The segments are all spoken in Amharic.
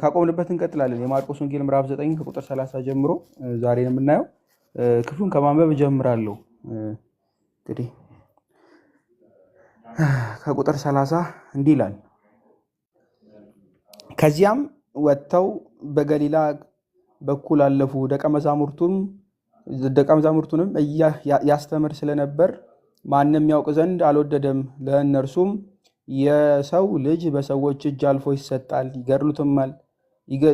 ካቆምንበት እንቀጥላለን። የማርቆስ ወንጌል ምዕራፍ 9 ከቁጥር 30 ጀምሮ ዛሬ ነው የምናየው። ክፍሉን ከማንበብ እጀምራለሁ። እንግዲህ ከቁጥር 30 እንዲህ ይላል። ከዚያም ወጥተው በገሊላ በኩል አለፉ። ደቀ መዛሙርቱንም ያስተምር ስለነበር ማንም ያውቅ ዘንድ አልወደደም። ለእነርሱም የሰው ልጅ በሰዎች እጅ አልፎ ይሰጣል፣ ይገድሉትማል፣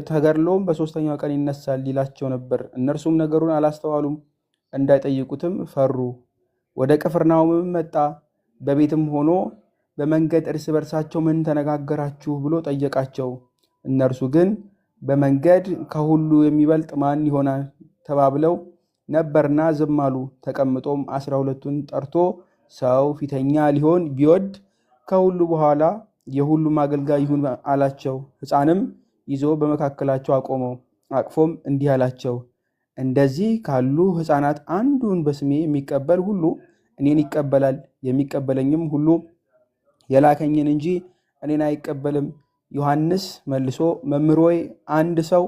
ተገድሎም በሦስተኛው ቀን ይነሳል ይላቸው ነበር። እነርሱም ነገሩን አላስተዋሉም፣ እንዳይጠይቁትም ፈሩ። ወደ ቅፍርናሆምም መጣ። በቤትም ሆኖ በመንገድ እርስ በርሳቸው ምን ተነጋገራችሁ ብሎ ጠየቃቸው። እነርሱ ግን በመንገድ ከሁሉ የሚበልጥ ማን ይሆናል ተባብለው ነበርና ዝም አሉ። ተቀምጦም 12ቱን ጠርቶ ሰው ፊተኛ ሊሆን ቢወድ ከሁሉ በኋላ የሁሉም አገልጋይ ይሁን አላቸው። ሕፃንም ይዞ በመካከላቸው አቆመው፣ አቅፎም እንዲህ አላቸው፣ እንደዚህ ካሉ ሕፃናት አንዱን በስሜ የሚቀበል ሁሉ እኔን ይቀበላል፣ የሚቀበለኝም ሁሉ የላከኝን እንጂ እኔን አይቀበልም። ዮሐንስ መልሶ መምህር ሆይ አንድ ሰው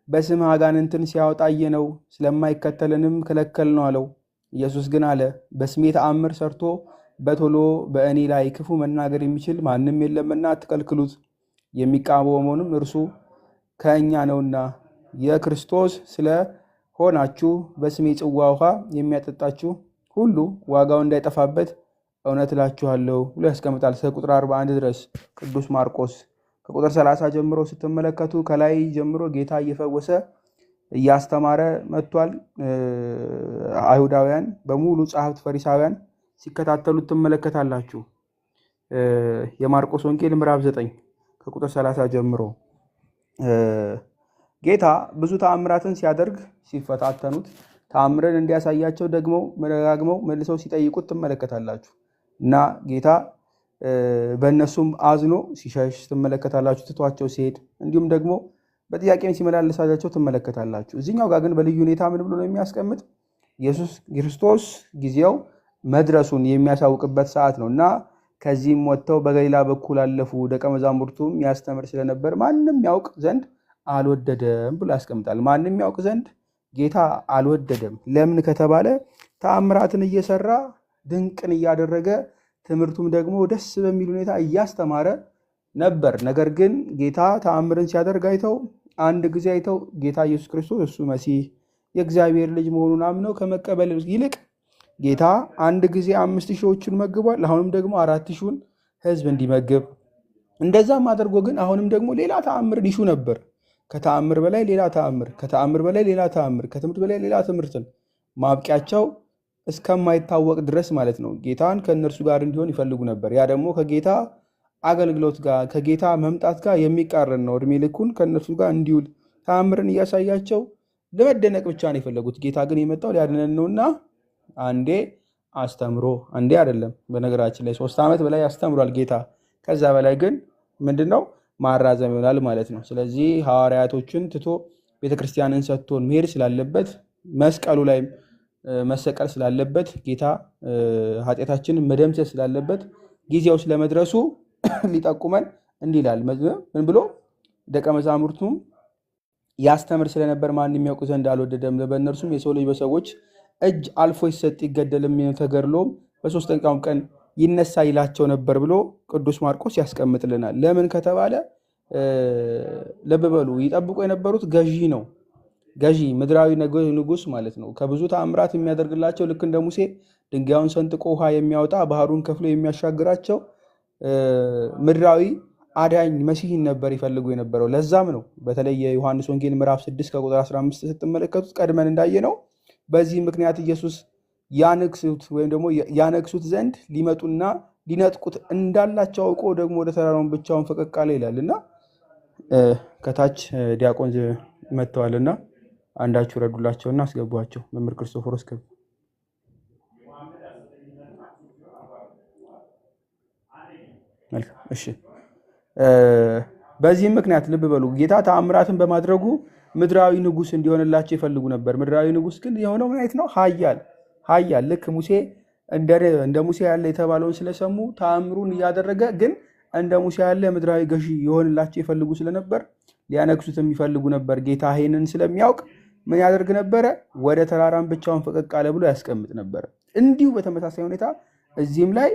በስምህ አጋንንትን ሲያወጣ አየነው፣ ስለማይከተልንም ከለከል ነው አለው። ኢየሱስ ግን አለ፣ በስሜ ተአምር ሰርቶ በቶሎ በእኔ ላይ ክፉ መናገር የሚችል ማንም የለምና አትከልክሉት። የሚቃወመውንም እርሱ ከእኛ ነውና። የክርስቶስ ስለሆናችሁ በስሜ ጽዋ ውሃ የሚያጠጣችሁ ሁሉ ዋጋው እንዳይጠፋበት እውነት እላችኋለሁ ብሎ ያስቀምጣል። ከቁጥር 41 ድረስ ቅዱስ ማርቆስ። ከቁጥር 30 ጀምሮ ስትመለከቱ ከላይ ጀምሮ ጌታ እየፈወሰ እያስተማረ መጥቷል። አይሁዳውያን በሙሉ ጸሐፍት ፈሪሳውያን ሲከታተሉት ትመለከታላችሁ። የማርቆስ ወንጌል ምዕራፍ 9 ከቁጥር 30 ጀምሮ ጌታ ብዙ ተአምራትን ሲያደርግ ሲፈታተኑት ተአምርን እንዲያሳያቸው ደግሞ ደጋግመው መልሰው ሲጠይቁት ትመለከታላችሁ እና ጌታ በእነሱም አዝኖ ሲሸሽ ትመለከታላችሁ፣ ትቷቸው ሲሄድ፣ እንዲሁም ደግሞ በጥያቄም ሲመላለሳቸው ትመለከታላችሁ። እዚህኛው ጋር ግን በልዩ ሁኔታ ምን ብሎ ነው የሚያስቀምጥ? ኢየሱስ ክርስቶስ ጊዜው መድረሱን የሚያሳውቅበት ሰዓት ነው እና ከዚህም ወጥተው በገሊላ በኩል አለፉ። ደቀ መዛሙርቱም ያስተምር ስለነበር ማንም ያውቅ ዘንድ አልወደደም ብሎ ያስቀምጣል። ማንም ያውቅ ዘንድ ጌታ አልወደደም። ለምን ከተባለ ተአምራትን እየሰራ ድንቅን እያደረገ ትምህርቱም ደግሞ ደስ በሚል ሁኔታ እያስተማረ ነበር። ነገር ግን ጌታ ተአምርን ሲያደርግ አይተው አንድ ጊዜ አይተው ጌታ ኢየሱስ ክርስቶስ እሱ መሲህ የእግዚአብሔር ልጅ መሆኑን አምነው ከመቀበል ይልቅ ጌታ አንድ ጊዜ 5000ዎችን መግቧል። አሁንም ደግሞ 4000ን ሕዝብ እንዲመግብ እንደዛም አድርጎ ግን አሁንም ደግሞ ሌላ ተአምርን ይሹ ነበር። ከተአምር በላይ ሌላ ተአምር፣ ከተአምር በላይ ሌላ ተአምር፣ ከትምህርት በላይ ሌላ ትምህርትን ማብቂያቸው እስከማይታወቅ ድረስ ማለት ነው ጌታን ከእነርሱ ጋር እንዲሆን ይፈልጉ ነበር። ያ ደግሞ ከጌታ አገልግሎት ጋር ከጌታ መምጣት ጋር የሚቃረን ነው። እድሜ ልኩን ከእነርሱ ጋር እንዲውል ተአምርን እያሳያቸው ለመደነቅ ብቻ ነው የፈለጉት። ጌታ ግን የመጣው ሊያድነን ነውና አንዴ አስተምሮ አንዴ አይደለም። በነገራችን ላይ 3 ዓመት በላይ አስተምሯል ጌታ። ከዛ በላይ ግን ምንድነው ማራዘም ይሆናል ማለት ነው። ስለዚህ ሐዋርያቶችን ትቶ ቤተክርስቲያንን ሰጥቶን መሄድ ስላለበት መስቀሉ ላይ መሰቀል ስላለበት ጌታ ኃጢአታችንን መደምሰስ ስላለበት ጊዜው ስለመድረሱ ሊጠቁመን እንዲህ ይላል። ምን ብሎ ደቀ መዛሙርቱም ያስተምር ስለነበር ማንም ያውቅ ዘንድ አልወደደም። በእነርሱም የሰው ልጅ በሰዎች እጅ አልፎ ይሰጥ፣ ይገደልም፣ ተገድሎም በሦስተኛው ቀን ይነሳ ይላቸው ነበር ብሎ ቅዱስ ማርቆስ ያስቀምጥልናል። ለምን ከተባለ ልብ በሉ፣ ይጠብቁ የነበሩት ገዢ ነው። ገዢ ምድራዊ ንጉሥ ማለት ነው። ከብዙ ተአምራት የሚያደርግላቸው ልክ እንደ ሙሴ ድንጋዩን ሰንጥቆ ውሃ የሚያወጣ ባህሩን ከፍሎ የሚያሻግራቸው ምድራዊ አዳኝ መሲህን ነበር ይፈልጉ የነበረው። ለዛም ነው በተለይ የዮሐንስ ወንጌል ምዕራፍ 6 ከቁጥር 15 ስትመለከቱት ቀድመን እንዳየነው በዚህ ምክንያት ኢየሱስ ያነግሱት ወይም ደግሞ ያነግሱት ዘንድ ሊመጡና ሊነጥቁት እንዳላቸው አውቆ ደግሞ ወደ ተራራውን ብቻውን ፈቀቅ አለ ይላልና ከታች ዲያቆን መጥተዋልና አንዳችሁ ረዱላቸውና አስገቧቸው። መምህር ክርስቶፎሮስ ገብ መልካም። እሺ፣ በዚህም ምክንያት ልብ በሉ ጌታ ተአምራትን በማድረጉ ምድራዊ ንጉሥ እንዲሆንላቸው ይፈልጉ ነበር። ምድራዊ ንጉሥ ግን የሆነው ምን አይነት ነው? ኃያል ልክ ሙሴ እንደ ሙሴ ያለ የተባለውን ስለሰሙ ተአምሩን እያደረገ ግን እንደ ሙሴ ያለ ምድራዊ ገዢ የሆንላቸው ይፈልጉ ስለነበር ሊያነግሱት የሚፈልጉ ነበር። ጌታ ይሄንን ስለሚያውቅ ምን ያደርግ ነበረ? ወደ ተራራም ብቻውን ፈቀቅ አለ ብሎ ያስቀምጥ ነበረ። እንዲሁ በተመሳሳይ ሁኔታ እዚህም ላይ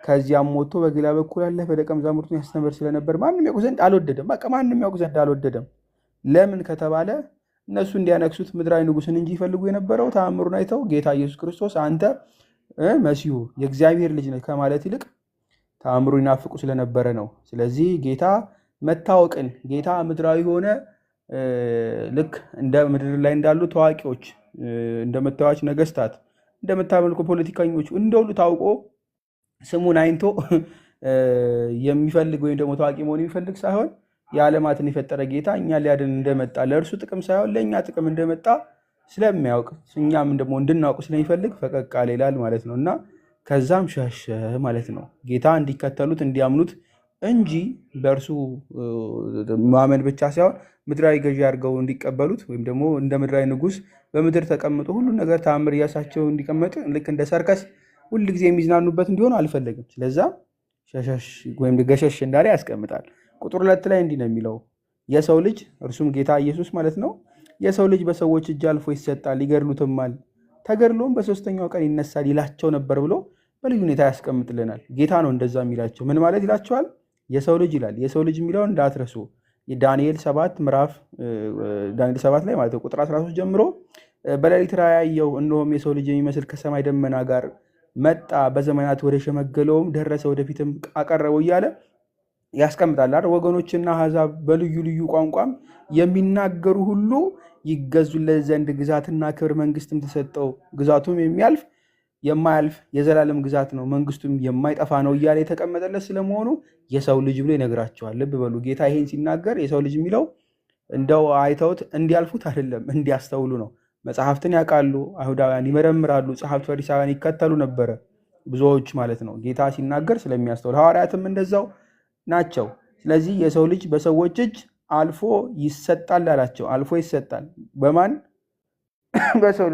ከዚያም ሞቶ በግራ በኩል አለፈ፣ ደቀ መዛሙርቱን ያስተምር ስለነበር ማንም ያውቅ ዘንድ አልወደደም። በቃ ማንም ያውቅ ዘንድ አልወደደም። ለምን ከተባለ እነሱ እንዲያነግሱት ምድራዊ ንጉሥን እንጂ ይፈልጉ የነበረው ተአምሩን አይተው ጌታ ኢየሱስ ክርስቶስ አንተ መሲሁ የእግዚአብሔር ልጅ ነህ ከማለት ይልቅ ተአምሩ ይናፍቁ ስለነበረ ነው። ስለዚህ ጌታ መታወቅን ጌታ ምድራዊ ሆነ ልክ እንደ ምድር ላይ እንዳሉ ታዋቂዎች፣ እንደምታዩት ነገስታት፣ እንደምታመልኩ ፖለቲከኞች እንደሁሉ ታውቆ ስሙን አይንቶ የሚፈልግ ወይም ደግሞ ታዋቂ መሆን የሚፈልግ ሳይሆን የዓለማትን የፈጠረ ጌታ እኛ ሊያድን እንደመጣ ለእርሱ ጥቅም ሳይሆን ለእኛ ጥቅም እንደመጣ ስለሚያውቅ እኛም ደግሞ እንድናውቅ ስለሚፈልግ ፈቀቅ አለ ይላል ማለት ነው። እና ከዛም ሸሸ ማለት ነው። ጌታ እንዲከተሉት እንዲያምኑት እንጂ በእርሱ ማመን ብቻ ሳይሆን ምድራዊ ገዢ አድርገው እንዲቀበሉት ወይም ደግሞ እንደ ምድራዊ ንጉሥ በምድር ተቀምጦ ሁሉን ነገር ተአምር እያሳቸው እንዲቀመጡ ልክ እንደ ሰርከስ ሁል ጊዜ የሚዝናኑበት እንዲሆኑ አልፈለግም። ስለዛ ሸሸሽ ወይም ገሸሽ እንዳለ ያስቀምጣል። ቁጥር 2 ላይ እንዲህ ነው የሚለው የሰው ልጅ እርሱም ጌታ ኢየሱስ ማለት ነው የሰው ልጅ በሰዎች እጅ አልፎ ይሰጣል፣ ይገድሉትማል፣ ተገድሎም በሶስተኛው ቀን ይነሳል ይላቸው ነበር ብሎ በልዩ ሁኔታ ያስቀምጥልናል። ጌታ ነው እንደዛ የሚላቸው። ምን ማለት ይላቸዋል? የሰው ልጅ ይላል። የሰው ልጅ የሚለውን እንዳትረሱ። ዳንኤል 7 ምዕራፍ ዳንኤል 7 ላይ ማለት ነው ቁጥር 13 ጀምሮ በሌሊት ራእይ አየሁ፣ እነሆም የሰው ልጅ የሚመስል ከሰማይ ደመና ጋር መጣ፣ በዘመናት ወደ ሸመገለውም ደረሰ፣ ወደፊትም አቀረበው እያለ ያስቀምጣል። ወገኖችና አሕዛብ በልዩ ልዩ ቋንቋም የሚናገሩ ሁሉ ይገዙለት ዘንድ ግዛትና ክብር መንግስትም ተሰጠው። ግዛቱም የሚያልፍ የማያልፍ የዘላለም ግዛት ነው፣ መንግስቱም የማይጠፋ ነው እያለ የተቀመጠለት ስለመሆኑ የሰው ልጅ ብሎ ይነግራቸዋል። ልብ በሉ ጌታ ይሄን ሲናገር የሰው ልጅ የሚለው እንደው አይተውት እንዲያልፉት አይደለም፣ እንዲያስተውሉ ነው። መጽሐፍትን ያውቃሉ፣ አይሁዳውያን ይመረምራሉ፣ ጸሐፍት ፈሪሳውያን ይከተሉ ነበረ፣ ብዙዎች ማለት ነው። ጌታ ሲናገር ስለሚያስተውል፣ ሐዋርያትም እንደዛው ናቸው። ስለዚህ የሰው ልጅ በሰዎች እጅ አልፎ ይሰጣል አላቸው። አልፎ ይሰጣል በማን? ለሰው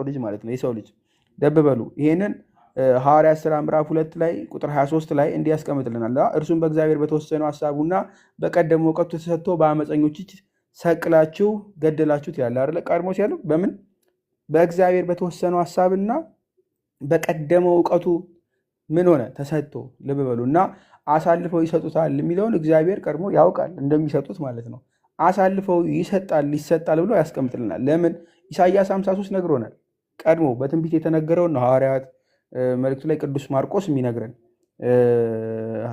ልጅ ማለት ነው። የሰው ልጅ ደብ በሉ ይሄንን ሐዋርያት ሥራ ምዕራፍ 2 ላይ ቁጥር 23 ላይ እንዲያስቀምጥልናል። እርሱም በእግዚአብሔር በተወሰነው ሐሳቡና በቀደመው እውቀቱ ተሰጥቶ በአመፀኞች እጅ ሰቅላችሁ ገደላችሁት ይላል አይደለ? ቀድሞ ሲያለው በምን በእግዚአብሔር በተወሰነው ሐሳብና በቀደመው እውቀቱ ምን ሆነ? ተሰጥቶ። ልብ በሉ እና አሳልፈው ይሰጡታል የሚለውን እግዚአብሔር ቀድሞ ያውቃል እንደሚሰጡት ማለት ነው። አሳልፈው ይሰጣል ብሎ ያስቀምጥልናል። ለምን? ኢሳይያስ 53 ነግሮናል። ቀድሞ በትንቢት የተነገረውን ነው ሐዋርያት መልእክቱ ላይ ቅዱስ ማርቆስ የሚነግረን።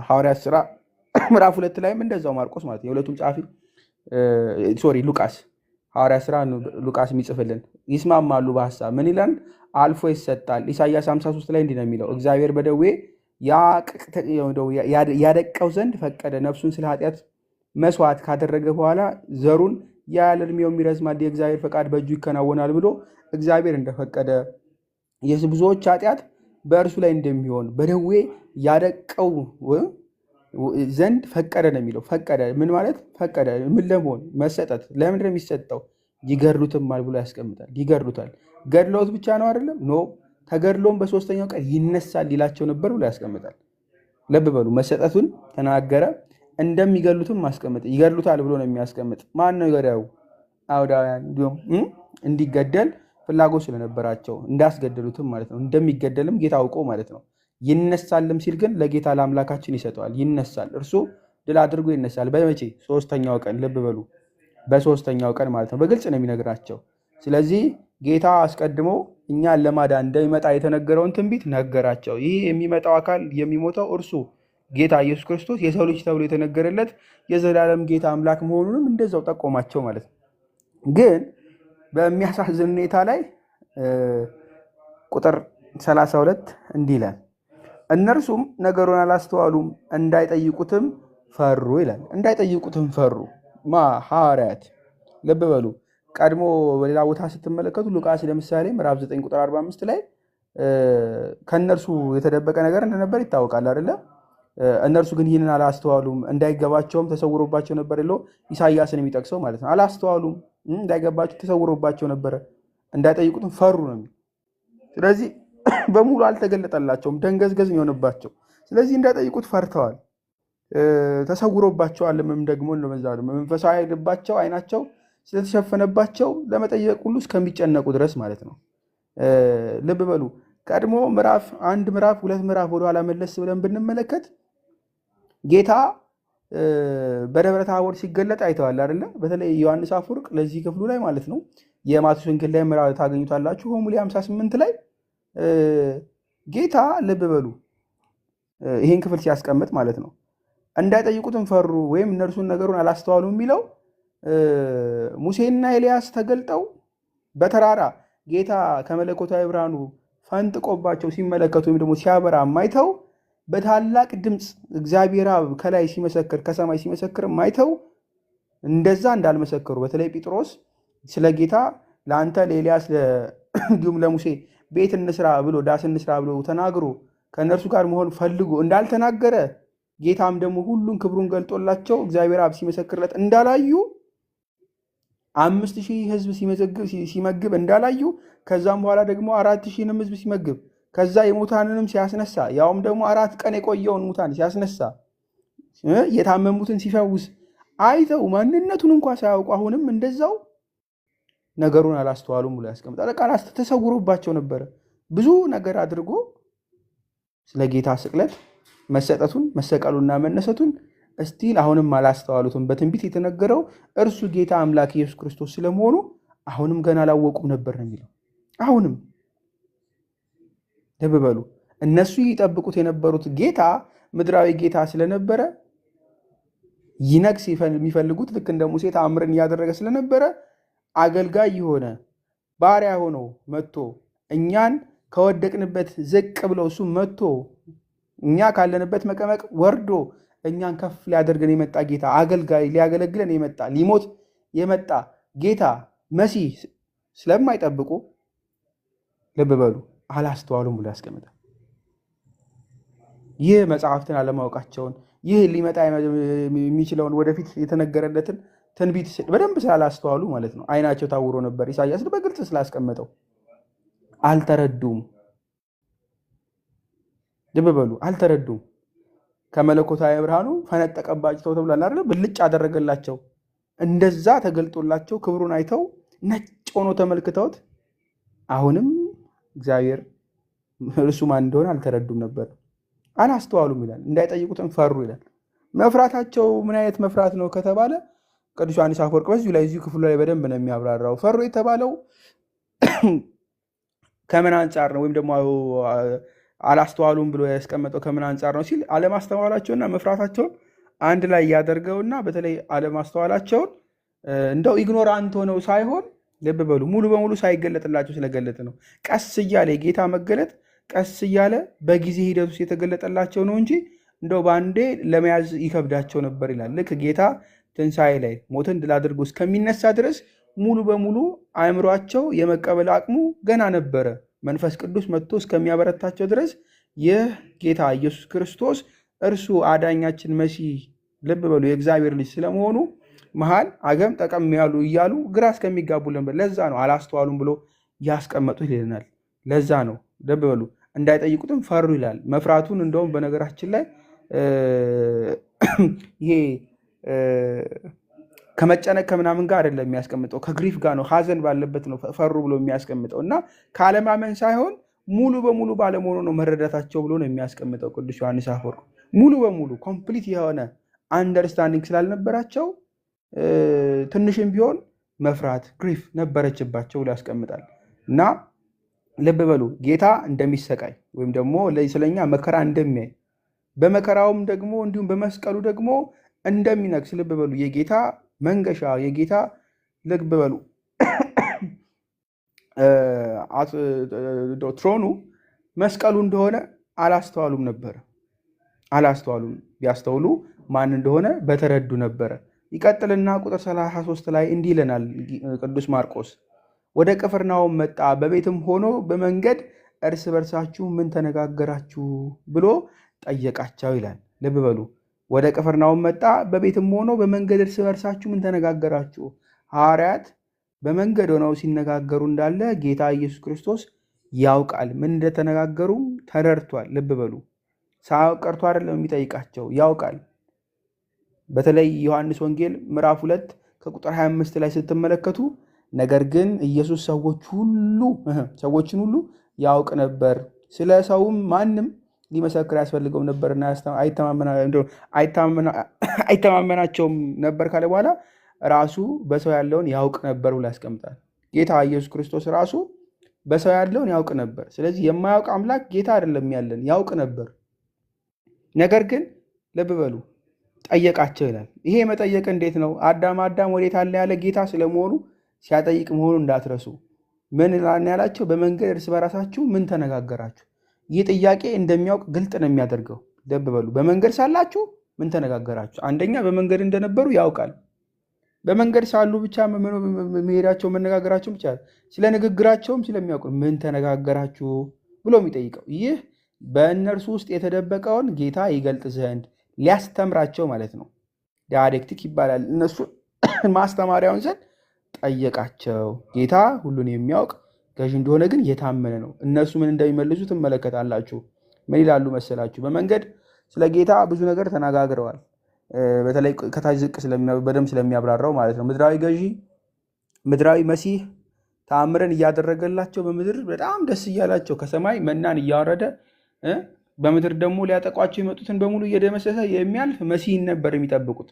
ሐዋርያት ሥራ ምዕራፍ 2 ላይም እንደዛው ማርቆስ ማለት የሁለቱም ጸሐፊ ሉቃስ ሐዋርያት ሥራ ሉቃስ የሚጽፍልን ይስማማሉ በሐሳብ ምን ይላል? አልፎ ይሰጣል። ኢሳይያስ 53 ላይ እንዲህ ነው የሚለው እግዚአብሔር በደዌ ያደቀው ዘንድ ፈቀደ፣ ነፍሱን ስለ ኃጢአት መስዋዕት ካደረገ በኋላ ዘሩን ያለ ዕድሜው ይረዝማል፣ የእግዚአብሔር ፈቃድ በእጁ ይከናወናል ብሎ እግዚአብሔር እንደፈቀደ የብዙዎች ኃጢአት በእርሱ ላይ እንደሚሆን በደዌ ያደቀው ዘንድ ፈቀደ ነው የሚለው። ፈቀደ ምን ማለት? ፈቀደ ምን ለመሆን? መሰጠት። ለምንድን ነው የሚሰጠው? ይገድሉትማል ብሎ ያስቀምጣል። ይገድሉታል። ገድለውት ብቻ ነው አይደለም፣ ኖ ተገድሎም በሶስተኛው ቀን ይነሳል ይላቸው ነበር ብሎ ያስቀምጣል። ልብ በሉ መሰጠቱን ተናገረ፣ እንደሚገድሉትም ማስቀምጥ። ይገድሉታል ብሎ ነው የሚያስቀምጥ። ማን ነው ገዳዩ? አይሁዳውያን እንዲሁም እንዲገደል ፍላጎት ስለነበራቸው እንዳስገደሉትም ማለት ነው። እንደሚገደልም ጌታ አውቆ ማለት ነው። ይነሳልም ሲል ግን ለጌታ ለአምላካችን ይሰጠዋል። ይነሳል፣ እርሱ ድል አድርጎ ይነሳል። በመቼ? ሶስተኛው ቀን። ልብ በሉ በሶስተኛው ቀን ማለት ነው። በግልጽ ነው የሚነግራቸው። ስለዚህ ጌታ አስቀድሞ እኛን ለማዳን እንደሚመጣ የተነገረውን ትንቢት ነገራቸው። ይህ የሚመጣው አካል የሚሞተው እርሱ ጌታ ኢየሱስ ክርስቶስ የሰው ልጅ ተብሎ የተነገረለት የዘላለም ጌታ አምላክ መሆኑንም እንደዛው ጠቆማቸው ማለት ነው። ግን በሚያሳዝን ሁኔታ ላይ ቁጥር 32 እንዲህ ይላል፣ እነርሱም ነገሩን አላስተዋሉም፣ እንዳይጠይቁትም ፈሩ ይላል። እንዳይጠይቁትም ፈሩ ሐዋርያት። ልብ በሉ ቀድሞ በሌላ ቦታ ስትመለከቱ ሉቃስ ለምሳሌ ምዕራፍ 9 ቁጥር 45 ላይ ከእነርሱ የተደበቀ ነገር እንደነበር ይታወቃል አይደለ? እነርሱ ግን ይህንን አላስተዋሉም፣ እንዳይገባቸውም ተሰውሮባቸው ነበር ብሎ ኢሳይያስን የሚጠቅሰው ማለት ነው። አላስተዋሉም፣ እንዳይገባቸው ተሰውሮባቸው ነበረ፣ እንዳይጠይቁትም ፈሩ ነው። ስለዚህ በሙሉ አልተገለጠላቸውም፣ ደንገዝገዝ የሆነባቸው። ስለዚህ እንዳይጠይቁት ፈርተዋል። ተሰውሮባቸዋል። ደግሞ መንፈሳዊ ልባቸው አይናቸው ስለተሸፈነባቸው ለመጠየቅ ሁሉ እስከሚጨነቁ ድረስ ማለት ነው። ልብ በሉ። ቀድሞ ምዕራፍ 1 ምዕራፍ 2 ምዕራፍ ወደኋላ መለስ ብለን ብንመለከት ጌታ በደብረ ታቦር ሲገለጥ አይተዋል አይደለ? በተለይ ዮሐንስ አፈወርቅ ለዚህ ክፍሉ ላይ ማለት ነው የማቴዎስ ወንጌል ላይ ምዕራፍ ታገኙታላችሁ። ሆሙሌ 58 ላይ ጌታ ልብ በሉ ይህን ክፍል ሲያስቀምጥ ማለት ነው እንዳይጠይቁትም ፈሩ ወይም እነርሱን ነገሩን አላስተዋሉ የሚለው ሙሴና ኤልያስ ተገልጠው በተራራ ጌታ ከመለኮታዊ ብርሃኑ ፈንጥቆባቸው ሲመለከቱ ወይም ደግሞ ሲያበራ ማይተው በታላቅ ድምፅ እግዚአብሔር አብ ከላይ ሲመሰክር ከሰማይ ሲመሰክር ማይተው እንደዛ እንዳልመሰከሩ በተለይ ጴጥሮስ ስለ ጌታ ለአንተ ለኤልያስ እንዲሁም ለሙሴ ቤት እንስራ ብሎ ዳስ እንስራ ብሎ ተናግሮ ከእነርሱ ጋር መሆን ፈልጎ እንዳልተናገረ ጌታም ደግሞ ሁሉን ክብሩን ገልጦላቸው እግዚአብሔር አብ ሲመሰክርለት እንዳላዩ 5000 ሕዝብ ሲመግብ እንዳላዩ ከዛም በኋላ ደግሞ 4000ንም ሕዝብ ሲመግብ ከዛ የሙታንንም ሲያስነሳ ያውም ደግሞ 4 ቀን የቆየውን ሙታን ሲያስነሳ የታመሙትን ሲፈውስ አይተው ማንነቱን እንኳን ሳያውቁ አሁንም እንደዛው ነገሩን አላስተዋሉም ብሎ ያስቀምጣል። ቃል ተሰውሮባቸው ነበረ። ብዙ ነገር አድርጎ ስለ ጌታ ስቅለት መሰጠቱን መሰቀሉና መነሰቱን እስቲል አሁንም አላስተዋሉትም። በትንቢት የተነገረው እርሱ ጌታ አምላክ ኢየሱስ ክርስቶስ ስለመሆኑ አሁንም ገና አላወቁም ነበር ነው የሚለው። አሁንም ልብ በሉ። እነሱ ይጠብቁት የነበሩት ጌታ ምድራዊ ጌታ ስለነበረ ይነግስ የሚፈልጉት ልክ እንደ ሙሴ ተአምርን እያደረገ ስለነበረ አገልጋይ የሆነ ባሪያ ሆኖ መጥቶ እኛን ከወደቅንበት ዝቅ ብሎ እሱ መጥቶ እኛ ካለንበት መቀመቅ ወርዶ እኛን ከፍ ሊያደርገን የመጣ ጌታ አገልጋይ ሊያገለግለን የመጣ ሊሞት የመጣ ጌታ መሲህ ስለማይጠብቁ ልብ በሉ አላስተዋሉም ብሎ ያስቀምጣል። ይህ መጽሐፍትን አለማወቃቸውን ይህ ሊመጣ የሚችለውን ወደፊት የተነገረለትን ትንቢት በደንብ ስላላስተዋሉ ማለት ነው። አይናቸው ታውሮ ነበር። ኢሳያስ በግልጽ ስላስቀመጠው አልተረዱም። ልብ በሉ አልተረዱም። ከመለኮታዊ ብርሃኑ ፈነጠቀባቸው ተብሏል አይደል? ብልጭ አደረገላቸው። እንደዛ ተገልጦላቸው ክብሩን አይተው ነጭ ሆኖ ተመልክተውት አሁንም እግዚአብሔር እርሱ ማን እንደሆነ አልተረዱም ነበር፣ አላስተዋሉም ይላል። እንዳይጠይቁትም ፈሩ ይላል። መፍራታቸው ምን አይነት መፍራት ነው ከተባለ ቅዱስ ዮሐንስ አፈወርቅ በዚሁ ላይ እዚሁ ክፍሉ ላይ በደንብ ነው የሚያብራራው። ፈሩ የተባለው ከምን አንጻር ነው ወይም ደግሞ አላስተዋሉም ብሎ ያስቀመጠው ከምን አንጻር ነው ሲል አለማስተዋላቸውና መፍራታቸውን አንድ ላይ ያደርገውና በተለይ አለማስተዋላቸውን እንደው ኢግኖራንት ሆነው ሳይሆን ልብ በሉ ሙሉ በሙሉ ሳይገለጥላቸው ስለገለጥ ነው። ቀስ እያለ የጌታ መገለጥ ቀስ እያለ በጊዜ ሂደት ውስጥ የተገለጠላቸው ነው እንጂ እንደው በአንዴ ለመያዝ ይከብዳቸው ነበር ይላል። ልክ ጌታ ትንሣኤ ላይ ሞትን ድል አድርጎ እስከሚነሳ ድረስ ሙሉ በሙሉ አእምሯቸው የመቀበል አቅሙ ገና ነበረ። መንፈስ ቅዱስ መጥቶ እስከሚያበረታቸው ድረስ ይህ ጌታ ኢየሱስ ክርስቶስ እርሱ አዳኛችን መሲህ ልብ በሉ የእግዚአብሔር ልጅ ስለመሆኑ መሃል አገም ጠቀም ያሉ እያሉ ግራ እስከሚጋቡ ነበር። ለዛ ነው አላስተዋሉም ብሎ ያስቀመጡት ይለናል። ለዛ ነው ልብ በሉ እንዳይጠይቁትም ፈሩ ይላል። መፍራቱን እንደውም በነገራችን ላይ ይሄ ከመጨነቅ ከምናምን ጋር አይደለም የሚያስቀምጠው፣ ከግሪፍ ጋር ነው፣ ሀዘን ባለበት ነው ፈሩ ብሎ የሚያስቀምጠው እና ካለማመን ሳይሆን ሙሉ በሙሉ ባለመሆኑ ነው መረዳታቸው ብሎ ነው የሚያስቀምጠው ቅዱስ ዮሐንስ አፈወርቅ። ሙሉ በሙሉ ኮምፕሊት የሆነ አንደርስታንዲንግ ስላልነበራቸው ትንሽም ቢሆን መፍራት ግሪፍ ነበረችባቸው ብሎ ያስቀምጣል። እና ልብ በሉ ጌታ እንደሚሰቃይ ወይም ደግሞ ስለኛ መከራ እንደሚያይ በመከራውም ደግሞ እንዲሁም በመስቀሉ ደግሞ እንደሚነግስ ልብ በሉ የጌታ መንገሻ የጌታ ልብ በሉ ትሮኑ መስቀሉ እንደሆነ አላስተዋሉም ነበረ። አላስተዋሉም። ቢያስተውሉ ማን እንደሆነ በተረዱ ነበረ። ይቀጥልና ቁጥር 33 ላይ እንዲህ ይለናል ቅዱስ ማርቆስ፣ ወደ ቅፍርናሆም መጣ፣ በቤትም ሆኖ በመንገድ እርስ በርሳችሁ ምን ተነጋገራችሁ ብሎ ጠየቃቸው ይላል። ልብ በሉ ወደ ቅፍርናሆም መጣ፣ በቤትም ሆኖ በመንገድ እርስ በርሳችሁ ምን ተነጋገራችሁ። ሐዋርያት በመንገድ ሆነው ሲነጋገሩ እንዳለ ጌታ ኢየሱስ ክርስቶስ ያውቃል። ምን እንደተነጋገሩም ተረድቷል። ልብ በሉ ሳያውቅ ቀርቶ አይደለም የሚጠይቃቸው፣ ያውቃል። በተለይ ዮሐንስ ወንጌል ምዕራፍ 2 ከቁጥር 25 ላይ ስትመለከቱ ነገር ግን ኢየሱስ ሰዎችን ሁሉ ያውቅ ነበር፣ ስለ ሰውም ማንም ሊመሰክር ያስፈልገው ነበርና አይተማመናቸውም ነበር ካለ በኋላ ራሱ በሰው ያለውን ያውቅ ነበር ብሎ ያስቀምጣል። ጌታ ኢየሱስ ክርስቶስ ራሱ በሰው ያለውን ያውቅ ነበር። ስለዚህ የማያውቅ አምላክ ጌታ አይደለም ያለን፣ ያውቅ ነበር። ነገር ግን ልብ በሉ ጠየቃቸው ይላል። ይሄ መጠየቅ እንዴት ነው? አዳም ወዴት አለ ያለ ጌታ ስለመሆኑ ሲያጠይቅ መሆኑ እንዳትረሱ። ምን ያላቸው? በመንገድ እርስ በራሳችሁ ምን ተነጋገራችሁ? ይህ ጥያቄ እንደሚያውቅ ግልጥ ነው የሚያደርገው። ልብ በሉ በመንገድ ሳላችሁ ምን ተነጋገራችሁ? አንደኛ በመንገድ እንደነበሩ ያውቃል። በመንገድ ሳሉ ብቻ መሄዳቸው መነጋገራቸው ብቻ ስለ ንግግራቸውም ስለሚያውቁ ምን ተነጋገራችሁ ብሎ የሚጠይቀው ይህ በእነርሱ ውስጥ የተደበቀውን ጌታ ይገልጥ ዘንድ ሊያስተምራቸው ማለት ነው። ዲያሌክቲክ ይባላል። እነሱ ማስተማሪያውን ዘንድ ጠየቃቸው። ጌታ ሁሉን የሚያውቅ ገዥ እንደሆነ ግን የታመነ ነው። እነሱ ምን እንደሚመልሱ ትመለከታላችሁ። ምን ይላሉ መሰላችሁ? በመንገድ ስለ ጌታ ብዙ ነገር ተነጋግረዋል። በተለይ ከታች ዝቅ በደንብ ስለሚያብራራው ማለት ነው። ምድራዊ ገዢ፣ ምድራዊ መሲህ ተአምረን እያደረገላቸው በምድር በጣም ደስ እያላቸው ከሰማይ መናን እያወረደ በምድር ደግሞ ሊያጠቋቸው የመጡትን በሙሉ እየደመሰሰ የሚያልፍ መሲህን ነበር የሚጠብቁት።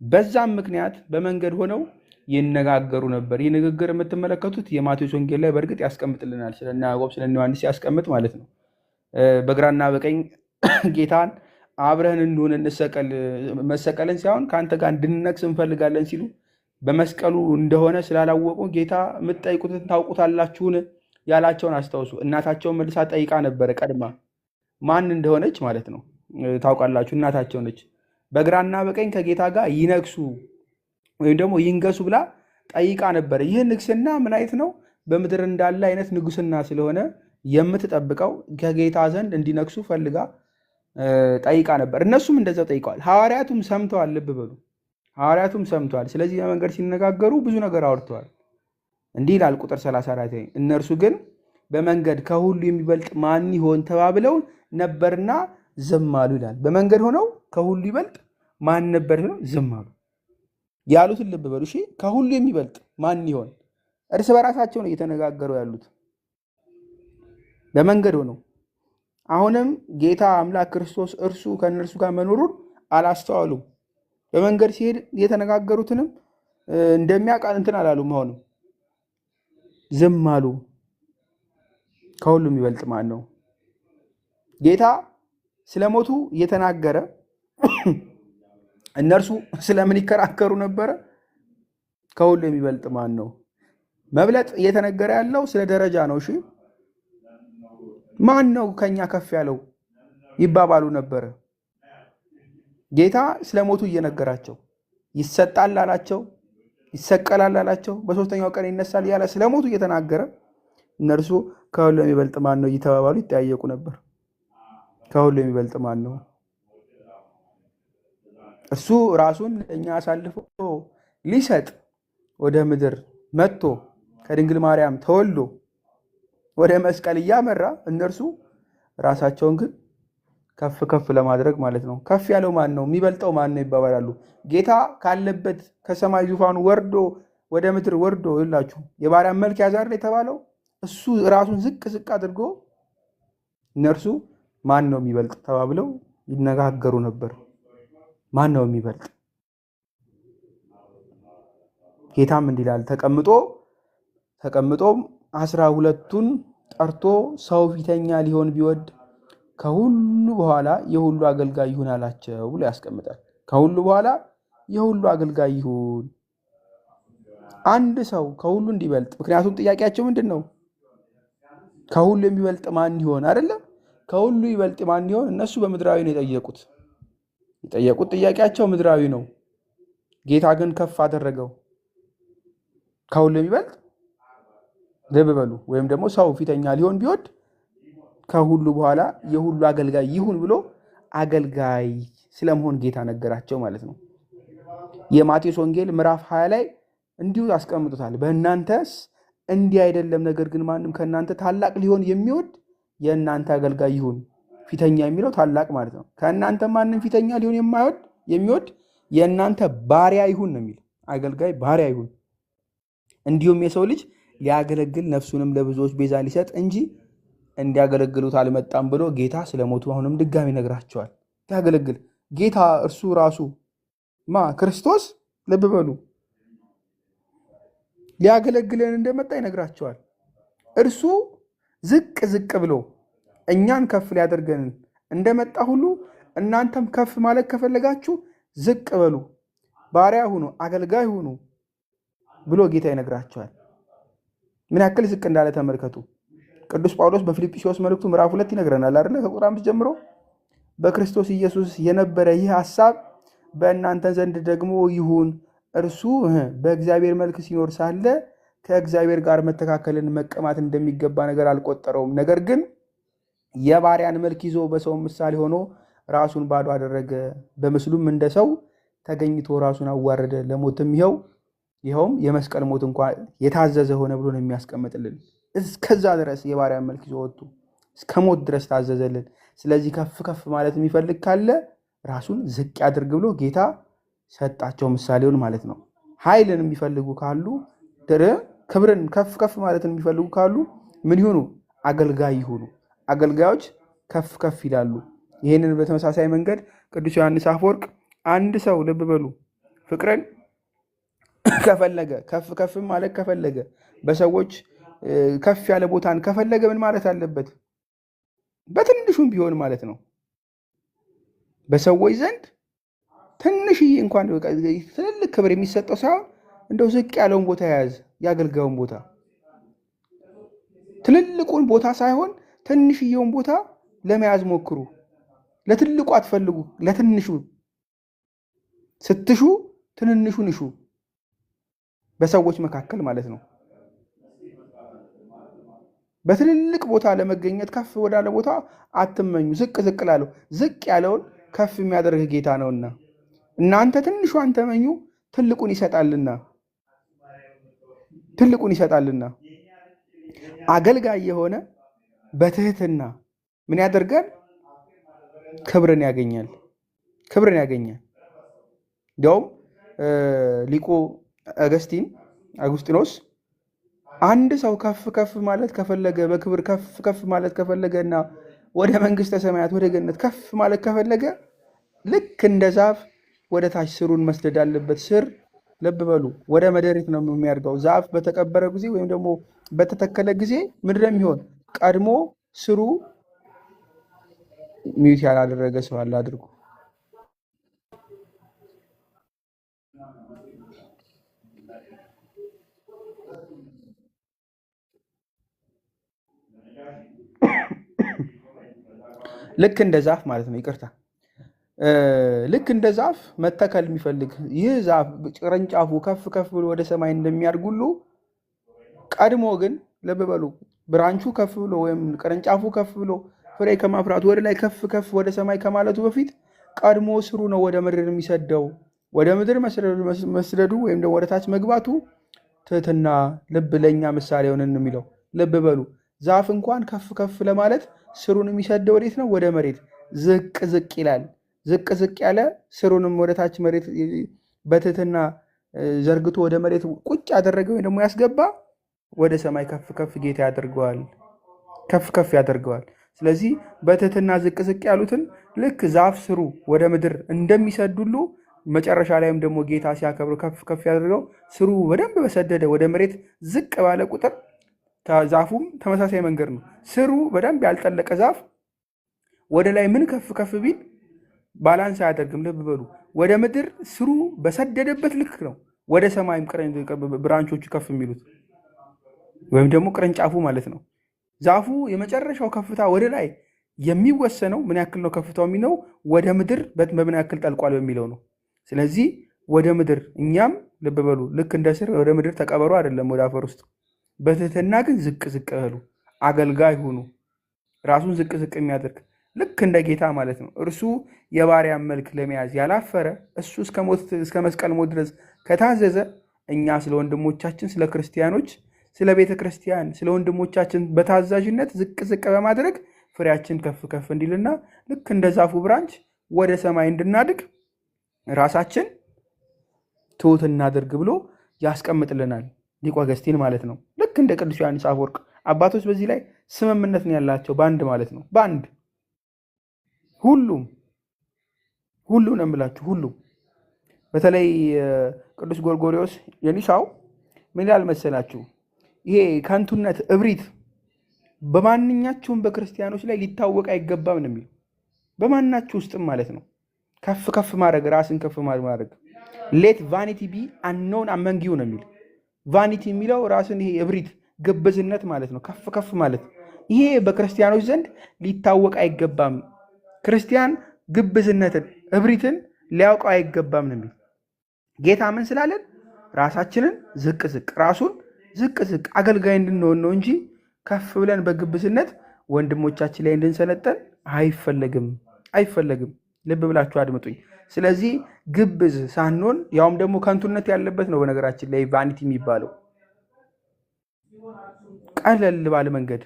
በዛም ምክንያት በመንገድ ሆነው ይነጋገሩ ነበር። ይህ ንግግር የምትመለከቱት የማቴዎስ ወንጌል ላይ በእርግጥ ያስቀምጥልናል። ስለነ ያዕቆብ ስለነ ዮሐንስ ያስቀምጥ ማለት ነው። በግራና በቀኝ ጌታን አብረን እንሁን መሰቀልን ሳይሆን ከአንተ ጋር እንድንነግስ እንፈልጋለን ሲሉ በመስቀሉ እንደሆነ ስላላወቁ ጌታ የምትጠይቁትን ታውቁታላችሁን ያላቸውን አስታውሱ። እናታቸውን መልሳ ጠይቃ ነበረ። ቀድማ ማን እንደሆነች ማለት ነው ታውቃላችሁ፣ እናታቸው ነች። በግራና በቀኝ ከጌታ ጋር ይነግሱ ወይም ደግሞ ይንገሱ ብላ ጠይቃ ነበረ። ይህ ንግስና ምን አይነት ነው? በምድር እንዳለ አይነት ንጉስና ስለሆነ የምትጠብቀው ከጌታ ዘንድ እንዲነግሱ ፈልጋ ጠይቃ ነበር። እነሱም እንደዛው ጠይቀዋል። ሐዋርያቱም ሰምተዋል። ልብ በሉ ሐዋርያቱም ሰምተዋል። ስለዚህ በመንገድ ሲነጋገሩ ብዙ ነገር አውርተዋል። እንዲህ ይላል ቁጥር 34 እነርሱ ግን በመንገድ ከሁሉ የሚበልጥ ማን ይሆን ተባብለው ነበርና ዝም አሉ ይላል። በመንገድ ሆነው ከሁሉ ይበልጥ ማን ነበር ብለው ዝም አሉ ያሉትን ልብ በሉ። እሺ ከሁሉ የሚበልጥ ማን ይሆን? እርስ በራሳቸው ነው እየተነጋገሩ ያሉት በመንገድ ሆነው። አሁንም ጌታ አምላክ ክርስቶስ እርሱ ከእነርሱ ጋር መኖሩን አላስተዋሉም። በመንገድ ሲሄድ የተነጋገሩትንም እንደሚያውቅ እንትን አላሉም። አሁንም ዝም አሉ። ከሁሉ የሚበልጥ ማን ነው? ጌታ ስለሞቱ እየተናገረ እነርሱ ስለምን ይከራከሩ ነበረ? ከሁሉ የሚበልጥ ማን ነው? መብለጥ እየተነገረ ያለው ስለ ደረጃ ነው። እሺ ማን ነው ከኛ ከፍ ያለው ይባባሉ ነበረ። ጌታ ስለሞቱ እየነገራቸው ይሰጣል አላቸው፣ ይሰቀላል አላቸው፣ በሶስተኛው ቀን ይነሳል ያለ ስለሞቱ እየተናገረ እነርሱ ከሁሉ የሚበልጥ ማን ነው እየተባባሉ ይጠያየቁ ነበር። ከሁሉ የሚበልጥ ማን ነው? እሱ ራሱን እኛ አሳልፎ ሊሰጥ ወደ ምድር መጥቶ ከድንግል ማርያም ተወልዶ ወደ መስቀል እያመራ እነርሱ ራሳቸውን ግን ከፍ ከፍ ለማድረግ ማለት ነው። ከፍ ያለው ማን ነው? የሚበልጠው ማን ነው ይባባላሉ። ጌታ ካለበት ከሰማይ ዙፋኑ ወርዶ ወደ ምድር ወርዶ ይላችሁ የባሪያን መልክ ያዛር የተባለው እሱ ራሱን ዝቅ ዝቅ አድርጎ እነርሱ ማን ነው የሚበልጥ ተባብለው ይነጋገሩ ነበር። ማን ነው የሚበልጥ? ጌታም እንዲህ ይላል ተቀምጦም 12ቱን ጠርቶ ሰው ፊተኛ ሊሆን ቢወድ ከሁሉ በኋላ የሁሉ አገልጋይ ይሁን አላቸው ብሎ ያስቀምጣል። ከሁሉ በኋላ የሁሉ አገልጋይ ይሁን። አንድ ሰው ከሁሉ እንዲበልጥ። ምክንያቱም ጥያቄያቸው ምንድን ነው? ከሁሉ የሚበልጥ ማን ይሆን አይደለም? ከሁሉ ይበልጥ ማን ይሆን? እነሱ በምድራዊ ነው የጠየቁት ጥያቄያቸው ምድራዊ ነው። ጌታ ግን ከፍ አደረገው። ከሁሉ የሚበልጥ ልብ በሉ። ወይም ደግሞ ሰው ፊተኛ ሊሆን ቢወድ ከሁሉ በኋላ የሁሉ አገልጋይ ይሁን ብሎ አገልጋይ ስለመሆን ጌታ ነገራቸው ማለት ነው። የማቴዎስ ወንጌል ምዕራፍ 20 ላይ እንዲሁ ያስቀምጡታል። በእናንተስ እንዲህ አይደለም፣ ነገር ግን ማንም ከእናንተ ታላቅ ሊሆን የሚወድ የእናንተ አገልጋይ ይሁን። ፊተኛ የሚለው ታላቅ ማለት ነው። ከእናንተ ማንም ፊተኛ ሊሆን የሚወድ የእናንተ ባሪያ ይሁን ነው የሚል። አገልጋይ ባሪያ ይሁን። እንዲሁም የሰው ልጅ ሊያገለግል ነፍሱንም ለብዙዎች ቤዛ ሊሰጥ እንጂ እንዲያገለግሉት አልመጣም ብሎ ጌታ ስለሞቱ አሁንም ድጋሚ ይነግራቸዋል። ሊያገለግል ጌታ እርሱ ራሱ ክርስቶስ ልብ በሉ ሊያገለግለን እንደመጣ ይነግራቸዋል። እርሱ ዝቅ ዝቅ ብሎ እኛን ከፍ ሊያደርገን እንደመጣ ሁሉ እናንተም ከፍ ማለት ከፈለጋችሁ ዝቅ በሉ፣ ባሪያ ሁኑ፣ አገልጋይ ሁኑ ብሎ ጌታ ይነግራቸዋል። ምን ያክል ዝቅ እንዳለ ተመልከቱ። ቅዱስ ጳውሎስ በፊልጵስዩስ መልእክቱ ምዕራፍ 2 ይነግረናል አይደለ? ከቁጥር 5 ጀምሮ በክርስቶስ ኢየሱስ የነበረ ይህ ሐሳብ በእናንተ ዘንድ ደግሞ ይሁን። እርሱ በእግዚአብሔር መልክ ሲኖር ሳለ ከእግዚአብሔር ጋር መተካከልን መቀማት እንደሚገባ ነገር አልቆጠረውም። ነገር ግን የባሪያን መልክ ይዞ በሰው ምሳሌ ሆኖ ራሱን ባዶ አደረገ። በምስሉም እንደ ሰው ተገኝቶ ራሱን አዋረደ፣ ለሞትም ይኸውም የመስቀል ሞት እንኳን የታዘዘ ሆነ ብሎ ነው የሚያስቀምጥልን። እስከዛ ድረስ የባሪያን መልክ ይዞ ወጥቶ እስከ ሞት ድረስ ታዘዘልን። ስለዚህ ከፍ ከፍ ማለት የሚፈልግ ካለ ራሱን ዝቅ ያድርግ ብሎ ጌታ ሰጣቸው ምሳሌውን ማለት ነው። ኃይልን የሚፈልጉ ካሉ ክብርን ከፍ ከፍ ማለትን የሚፈልጉ ካሉ ምን ይሁኑ? አገልጋይ ይሁኑ። አገልጋዮች ከፍ ከፍ ይላሉ። ይህንን በተመሳሳይ መንገድ ቅዱስ ዮሐንስ አፈወርቅ አንድ ሰው ልብ በሉ ፍቅርን ከፈለገ ከፍ ከፍ ማለት ከፈለገ በሰዎች ከፍ ያለ ቦታን ከፈለገ ምን ማለት አለበት? በትንሹም ቢሆን ማለት ነው። በሰዎች ዘንድ ትንሽዬ እንኳን ትልልቅ ክብር የሚሰጠው ሳይሆን እንደው ዝቅ ያለውን ቦታ የያዝ የአገልጋዩን ቦታ ትልልቁን ቦታ ሳይሆን ትንሽዬውን ቦታ ለመያዝ ሞክሩ። ለትልቁ አትፈልጉ፣ ለትንሹ ስትሹ ትንንሹን እሹ። በሰዎች መካከል ማለት ነው። በትልልቅ ቦታ ለመገኘት ከፍ ወዳለ ቦታ አትመኙ። ዝቅ ዝቅ ላለው ዝቅ ያለውን ከፍ የሚያደርግ ጌታ ነውና እናንተ ትንሿን ተመኙ፣ ትልቁን ይሰጣልና። አገልጋይ የሆነ በትህትና ምን ያደርጋል? ክብርን ያገኛል። እንዲያውም ሊቁ አጉስጢኖስ አንድ ሰው ከፍ ከፍ ማለት ከፈለገ በክብር ከፍ ከፍ ማለት ከፈለገ እና ወደ መንግስተ ሰማያት ወደ ገነት ከፍ ማለት ከፈለገ ልክ እንደ ዛፍ ወደ ታች ስሩን መስደድ አለበት። ስር ልብ በሉ ወደ መሬት ነው የሚያድገው። ዛፍ በተቀበረ ጊዜ ወይም ደግሞ በተተከለ ጊዜ ምንድን ነው የሚሆን? ቀድሞ ስሩ ሚዩት ያላደረገ ሰው አለ አድርጉ። ልክ እንደ ዛፍ ማለት ነው። ይቅርታ፣ ልክ እንደ ዛፍ መተከል የሚፈልግ ይህ ዛፍ ቅርንጫፉ ከፍ ከፍ ብሎ ወደ ሰማይ እንደሚያድግ ሁሉ ቀድሞ ግን ልብ በሉ ብራንቹ ከፍ ብሎ ወይም ቅርንጫፉ ከፍ ብሎ ፍሬ ከማፍራቱ ወደ ላይ ከፍ ከፍ ወደ ሰማይ ከማለቱ በፊት ቀድሞ ስሩ ነው ወደ ምድር የሚሰደው። ወደ ምድር መስደዱ ወይም ደግሞ ወደ ታች መግባቱ ትህትና ልብ ለእኛ ምሳሌ ሆነን የሚለው ልብ በሉ። ዛፍ እንኳን ከፍ ከፍ ለማለት ስሩን የሚሰደው ወዴት ነው? ወደ መሬት። ዝቅ ዝቅ ይላል። ዝቅ ዝቅ ያለ ስሩንም ወደ ታች መሬት በትህትና ዘርግቶ ወደ መሬት ቁጭ ያደረገ ወይ ደግሞ ያስገባ ወደ ሰማይ ከፍ ከፍ ጌታ ያደርገዋል፣ ከፍ ከፍ ያደርገዋል። ስለዚህ በትህትና ዝቅ ዝቅ ያሉትን ልክ ዛፍ ስሩ ወደ ምድር እንደሚሰዱሉ መጨረሻ ላይም ደግሞ ጌታ ሲያከብር ከፍ ከፍ ያደርገው ስሩ በደንብ በሰደደ ወደ መሬት ዝቅ ባለ ቁጥር ዛፉም ተመሳሳይ መንገድ ነው። ስሩ በደንብ ያልጠለቀ ዛፍ ወደ ላይ ምን ከፍ ከፍ ቢል ባላንስ አያደርግም። ልብ በሉ ወደ ምድር ስሩ በሰደደበት ልክ ነው ወደ ሰማይም ብራንቾቹ ከፍ የሚሉት ወይም ደግሞ ቅርንጫፉ ማለት ነው። ዛፉ የመጨረሻው ከፍታ ወደ ላይ የሚወሰነው ምን ያክል ነው? ከፍታው የሚለው ወደ ምድር በምን ያክል ጠልቋል በሚለው ነው። ስለዚህ ወደ ምድር እኛም ልብ በሉ ልክ እንደ ስር ወደ ምድር ተቀበሩ አይደለም፣ ወደ አፈር ውስጥ በትህትና ግን ዝቅ ዝቅ በሉ። አገልጋይ ሁኑ። ራሱን ዝቅ ዝቅ የሚያደርግ ልክ እንደ ጌታ ማለት ነው። እርሱ የባሪያን መልክ ለመያዝ ያላፈረ እሱ እስከ መስቀል ሞት ድረስ ከታዘዘ እኛ ስለ ወንድሞቻችን ስለ ክርስቲያኖች ስለ ቤተ ክርስቲያን ስለ ወንድሞቻችን በታዛዥነት ዝቅ ዝቅ በማድረግ ፍሬያችን ከፍ ከፍ እንዲልና ልክ እንደ ዛፉ ብራንች ወደ ሰማይ እንድናድግ ራሳችን ትሑት እናድርግ ብሎ ያስቀምጥልናል። ሊቀ አገስቲን ማለት ነው። ልክ እንደ ቅዱስ ዮሐንስ አፈወርቅ አባቶች በዚህ ላይ ስምምነት ነው ያላቸው። በአንድ ማለት ነው። በአንድ ሁሉም ነው የምላችሁ ሁሉም። በተለይ ቅዱስ ጎርጎርዮስ የኒሳው ምን ያህል መሰላችሁ? ይሄ ከንቱነት፣ እብሪት በማንኛቸውም በክርስቲያኖች ላይ ሊታወቅ አይገባም ነው የሚለው። በማናችሁ ውስጥም ማለት ነው። ከፍ ከፍ ማድረግ፣ ራስን ከፍ ማድረግ ሌት ቫኒቲ ቢ አንኖን አመንግ ዩ ነው የሚል። ቫኒቲ የሚለው ራስን ይሄ እብሪት፣ ግብዝነት ማለት ነው። ከፍ ከፍ ማለት ይሄ በክርስቲያኖች ዘንድ ሊታወቅ አይገባም። ክርስቲያን ግብዝነትን፣ እብሪትን ሊያውቀው አይገባም ነው የሚል። ጌታ ምን ስላለን? ራሳችንን ዝቅ ዝቅ፣ ራሱን ዝቅ ዝቅ አገልጋይ እንድንሆን ነው እንጂ ከፍ ብለን በግብዝነት ወንድሞቻችን ላይ እንድንሰለጠን አይፈለግም። ልብ ብላችሁ አድምጡኝ። ስለዚህ ግብዝ ሳንሆን ያውም ደግሞ ከንቱነት ያለበት ነው። በነገራችን ላይ ቫኒቲ የሚባለው ቀለል ባለ መንገድ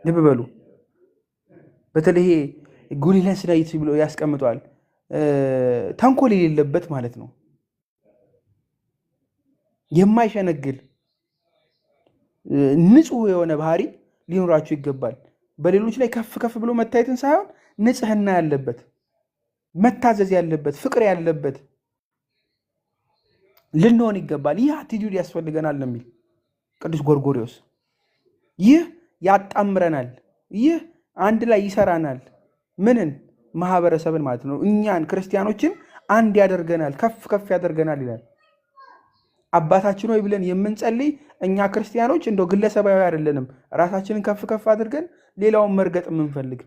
ልብ በሉ። በተለይ ጉሊለንስ ላይ ብሎ ያስቀምጧል። ተንኮል የሌለበት ማለት ነው። የማይሸነግል ንጹሕ የሆነ ባህሪ ሊኖራችሁ ይገባል። በሌሎች ላይ ከፍ ከፍ ብሎ መታየትን ሳይሆን ንጽሕና ያለበት፣ መታዘዝ ያለበት፣ ፍቅር ያለበት ልንሆን ይገባል። ይህ አቲቲዩድ ያስፈልገናል ነው የሚል ቅዱስ ጎርጎርዮስ። ይህ ያጣምረናል፣ ይህ አንድ ላይ ይሰራናል። ምንን? ማህበረሰብን ማለት ነው። እኛን ክርስቲያኖችን አንድ ያደርገናል፣ ከፍ ከፍ ያደርገናል ይላል። አባታችን ሆይ ብለን የምንጸልይ እኛ ክርስቲያኖች እንደው ግለሰባዊ አይደለንም። ራሳችንን ከፍ ከፍ አድርገን ሌላውን መርገጥ የምንፈልግ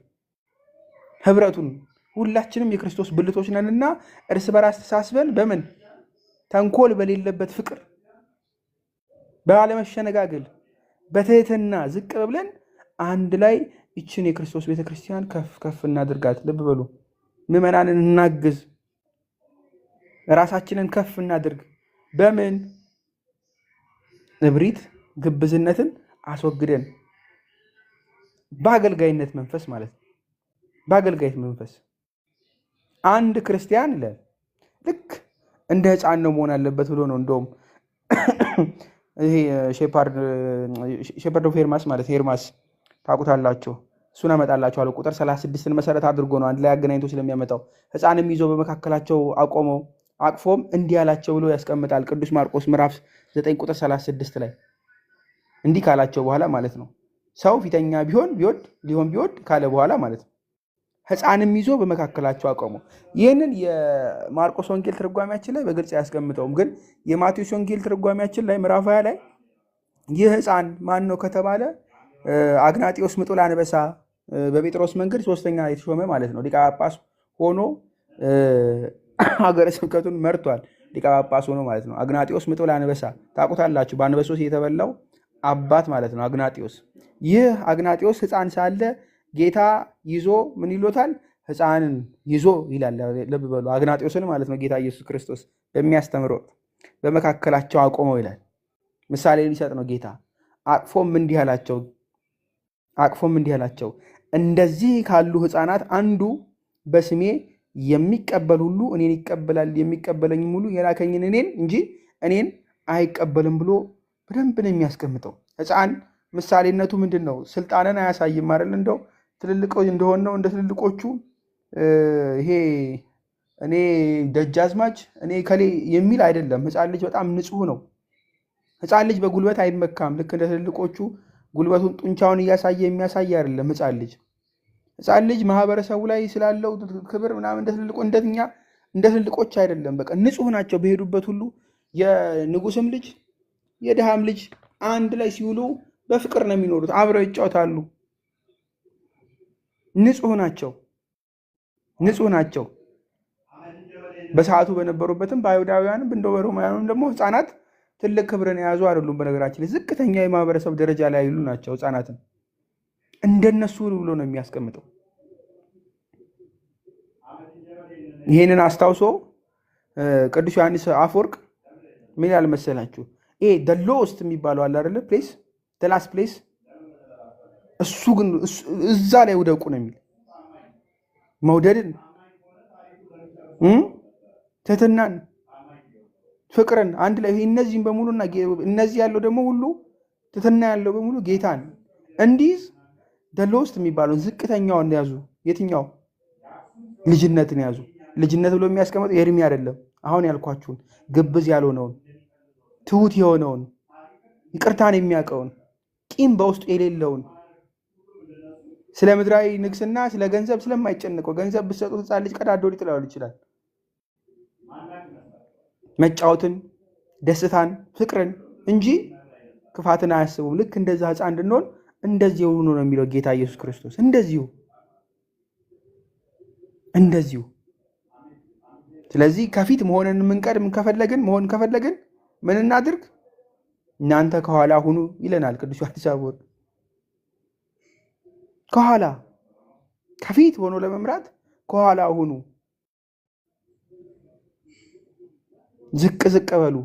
ህብረቱን፣ ሁላችንም የክርስቶስ ብልቶች ነንና እርስ በራስ ተሳስበን በምን ተንኮል በሌለበት ፍቅር፣ ባለመሸነጋገል፣ በትህትና ዝቅ ብለን አንድ ላይ ይችን የክርስቶስ ቤተክርስቲያን ከፍ ከፍ እናድርጋት። ልብ በሉ ምዕመናንን እናግዝ፣ ራሳችንን ከፍ እናድርግ። በምን? እብሪት፣ ግብዝነትን አስወግደን በአገልጋይነት መንፈስ ማለት ነው። በአገልጋይነት መንፈስ አንድ ክርስቲያን ይላል ልክ እንደ ሕፃን ነው መሆን አለበት ብሎ ነው። እንደውም ይሄ ሼፐርድ ኦፍ ሄርማስ ማለት ሄርማስ ታውቁታላችሁ። እሱን አመጣላችኋለሁ። ቁጥር 36ን መሰረት አድርጎ ነው አንድ ላይ አገናኝቶ ስለሚያመጣው። ሕፃንም ይዞ በመካከላቸው አቆመው፣ አቅፎም እንዲህ አላቸው ብሎ ያስቀምጣል። ቅዱስ ማርቆስ ምዕራፍ 9 ቁጥር 36 ላይ እንዲህ ካላቸው በኋላ ማለት ነው። ሰው ፊተኛ ቢሆን ካለ በኋላ ማለት ነው። ሕፃንም ይዞ በመካከላቸው አቆመው። ይህንን የማርቆስ ወንጌል ትርጓሜያችን ላይ በግልጽ አያስቀምጠውም፣ ግን የማቴዎስ ወንጌል ትርጓሜያችን ላይ ምዕራፍ 20 ላይ ይህ ሕፃን ማን ነው ከተባለ አግናጢዮስ ምጡል አንበሳ በጴጥሮስ መንገድ ሶስተኛ የተሾመ ማለት ነው። ሊቀ ጳጳስ ሆኖ ሀገረ ስብከቱን መርቷል። ሊቀ ጳጳስ ሆኖ ማለት ነው። አግናጢዮስ ምጡል አንበሳ ታውቁታላችሁ። በአንበሶስ የተበላው አባት ማለት ነው አግናጢዮስ። ይህ አግናጢዮስ ሕፃን ሳለ ጌታ ይዞ ምን ይሎታል? ሕፃንን ይዞ ይላል። ልብ በሉ አግናጢዮስን ማለት ነው። ጌታ ኢየሱስ ክርስቶስ በሚያስተምረው በመካከላቸው አቆመው ይላል። ምሳሌ ሊሰጥ ነው ጌታ። አቅፎም እንዲህ አላቸው እንደዚህ ካሉ ሕፃናት አንዱ በስሜ የሚቀበል ሁሉ እኔን ይቀበላል፣ የሚቀበለኝም ሁሉ የላከኝን እኔን እንጂ እኔን አይቀበልም ብሎ በደንብ ነው የሚያስቀምጠው። ሕፃን ምሳሌነቱ ምንድን ነው? ስልጣንን አያሳይም አይደል? እንደው ትልልቆች እንደሆን ነው እንደ ትልልቆቹ ይሄ እኔ ደጃዝማች እኔ ከሌ የሚል አይደለም። ሕፃን ልጅ በጣም ንጹሕ ነው። ሕፃን ልጅ በጉልበት አይመካም። ልክ እንደ ትልልቆቹ ጉልበቱን ጡንቻውን እያሳየ የሚያሳይ አይደለም። ሕፃን ልጅ ማህበረሰቡ ላይ ስላለው ክብር ምናምን እንደ ትልቆች አይደለም። በቃ ንጹሕ ናቸው። በሄዱበት ሁሉ የንጉስም ልጅ የድሃም ልጅ አንድ ላይ ሲውሉ በፍቅር ነው የሚኖሩት። አብረው ይጫወታሉ። ንጹሕ ናቸው። በሰዓቱ በነበሩበትም በአይሁዳውያንም እንደው በሮማውያንም ደግሞ ሕፃናት ትልቅ ክብርን የያዙ አይደሉም። በነገራችን ላይ ዝቅተኛ የማህበረሰብ ደረጃ ላይ ያሉ ናቸው። ሕፃናትን እንደነሱ ብሎ ነው የሚያስቀምጠው። ይህንን አስታውሶ ቅዱስ ዮሐንስ አፈወርቅ ምን ያህል መሰላችሁ? ይሄ ሎስት የሚባለው አለ አይደለ? ፕሌስ ላስት ፕሌስ፣ እሱ ግን እዛ ላይ ውደቁ ነው የሚል። መውደድን ትህትናን፣ ፍቅርን አንድ ላይ እነዚህም በሙሉና እነዚህ ያለው ደግሞ ሁሉ ትህትና ያለው በሙሉ ጌታን እንዲይዝ ደሎስት የሚባለውን ዝቅተኛውን ያዙ። የትኛው? ልጅነትን ያዙ። ልጅነት ብሎ የሚያስቀምጠው የእድሜ አይደለም። አሁን ያልኳችሁን ግብዝ ያልሆነውን፣ ትሁት የሆነውን፣ ይቅርታን የሚያውቀውን፣ ቂም በውስጡ የሌለውን፣ ስለ ምድራዊ ንግስና ስለ ገንዘብ ስለማይጨንቀው፣ ገንዘብ ብትሰጡት ሕፃን ልጅ ቀዳዶ ሊጥለው ይችላል። መጫወትን፣ ደስታን፣ ፍቅርን እንጂ ክፋትን አያስቡም። ልክ እንደዛ ሕፃን እንድንሆን እንደዚህ ሆኖ ነው የሚለው ጌታ ኢየሱስ ክርስቶስ። እንደዚሁ ስለዚህ ከፊት መሆንን የምንቀድም መሆን ከፈለግን ምን እናድርግ? እናንተ ከኋላ ሁኑ ይለናል ቅዱስ ዮሐንስ አፈወርቅ። ከኋላ ከፊት ሆኖ ለመምራት ከኋላ ሁኑ፣ ዝቅ ዝቅ በሉ፣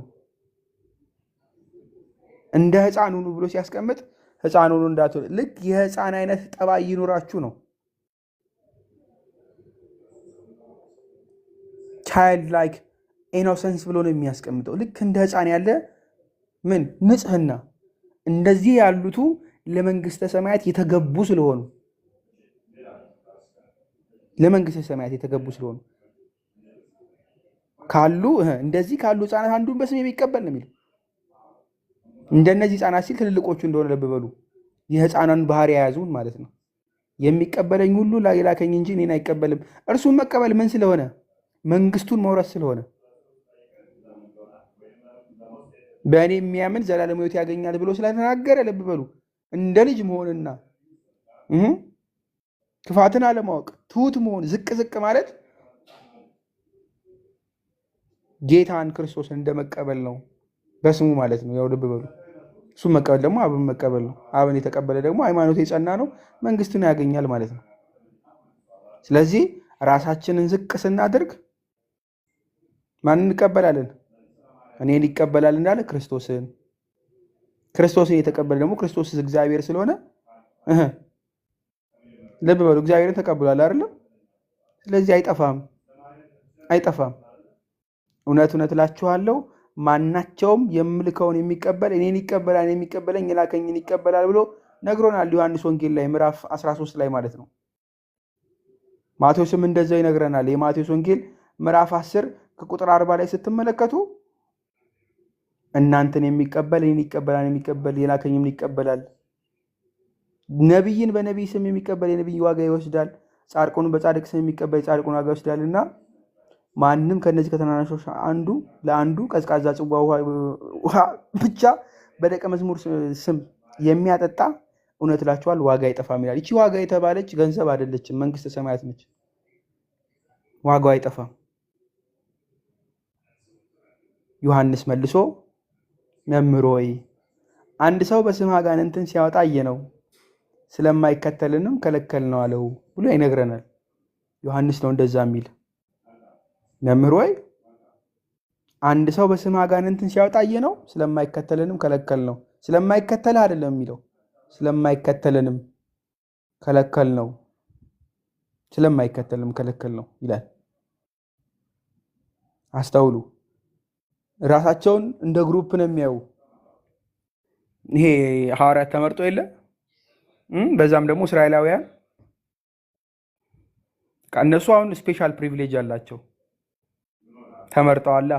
እንደ ሕፃን ሁኑ ብሎ ሲያስቀምጥ ሕፃን ሁኑ እንዳትሆኑ፣ ልክ የሕፃን አይነት ጠባይ ይኑራችሁ ነው። ቻይልድ ላይክ ኢኖሰንስ ብሎ ነው የሚያስቀምጠው። ልክ እንደ ሕፃን ያለ ምን ንጽህና። እንደዚህ ያሉቱ ለመንግስተ ሰማያት የተገቡ ስለሆኑ እንደዚህ ካሉ ሕፃናት አንዱን በስም የሚቀበል ነው የሚለው። እንደነዚህ ሕፃናት ሲል ትልልቆቹ እንደሆነ ልብ በሉ። የሕፃናን ባህሪ የያዙን ማለት ነው። የሚቀበለኝ ሁሉ የላከኝ እንጂ እኔን አይቀበልም። እርሱን መቀበል ምን ስለሆነ? መንግስቱን መውረስ ስለሆነ። በእኔ የሚያምን ዘላለም ሕይወት ያገኛል ብሎ ስለተናገረ ልብ በሉ። እንደ ልጅ መሆንና ክፋትን አለማወቅ፣ ትሁት መሆን፣ ዝቅ ዝቅ ማለት ጌታን ክርስቶስን እንደመቀበል ነው፣ በስሙ ማለት ነው። ያው ልብ በሉ። እሱም መቀበል ደግሞ አብን መቀበል ነው። አብን የተቀበለ ደግሞ ሃይማኖት የጸና ነው፣ መንግስትን ያገኛል ማለት ነው። ስለዚህ ራሳችንን ዝቅ ስናደርግ ማን እንቀበላለን? እኔን ይቀበላል እንዳለ ክርስቶስን የተቀበለ ደግሞ ክርስቶስ እግዚአብሔር ስለሆነ ልብ በሉ፣ እግዚአብሔርን ተቀብሏል አይደለም? ስለዚህ አይጠፋም። እውነት እላችኋለሁ ማናቸውም የምልከውን የሚቀበል እኔን ይቀበላል፣ የሚቀበለኝ የላከኝን ይቀበላል ብሎ ነግሮናል። ዮሐንስ ወንጌል ላይ ምዕራፍ 13 ላይ ማለት ነው። ማቴዎስም እንደዛው ይነግረናል። የማቴዎስ ወንጌል ምዕራፍ 10 ከቁጥር 40 ላይ ስትመለከቱ እናንተን የሚቀበል እኔን ይቀበላል፣ የሚቀበል የላከኝን ይቀበላል። ነቢይን በነቢይ ስም የሚቀበል የነቢይ ዋጋ ይወስዳል፣ ጻድቁን በጻድቅ ስም የሚቀበል የጻድቁን ዋጋ ይወስዳልና ማንም ከነዚህ ከተናናሾች ለአንዱ ቀዝቃዛ ጽዋ ውሃ ብቻ በደቀ መዝሙር ስም የሚያጠጣ እውነት እላችኋለሁ ዋጋ አይጠፋም ይላል። ይቺ ዋጋ የተባለች ገንዘብ አይደለችም፣ መንግስተ ሰማያት ነች። ዋጋው አይጠፋም። ዮሐንስ መልሶ መምህር ሆይ አንድ ሰው በስምህ አጋንንትን ሲያወጣ አየነው፣ ስለማይከተልንም ከለከልነው አለው ብሎ ይነግረናል። ዮሐንስ ነው እንደዛ የሚል። መምህር ሆይ አንድ ሰው በስምህ አጋንንትን ሲያወጣ አየነው፣ ስለማይከተልንም ከለከልነው። ስለማይከተልህ አይደለም የሚለው፣ ስለማይከተልንም ከለከልነው፣ ስለማይከተልንም ከለከልነው ይላል። አስተውሉ። ራሳቸውን እንደ ግሩፕ ነው የሚያዩ። ይሄ ሐዋርያት ተመርጦ የለ በዛም ደግሞ እስራኤላውያን እነሱ አሁን ስፔሻል ፕሪቪሌጅ አላቸው። ተመርጠዋላ፣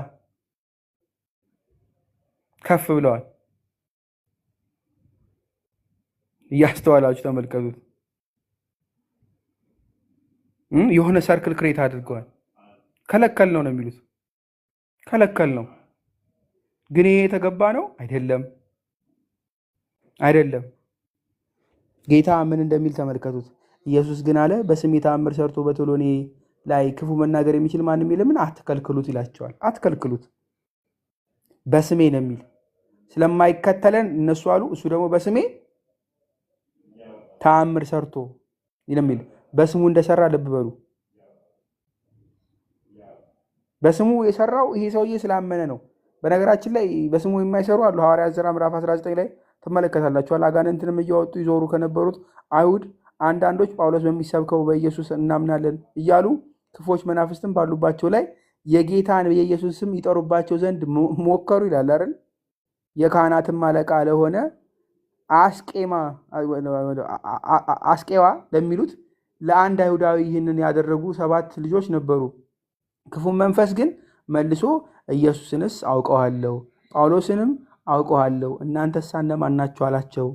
ከፍ ብለዋል። እያስተዋላችሁ ተመልከቱት። የሆነ ሰርክል ክሬት አድርገዋል። ከለከል ነው የሚሉት። ከለከል ነው ግን ይሄ የተገባ ነው አይደለም። ጌታ ምን እንደሚል ተመልከቱት። ኢየሱስ ግን አለ በስሜ ተአምር ሰርቶ በቶሎ እኔ ላይ ክፉ መናገር የሚችል ማንም የለምን፣ አትከልክሉት ይላቸዋል። አትከልክሉት፣ በስሜ ነው የሚል። ስለማይከተለን እነሱ አሉ፣ እሱ ደግሞ በስሜ ተአምር ሰርቶ ይለሚል። በስሙ እንደሰራ ልብ በሉ። በስሙ የሰራው ይሄ ሰውዬ ስላመነ ነው። በነገራችን ላይ በስሙ የማይሰሩ አሉ። ሐዋርያት ሥራ ምዕራፍ 19 ላይ ትመለከታላችኋል። አጋንንትንም እያወጡ ይዞሩ ከነበሩት አይሁድ አንዳንዶች ጳውሎስ በሚሰብከው በኢየሱስ እናምናለን እያሉ ክፎች መናፍስትም ባሉባቸው ላይ የጌታን የኢየሱስ ስም ይጠሩባቸው ዘንድ ሞከሩ ይላል አይደል? የካህናትም አለቃ ለሆነ አስቄዋ ለሚሉት ለአንድ አይሁዳዊ ይህንን ያደረጉ 7 ልጆች ነበሩ። ክፉ መንፈስ ግን መልሶ ኢየሱስንስ አውቀዋለሁ፣ ጳውሎስንም አውቀዋለሁ፣ እናንተስ እነማን ናችሁ አላቸው።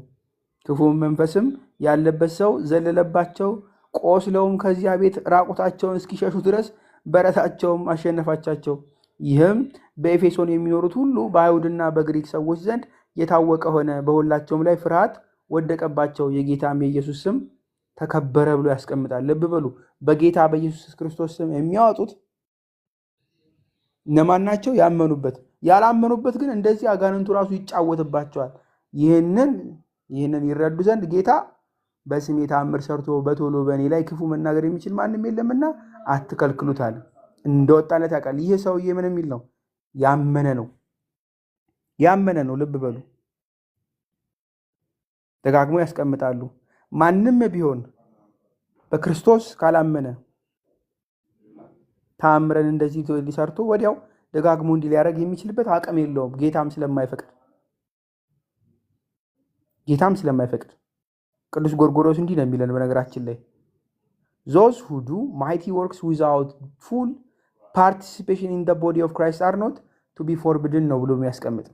ክፉ መንፈስም ያለበት ሰው ዘለለባቸው፣ ቆስለውም ከዚያ ቤት ራቁታቸውን እስኪሸሹ ድረስ በረታቸውም አሸነፋቻቸው። ይህም በኤፌሶን የሚኖሩት ሁሉ በአይሁድና በግሪክ ሰዎች ዘንድ የታወቀ ሆነ። በሁላቸውም ላይ ፍርሃት ወደቀባቸው። የጌታም የኢየሱስ ስም ተከበረ ብሎ ያስቀምጣል። ልብ በሉ፣ በጌታ በኢየሱስ ክርስቶስ ስም የሚያወጡት እነማን ናቸው? ያመኑበት። ያላመኑበት ግን እንደዚህ አጋንንቱ ራሱ ይጫወትባቸዋል። ይህንን ይረዱ ዘንድ ጌታ በስሜ ተአምር ሰርቶ በቶሎ በእኔ ላይ ክፉ መናገር የሚችል ማንም የለምና አትከልክሉታል። እንደወጣለት ያውቃል። ይህ ሰውዬ ምን የሚል ነው? ያመነ ነው። ልብ በሉ፣ ደጋግሞ ያስቀምጣሉ። ማንም ቢሆን በክርስቶስ ካላመነ ተአምረን እንደዚህ ሊሰርቶ ወዲያው ደጋግሞ እንዲህ ሊያደርግ የሚችልበት አቅም የለውም። ጌታም ስለማይፈቅድ ቅዱስ ጎርጎርዮስ እንዲህ ነው የሚለን። በነገራችን ላይ those who do mighty works without full participation in the body of Christ are not to be forbidden ነው ብሎ የሚያስቀምጥ።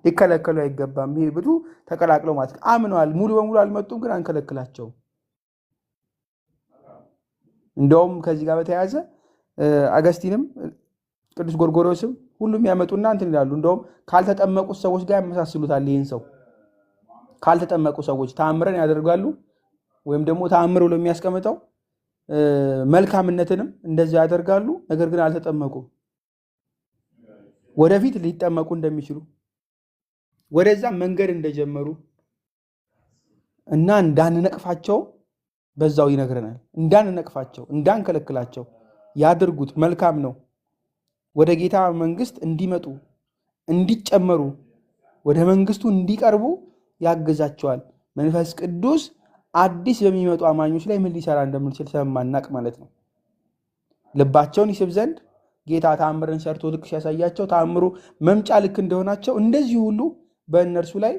ሊከለከሉ አይገባም። ይሄ ብዙ ተቀላቅለው ማለት አምነዋል፣ ሙሉ በሙሉ አልመጡም፣ ግን አንከለክላቸውም። እንደውም ከዚህ ጋር በተያያዘ አገስቲንም ቅዱስ ጎርጎርዮስም ሁሉም ያመጡና እንትን ይላሉ። እንደውም ካልተጠመቁት ሰዎች ጋር ያመሳስሉታል። ይህን ሰው ካልተጠመቁ ሰዎች ተአምረን ያደርጋሉ፣ ወይም ደግሞ ተአምር ብሎ የሚያስቀምጠው መልካምነትንም እንደዚያ ያደርጋሉ፣ ነገር ግን አልተጠመቁም። ወደፊት ሊጠመቁ እንደሚችሉ ወደዛ መንገድ እንደጀመሩ እና እንዳንነቅፋቸው በዛው ይነግረናል። እንዳንነቅፋቸው፣ እንዳንከለክላቸው ያድርጉት፣ መልካም ነው። ወደ ጌታ መንግስት እንዲመጡ፣ እንዲጨመሩ፣ ወደ መንግስቱ እንዲቀርቡ ያግዛቸዋል። መንፈስ ቅዱስ አዲስ በሚመጡ አማኞች ላይ ምን ሊሰራ እንደምንችል ስለማናቅ ማለት ነው። ልባቸውን ይስብ ዘንድ ጌታ ተአምርን ሰርቶ ልክ ሲያሳያቸው ተአምሩ መምጫ ልክ እንደሆናቸው እንደዚህ ሁሉ በእነርሱ ላይ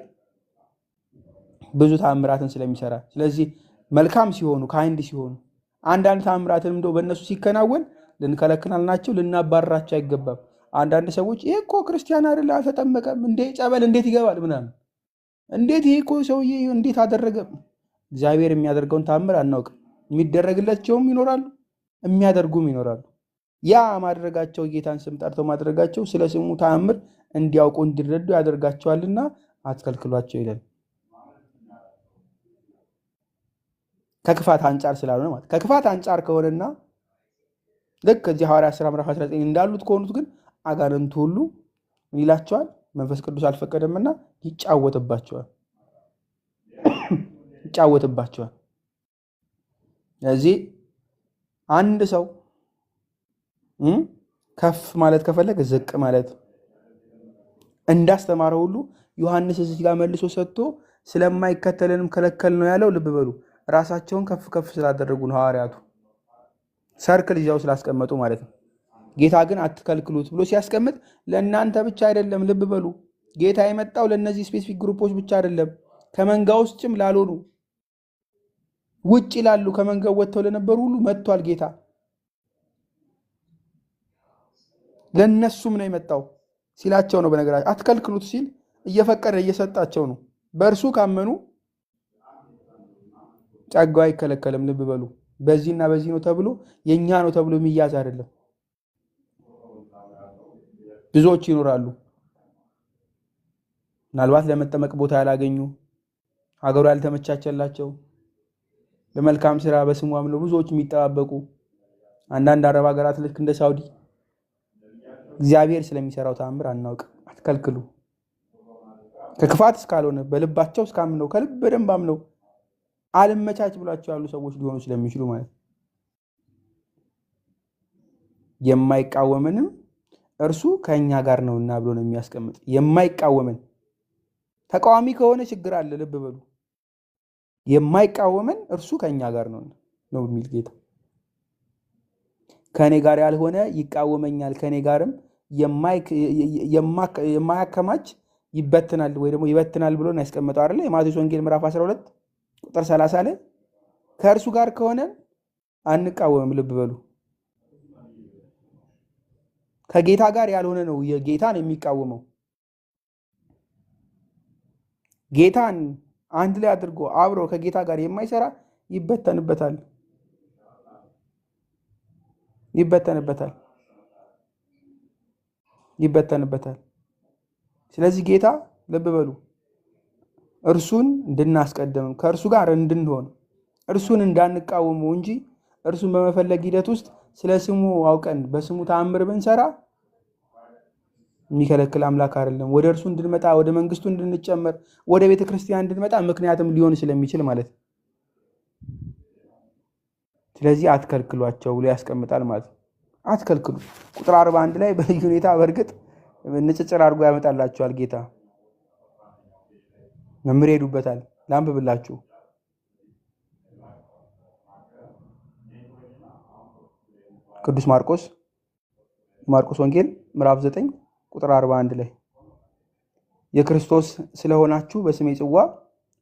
ብዙ ተአምራትን ስለሚሰራ፣ ስለዚህ መልካም ሲሆኑ፣ ካይንድ ሲሆኑ፣ አንዳንድ ተአምራትን እንደው በእነሱ ሲከናወን ልንከለክላልናቸው፣ ልናባራቸው አይገባም። አንዳንድ ሰዎች ይሄ እኮ ክርስቲያን አይደል አልተጠመቀም እንዴ ጸበል እንዴት ይገባል ምናምን፣ እንዴት ይሄ እኮ ሰውዬ እንዴት አደረገ? እግዚአብሔር የሚያደርገውን ተአምር አናውቅም። የሚደረግላቸውም ይኖራሉ፣ የሚያደርጉም ይኖራሉ። ያ ማድረጋቸው ጌታን ስም ጠርተው ማድረጋቸው ስለ ስሙ ተአምር እንዲያውቁ እንዲረዱ ያደርጋቸዋልና አትከልክሏቸው ይላል። ከክፋት አንጻር ስላልሆነ ማለት ከክፋት አንጻር ከሆነና ልክ እዚህ ሐዋርያት ሥራ ምዕራፍ 19 እንዳሉት ከሆኑት ግን አጋንንቱ ሁሉ ምን ይላቸዋል? መንፈስ ቅዱስ አልፈቀደምና ይጫወትባቸዋል። ስለዚህ አንድ ሰው ከፍ ማለት ከፈለገ ዝቅ ማለት እንዳስተማረ ሁሉ ዮሐንስ እዚህ ጋር መልሶ ሰጥቶ ስለማይከተለንም ከለከል ነው ያለው። ልብ በሉ፣ ራሳቸውን ከፍ ከፍ ስላደረጉ ነው ሐዋርያቱ፣ ሰርክል ይዘው ስላስቀመጡ ማለት ነው። ጌታ ግን አትከልክሉት ብሎ ሲያስቀምጥ ለእናንተ ብቻ አይደለም። ልብ በሉ፣ ጌታ የመጣው ለእነዚህ ስፔሲፊክ ግሩፖች ብቻ አይደለም፣ ከመንጋ ውስጥም ላልሆኑ ውጭ ላሉ ከመንጋው ወጥተው ለነበሩ ሁሉ መጥቷል ጌታ። ለነሱም ነው የመጣው ሲላቸው ነው። በነገራችን አትከልክሉት ሲል እየፈቀደ እየሰጣቸው ነው። በእርሱ ካመኑ ጸጋው አይከለከልም። ልብ በሉ፣ በዚህና በዚህ ነው ተብሎ የኛ ነው ተብሎ የሚያዝ አይደለም። ብዙዎች ይኖራሉ ምናልባት ለመጠመቅ ቦታ ያላገኙ፣ ሀገሩ ያልተመቻቸላቸው፣ በመልካም ስራ በስሙ አምነው ብዙዎች የሚጠባበቁ አንዳንድ አረብ ሀገራት ልክ እንደ ሳውዲ እግዚአብሔር ስለሚሰራው ተአምር አናውቅም። አትከልክሉ። ከክፋት እስካልሆነ በልባቸው እስካምነው ከልብ በደንብ አምነው አልመቻች ብሏቸው ያሉ ሰዎች ሊሆኑ ስለሚችሉ ማለት የማይቃወመንም እርሱ ከኛ ጋር ነውና ብሎ ነው የሚያስቀምጥ። የማይቃወመን ተቃዋሚ ከሆነ ችግር አለ። ልብ በሉ፣ የማይቃወመን እርሱ ከኛ ጋር ነው የሚል ጌታ። ከኔ ጋር ያልሆነ ይቃወመኛል፣ ከኔ ጋርም የማያከማች ይበትናል ወይ ደግሞ ይበትናል ብሎ ነው ያስቀመጠው አይደለ? የማቴዎስ ወንጌል ምዕራፍ 12 ቁጥር 30 ላይ ከእርሱ ጋር ከሆነ አንቃወምም። ልብ በሉ። ከጌታ ጋር ያልሆነ ነው ጌታን የሚቃወመው። ጌታን አንድ ላይ አድርጎ አብሮ ከጌታ ጋር የማይሰራ ይበተንበታል። ስለዚህ ጌታ ልብ በሉ እርሱን እንድናስቀድም ከእርሱ ጋር እንድንሆን እርሱን እንዳንቃወመው እንጂ እርሱን በመፈለግ ሂደት ውስጥ ስለ ስሙ አውቀን በስሙ ተአምር ብንሰራ የሚከለክል አምላክ አይደለም። ወደ እርሱ እንድንመጣ ወደ መንግስቱ እንድንጨመር ወደ ቤተ ክርስቲያን እንድንመጣ ምክንያትም ሊሆን ስለሚችል ማለት ነው። ስለዚህ አትከልክሏቸው ብሎ ያስቀምጣል ማለት ነው። አትከልክሉ። ቁጥር 41 ላይ በልዩ ሁኔታ በእርግጥ ንጽጽር አድርጎ ያመጣላቸዋል ጌታ። መምህር ሄዱበታል። ላንብብላችሁ። ቅዱስ ማርቆስ ወንጌል ምዕራፍ 9 ቁጥር 41 ላይ የክርስቶስ ስለሆናችሁ በስሜ ጽዋ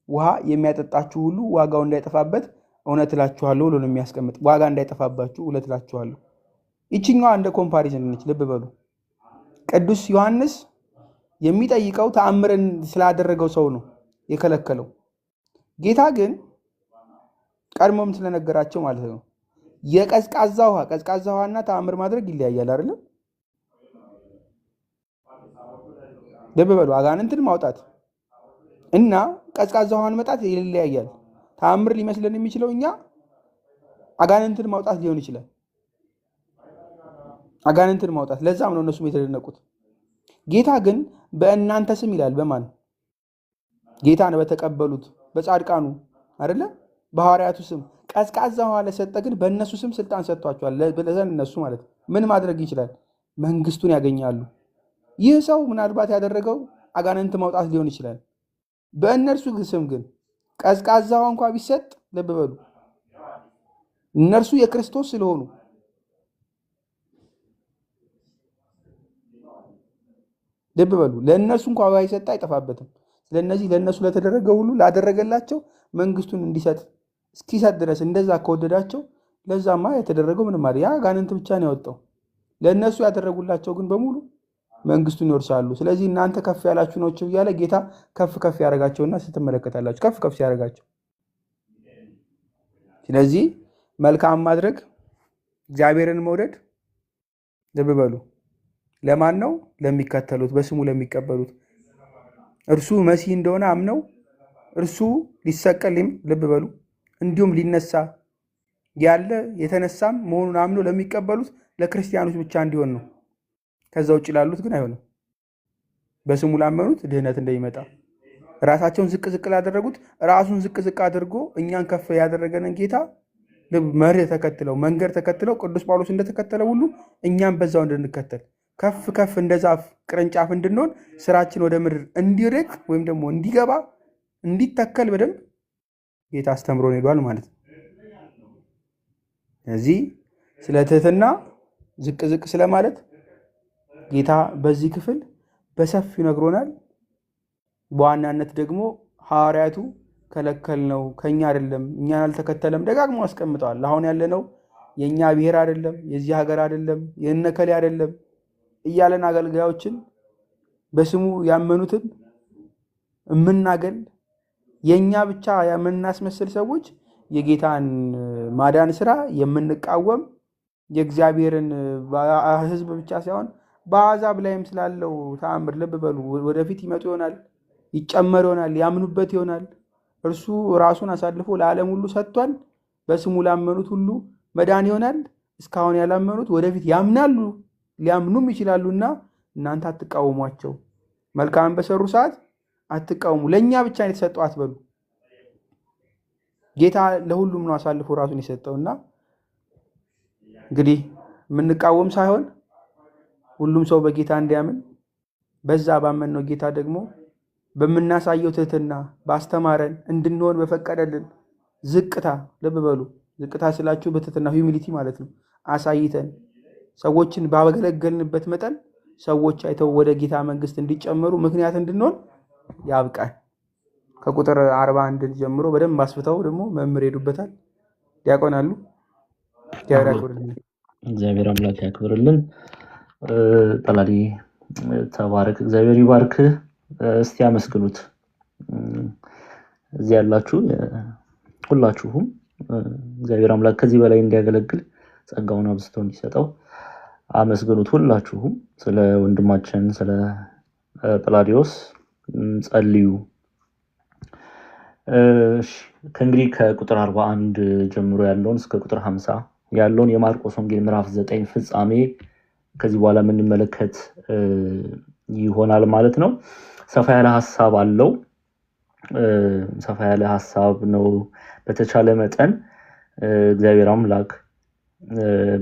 ውሃ የሚያጠጣችሁ ሁሉ ዋጋው እንዳይጠፋበት እውነት እላችኋለሁ ብሎ ነው የሚያስቀምጥ። ዋጋ እንዳይጠፋባችሁ እውነት እላችኋለሁ። ይችኛዋ እንደ ኮምፓሪዝን ነች። ልብ በሉ። ቅዱስ ዮሐንስ የሚጠይቀው ተአምርን ስላደረገው ሰው ነው የከለከለው። ጌታ ግን ቀድሞም ስለነገራቸው ማለት ነው። የቀዝቃዛ ውሃና ተአምር ማድረግ ይለያያል አይደለም? ልብ በሉ። አጋንንትን ማውጣት እና ቀዝቃዛ ውሃን መጣት ይለያያል። ተአምር ሊመስለን የሚችለው እኛ አጋንንትን ማውጣት ሊሆን ይችላል። አጋንንትን ማውጣት። ለዛም ነው እነሱም የተደነቁት። ጌታ ግን በእናንተ ስም ይላል። በማን? ጌታን በተቀበሉት በጻድቃኑ አይደለ? በሐዋርያቱ ስም ቀዝቃዛ ውሃ ለሰጠ ግን በእነሱ ስም ስልጣን ሰጥቷቸዋል። ለዘን እነሱ ማለት ምን ማድረግ ይችላል? መንግስቱን ያገኛሉ። ይህ ሰው ምናልባት ያደረገው አጋንንት ማውጣት ሊሆን ይችላል። በእነርሱ ስም ግን ቀዝቃዛ ውሃ እንኳ ቢሰጥ ልብ በሉ እነርሱ የክርስቶስ ስለሆኑ ልብ በሉ ለእነርሱ እንኳ ባይሰጥ አይጠፋበትም። ስለነዚህ ለእነሱ ለተደረገው ሁሉ ላደረገላቸው መንግስቱን እስኪሰጥ ድረስ እንደዛ ከወደዳቸው ለዛማ የተደረገው ምንም ማለት ያ አጋንንት ብቻ ነው ያወጣው። ለእነሱ ያደረጉላቸው ግን በሙሉ መንግስቱን ይወርሳሉ። ስለዚህ እናንተ ከፍ ያላችሁ ናችሁ እያለ ጌታ ከፍ ያደርጋቸውና ስትመለከታላችሁ ከፍ ሲያደርጋቸው። ስለዚህ መልካም ማድረግ እግዚአብሔርን መውደድ ልብ በሉ ለማን ነው? ለሚከተሉት በስሙ ለሚቀበሉት እርሱ መሲህ እንደሆነ አምነው እርሱ ሊሰቀልም ልብ በሉ እንዲሁም ሊነሳ ያለ የተነሳም መሆኑን አምነው ለሚቀበሉት ለክርስቲያኖች ብቻ እንዲሆን ነው። ከዛ ውጭ ላሉት ግን አይሆንም። በስሙ ላመኑት ድህነት እንደሚመጣ ራሳቸውን ዝቅ ላደረጉት ራሱን ዝቅ አድርጎ እኛን ከፍ ያደረገንን ጌታ መርህ ተከትለው መንገድ ተከትለው ቅዱስ ጳውሎስ እንደተከተለው ሁሉ እኛም በዛው እንድንከተል ከፍ እንደ ዛፍ ቅርንጫፍ እንድንሆን ስራችን ወደ ምድር እንዲርቅ ወይም ደግሞ እንዲገባ እንዲተከል በደንብ ጌታ አስተምሮን ሄዷል ማለት ነው። ስለዚህ ስለ ትህትና ዝቅ ስለማለት ጌታ በዚህ ክፍል በሰፊው ነግሮናል። በዋናነት ደግሞ ሐዋርያቱ ከለከልነው ከኛ አይደለም እኛን አልተከተለም ደጋግሞ አስቀምጠዋል። አሁን ያለነው የኛ ብሔር አይደለም የዚህ ሀገር አይደለም የነከሌ አይደለም እያለን አገልጋዮችን በስሙ ያመኑትን እምናገል የኛ ብቻ የምናስመስል ሰዎች የጌታን ማዳን ስራ የምንቃወም የእግዚአብሔርን ሕዝብ ብቻ ሳይሆን በአሕዛብ ላይም ስላለው ተአምር ልብ በሉ። ወደፊት ይመጡ ይሆናል፣ ይጨመር ይሆናል፣ ያምኑበት ይሆናል። እርሱ ራሱን አሳልፎ ለዓለም ሁሉ ሰጥቷል። በስሙ ላመኑት ሁሉ መዳን ይሆናል። እስካሁን ያላመኑት ወደፊት ያምናሉ፣ ሊያምኑም ይችላሉና እናንተ አትቃወሟቸው። መልካም በሰሩ ሰዓት አትቃወሙ። ለእኛ ብቻ ነው የተሰጠው አትበሉ። ጌታ ለሁሉም ነው አሳልፎ ራሱን የሰጠውና እንግዲህ የምንቃወም ሳይሆን ሁሉም ሰው በጌታ እንዲያምን በዛ ባመንነው ጌታ ደግሞ በምናሳየው ትህትና ባስተማረን እንድንሆን በፈቀደልን ዝቅታ ልብ በሉ ዝቅታ ስላችሁ በትህትና ሂዩሚሊቲ ማለት ነው። አሳይተን ሰዎችን ባገለገልንበት መጠን ሰዎች አይተው ወደ ጌታ መንግስት እንዲጨመሩ ምክንያት እንድንሆን ያብቃን። ከቁጥር 41 ጀምሮ በደንብ አስፍተው ደግሞ መምህር ሄዱበታል። ዲያቆን አሉ። እግዚአብሔር አምላክ ያክብርልን። ጠላዲ ተባረክ፣ እግዚአብሔር ይባርክ። እስቲ አመስግኑት። እዚህ ያላችሁ ሁላችሁም እግዚአብሔር አምላክ ከዚህ በላይ እንዲያገለግል ጸጋውን አብዝቶ እንዲሰጠው አመስግኑት። ሁላችሁም ስለ ወንድማችን ስለ ጵላዲዮስ ጸልዩ። ከእንግዲህ ከቁጥር 41 ጀምሮ ያለውን እስከ ቁጥር 50 ያለውን የማርቆስ ወንጌል ምዕራፍ 9 ፍጻሜ ከዚህ በኋላ የምንመለከት ይሆናል ማለት ነው። ሰፋ ያለ ሐሳብ አለው። ሰፋ ያለ ሐሳብ ነው። በተቻለ መጠን እግዚአብሔር አምላክ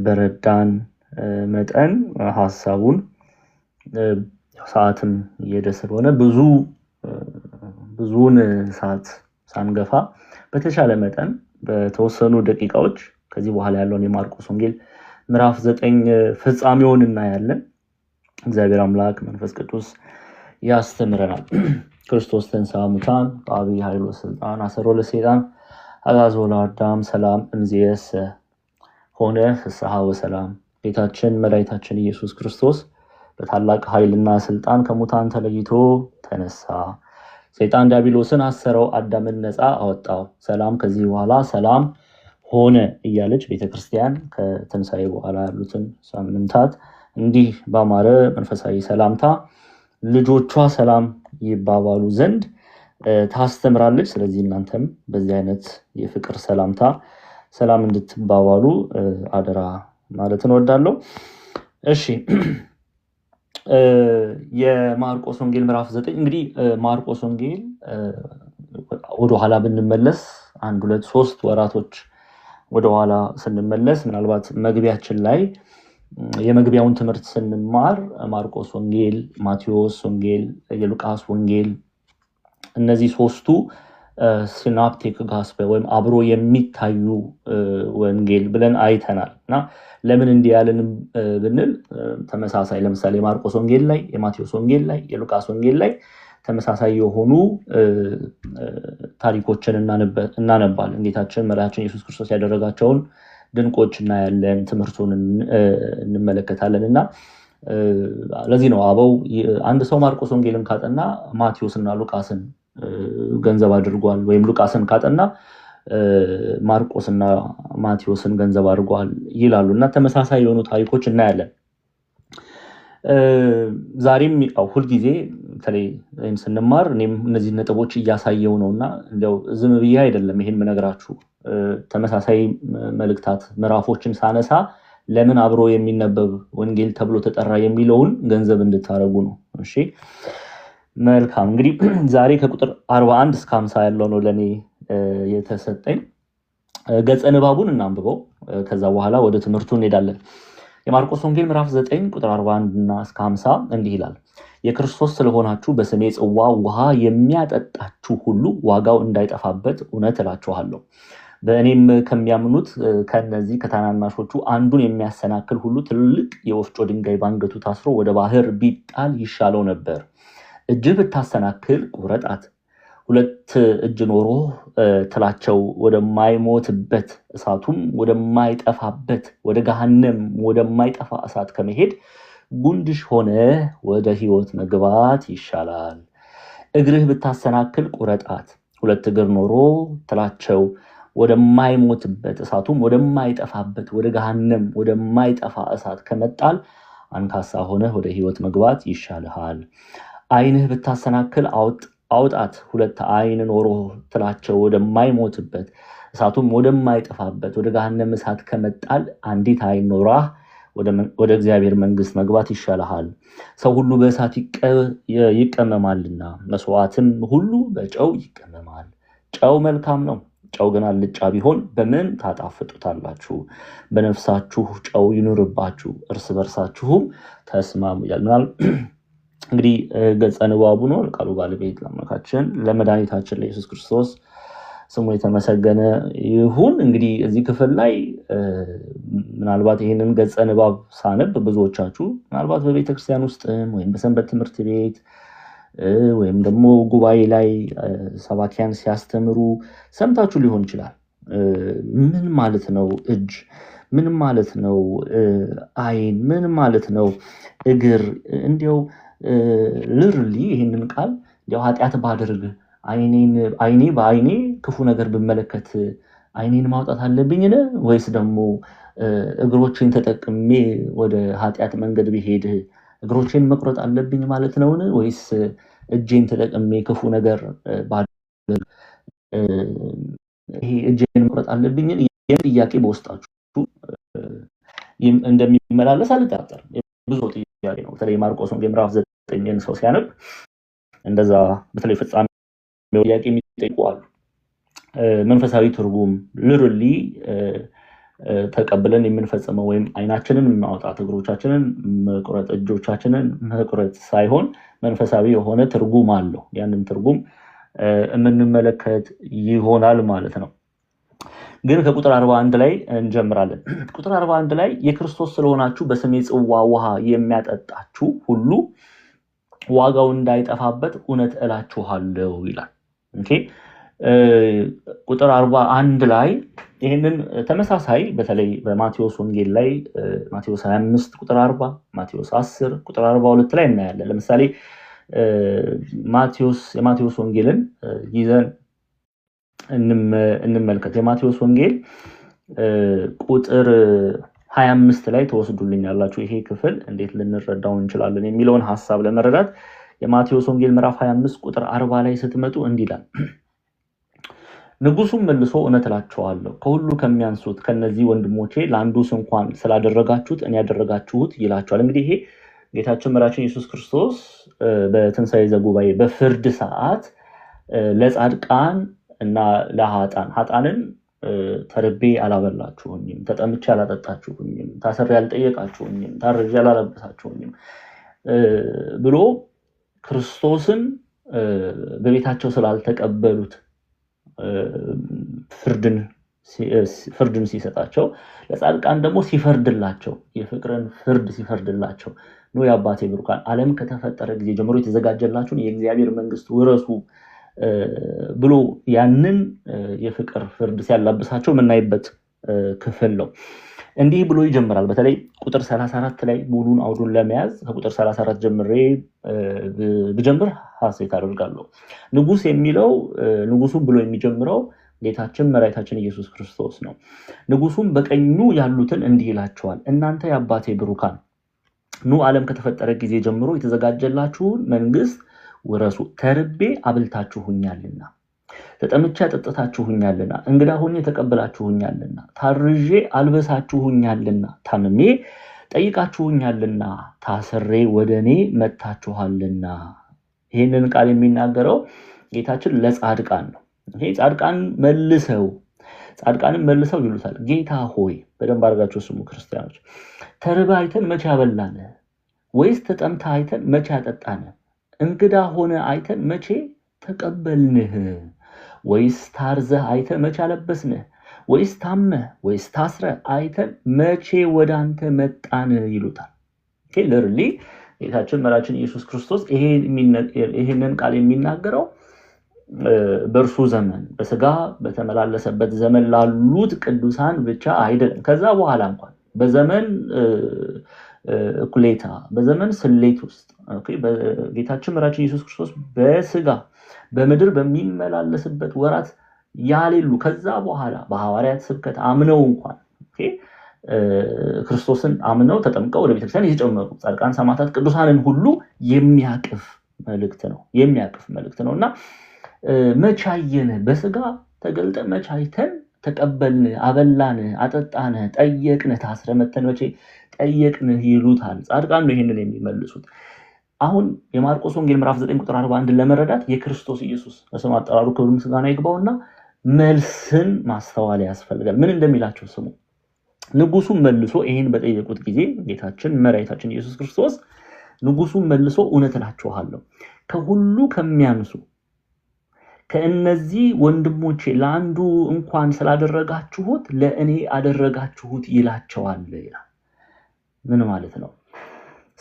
በረዳን መጠን ሐሳቡን ሰዓትም እየደረሰ ስለሆነ ብዙውን ሰዓት ሳንገፋ በተቻለ መጠን በተወሰኑ ደቂቃዎች ከዚህ በኋላ ያለውን የማርቆስ ወንጌል ምዕራፍ 9 ፍጻሜውን እናያለን። እግዚአብሔር አምላክ መንፈስ ቅዱስ ያስተምረናል። ክርስቶስ ተንሥአ እሙታን በዐቢይ ኃይል ወሥልጣን አሰሮ ለሰይጣን አግዓዞ ለአዳም ሰላም እምይእዜሰ ሆነ ፍስሐ ወሰላም። ጌታችን መድኃኒታችን ኢየሱስ ክርስቶስ በታላቅ ኃይልና ስልጣን ከሙታን ተለይቶ ተነሳ። ሰይጣን ዲያብሎስን አሰረው፣ አዳምን ነፃ አወጣው። ሰላም ከዚህ በኋላ ሰላም ሆነ እያለች ቤተክርስቲያን ከትንሣኤ በኋላ ያሉትን ሳምንታት እንዲህ ባማረ መንፈሳዊ ሰላምታ ልጆቿ ሰላም ይባባሉ ዘንድ ታስተምራለች። ስለዚህ እናንተም በዚህ አይነት የፍቅር ሰላምታ ሰላም እንድትባባሉ አደራ ማለት እንወዳለሁ። እሺ፣ የማርቆስ ወንጌል ምዕራፍ 9 እንግዲህ ማርቆስ ወንጌል ወደ ኋላ ብንመለስ 1 2 3 ወራቶች ወደ ኋላ ስንመለስ ምናልባት መግቢያችን ላይ የመግቢያውን ትምህርት ስንማር ማርቆስ ወንጌል፣ ማቴዎስ ወንጌል፣ የሉቃስ ወንጌል እነዚህ ሶስቱ ሲናፕቲክ ጋስፔል ወይም አብሮ የሚታዩ ወንጌል ብለን አይተናል። እና ለምን እንዲህ ያለን ብንል ተመሳሳይ ለምሳሌ የማርቆስ ወንጌል ላይ፣ የማቴዎስ ወንጌል ላይ፣ የሉቃስ ወንጌል ላይ ተመሳሳይ የሆኑ ታሪኮችን እናነባለን። ጌታችን መድኃኒታችን ኢየሱስ ክርስቶስ ያደረጋቸውን ድንቆች እናያለን፣ ትምህርቱን እንመለከታለን። እና ለዚህ ነው አበው አንድ ሰው ማርቆስ ወንጌልን ካጠና ማቴዎስና ሉቃስን ገንዘብ አድርጓል፣ ወይም ሉቃስን ካጠና ማርቆስና ማቴዎስን ገንዘብ አድርጓል ይላሉ። እና ተመሳሳይ የሆኑ ታሪኮች እናያለን። ዛሬም ሁልጊዜ በተለይ ስንማር እኔም እነዚህ ነጥቦች እያሳየው ነውና እንደው ዝም ብዬ አይደለም ይሄን የምነግራችሁ። ተመሳሳይ መልእክታት ምዕራፎችን ሳነሳ ለምን አብሮ የሚነበብ ወንጌል ተብሎ ተጠራ የሚለውን ገንዘብ እንድታረጉ ነው። እሺ፣ መልካም። እንግዲህ ዛሬ ከቁጥር 41 እስከ 50 ያለው ነው ለኔ የተሰጠኝ። ገጸ ንባቡን እናንብበው፣ ከዛ በኋላ ወደ ትምህርቱ እንሄዳለን። የማርቆስ ወንጌል ምዕራፍ 9 ቁጥር 41 እና እስከ 50 እንዲህ ይላል። የክርስቶስ ስለሆናችሁ በስሜ ጽዋ ውሃ የሚያጠጣችሁ ሁሉ ዋጋው እንዳይጠፋበት እውነት እላችኋለሁ። በእኔም ከሚያምኑት ከነዚህ ከታናናሾቹ አንዱን የሚያሰናክል ሁሉ ትልቅ የወፍጮ ድንጋይ ባንገቱ ታስሮ ወደ ባህር ቢጣል ይሻለው ነበር። እጅ ብታሰናክል ቁረጣት። 2 እጅ ኖሮ ትላቸው ወደማይሞትበት እሳቱም ወደማይጠፋበት ወደ ገሃነም ወደማይጠፋ እሳት ከመሄድ ጉንድሽ ሆነ ወደ ሕይወት መግባት ይሻላል። እግርህ ብታሰናክል ቁረጣት። 2 እግር ኖሮ ትላቸው ወደማይሞትበት እሳቱም ወደማይጠፋበት ወደ ገሃነም ወደማይጠፋ እሳት ከመጣል አንካሳ ሆነ ወደ ሕይወት መግባት ይሻልሃል። ዓይንህ ብታሰናክል አውጣት። 2 ዓይን ኖሮ ትላቸው ወደማይሞትበት እሳቱም ወደማይጠፋበት ወደ ገሃነም እሳት ከመጣል አንዲት ዓይን ኖራህ ወደ እግዚአብሔር መንግስት መግባት ይሻልሃል። ሰው ሁሉ በእሳት ይቀመማልና መስዋዕትም ሁሉ በጨው ይቀመማል። ጨው መልካም ነው። ጨው ግን አልጫ ቢሆን በምን ታጣፍጡታላችሁ? በነፍሳችሁ ጨው ይኑርባችሁ፣ እርስ በርሳችሁም ተስማሙ ይላል። እንግዲህ ገጸ ንባቡ ነው። ቃሉ ባለቤት ለአምላካችን ለመድኃኒታችን ለኢየሱስ ክርስቶስ ስሙ የተመሰገነ ይሁን። እንግዲህ እዚህ ክፍል ላይ ምናልባት ይህንን ገጸ ንባብ ሳነብ ብዙዎቻችሁ ምናልባት በቤተክርስቲያን ውስጥም ወይም በሰንበት ትምህርት ቤት ወይም ደግሞ ጉባኤ ላይ ሰባኪያን ሲያስተምሩ ሰምታችሁ ሊሆን ይችላል። ምን ማለት ነው እጅ? ምን ማለት ነው አይን? ምን ማለት ነው እግር? እንዲያው ልርሊ ይህንን ቃል እንዲያው ኃጢአት ባደርግ አይኔ በአይኔ ክፉ ነገር ብመለከት አይኔን ማውጣት አለብኝን? ወይስ ደግሞ እግሮችን ተጠቅሜ ወደ ኃጢአት መንገድ ብሄድ እግሮችን መቁረጥ አለብኝ ማለት ነውን? ወይስ እጄን ተጠቅሜ ክፉ ነገር ባደርግ ይሄ እጄን መቁረጥ አለብኝ? ጥያቄ በውስጣችሁ እንደሚመላለስ አልጠራጠርም። ብዙ ጥያቄ ነው። በተለይ ማርቆስ ወንጌል ምዕራፍ 9 ሰው ሲያነብ እንደዛ በተለይ ፍጻሜ ጥያቄ የሚጠይቁ አሉ። መንፈሳዊ ትርጉም ልርሊ ተቀብለን የምንፈጽመው ወይም አይናችንን ማውጣት፣ እግሮቻችንን መቁረጥ፣ እጆቻችንን መቁረጥ ሳይሆን መንፈሳዊ የሆነ ትርጉም አለው። ያንን ትርጉም የምንመለከት ይሆናል ማለት ነው። ግን ከቁጥር 41 ላይ እንጀምራለን። ቁጥር 41 ላይ የክርስቶስ ስለሆናችሁ በስሜ ጽዋ ውሃ የሚያጠጣችሁ ሁሉ ዋጋው እንዳይጠፋበት እውነት እላችኋለሁ ይላል። ኦኬ ቁጥር 41 ላይ ይህንን ተመሳሳይ በተለይ በማቴዎስ ወንጌል ላይ ማቴዎስ 25 ቁጥር 40፣ ማቴዎስ 10 ቁጥር 42 ላይ እናያለን። ለምሳሌ የማቴዎስ ወንጌልን ይዘን እንመልከት። የማቴዎስ ወንጌል ቁጥር 25 ላይ ተወስዱልኛላችሁ። ይሄ ክፍል እንዴት ልንረዳው እንችላለን የሚለውን ሐሳብ ለመረዳት የማቴዎስ ወንጌል ምዕራፍ 25 ቁጥር 40 ላይ ስትመጡ እንዲህ ይላል። ንጉሱም መልሶ እውነት እላችኋለሁ ከሁሉ ከሚያንሱት ከነዚህ ወንድሞቼ ለአንዱስ እንኳን ስላደረጋችሁት እኔ ያደረጋችሁት ይላቸዋል። እንግዲህ ይሄ ጌታችን መድኃኒታችን ኢየሱስ ክርስቶስ በትንሣኤ ዘጉባኤ በፍርድ ሰዓት ለጻድቃን እና ለኃጥአንን ተርቤ አላበላችሁኝም፣ ተጠምቼ አላጠጣችሁኝም፣ ታስሬ አልጠየቃችሁኝም፣ ታርዤ አላለበሳችሁኝም ብሎ ክርስቶስን በቤታቸው ስላልተቀበሉት ፍርድን ሲሰጣቸው፣ ለጻድቃን ደግሞ ሲፈርድላቸው፣ የፍቅርን ፍርድ ሲፈርድላቸው ኑ የአባቴ ብሩካን ዓለም ከተፈጠረ ጊዜ ጀምሮ የተዘጋጀላችሁን የእግዚአብሔር መንግስት ውረሱ ብሎ ያንን የፍቅር ፍርድ ሲያላብሳቸው የምናይበት ክፍል ነው። እንዲህ ብሎ ይጀምራል። በተለይ ቁጥር 34 ላይ ሙሉን አውዱን ለመያዝ ከቁጥር 34 ጀምሬ ብጀምር ሐሴት አደርጋለሁ። ንጉስ የሚለው ንጉሱ ብሎ የሚጀምረው ጌታችን መድኃኒታችን ኢየሱስ ክርስቶስ ነው። ንጉሱም በቀኙ ያሉትን እንዲህ ይላቸዋል፣ እናንተ የአባቴ ብሩካን ኑ ዓለም ከተፈጠረ ጊዜ ጀምሮ የተዘጋጀላችሁን መንግስት ውረሱ። ተርቤ አብልታችሁኛልና፣ ተጠምቼ አጠጥታችሁኛልና፣ እንግዳ ሆኜ ተቀብላችሁኛልና፣ ታርዤ አልበሳችሁኛልና፣ ታምሜ ጠይቃችሁኛልና፣ ታስሬ ወደ እኔ መጥታችኋልና። ይህንን ቃል የሚናገረው ጌታችን ለጻድቃን ነው። ይሄ ጻድቃንም መልሰው ይሉታል፣ ጌታ ሆይ፣ በደንብ አድርጋችሁ ስሙ ክርስቲያኖች፣ ተርበህ አይተን መቼ አበላን? ወይስ ተጠምተህ አይተን መቼ አጠጣን? እንግዳ ሆነ አይተን መቼ ተቀበልንህ? ወይስ ታርዘህ አይተን መቼ አለበስንህ? ወይስ ታመህ ወይስ ታስረህ አይተን መቼ ወደ አንተ መጣን? ይሉታል። ለርሊ ጌታችን መድኃኒታችን ኢየሱስ ክርስቶስ ይሄንን ቃል የሚናገረው በእርሱ ዘመን በስጋ በተመላለሰበት ዘመን ላሉት ቅዱሳን ብቻ አይደለም። ከዛ በኋላ እንኳን በዘመን እኩሌታ በዘመን ስሌት ውስጥ ጌታችን መድኃኒታችን ኢየሱስ ክርስቶስ በስጋ በምድር በሚመላለስበት ወራት ያሌሉ ከዛ በኋላ በሐዋርያት ስብከት አምነው እንኳን ክርስቶስን አምነው ተጠምቀው ወደ ቤተክርስቲያን የተጨመሩ ጻድቃን፣ ሰማዕታት፣ ቅዱሳንን ሁሉ የሚያቅፍ መልእክት ነው እና መቼ አየን? በስጋ ተገልጠ መቼ አይተን ተቀበልን? አበላን፣ አጠጣን፣ ጠየቅን፣ ታስረ መተን መቼ ጠየቅንህ? ይሉታል። ጻድቃን ነው ይህንን የሚመልሱት። አሁን የማርቆስ ወንጌል ምዕራፍ 9 ቁጥር 41 ለመረዳት የክርስቶስ ኢየሱስ በስም አጠራሩ ክብር ምስጋና ይግባውና መልስን ማስተዋል ያስፈልጋል። ምን እንደሚላቸው ስሙ። ንጉሱም መልሶ ይህን በጠየቁት ጊዜ ጌታችን መድኃኒታችን ኢየሱስ ክርስቶስ ንጉሱም መልሶ እውነት እላችኋለሁ ከሁሉ ከሚያንሱ ከእነዚህ ወንድሞቼ ለአንዱ እንኳን ስላደረጋችሁት ለእኔ አደረጋችሁት ይላቸዋል ይላል። ምን ማለት ነው?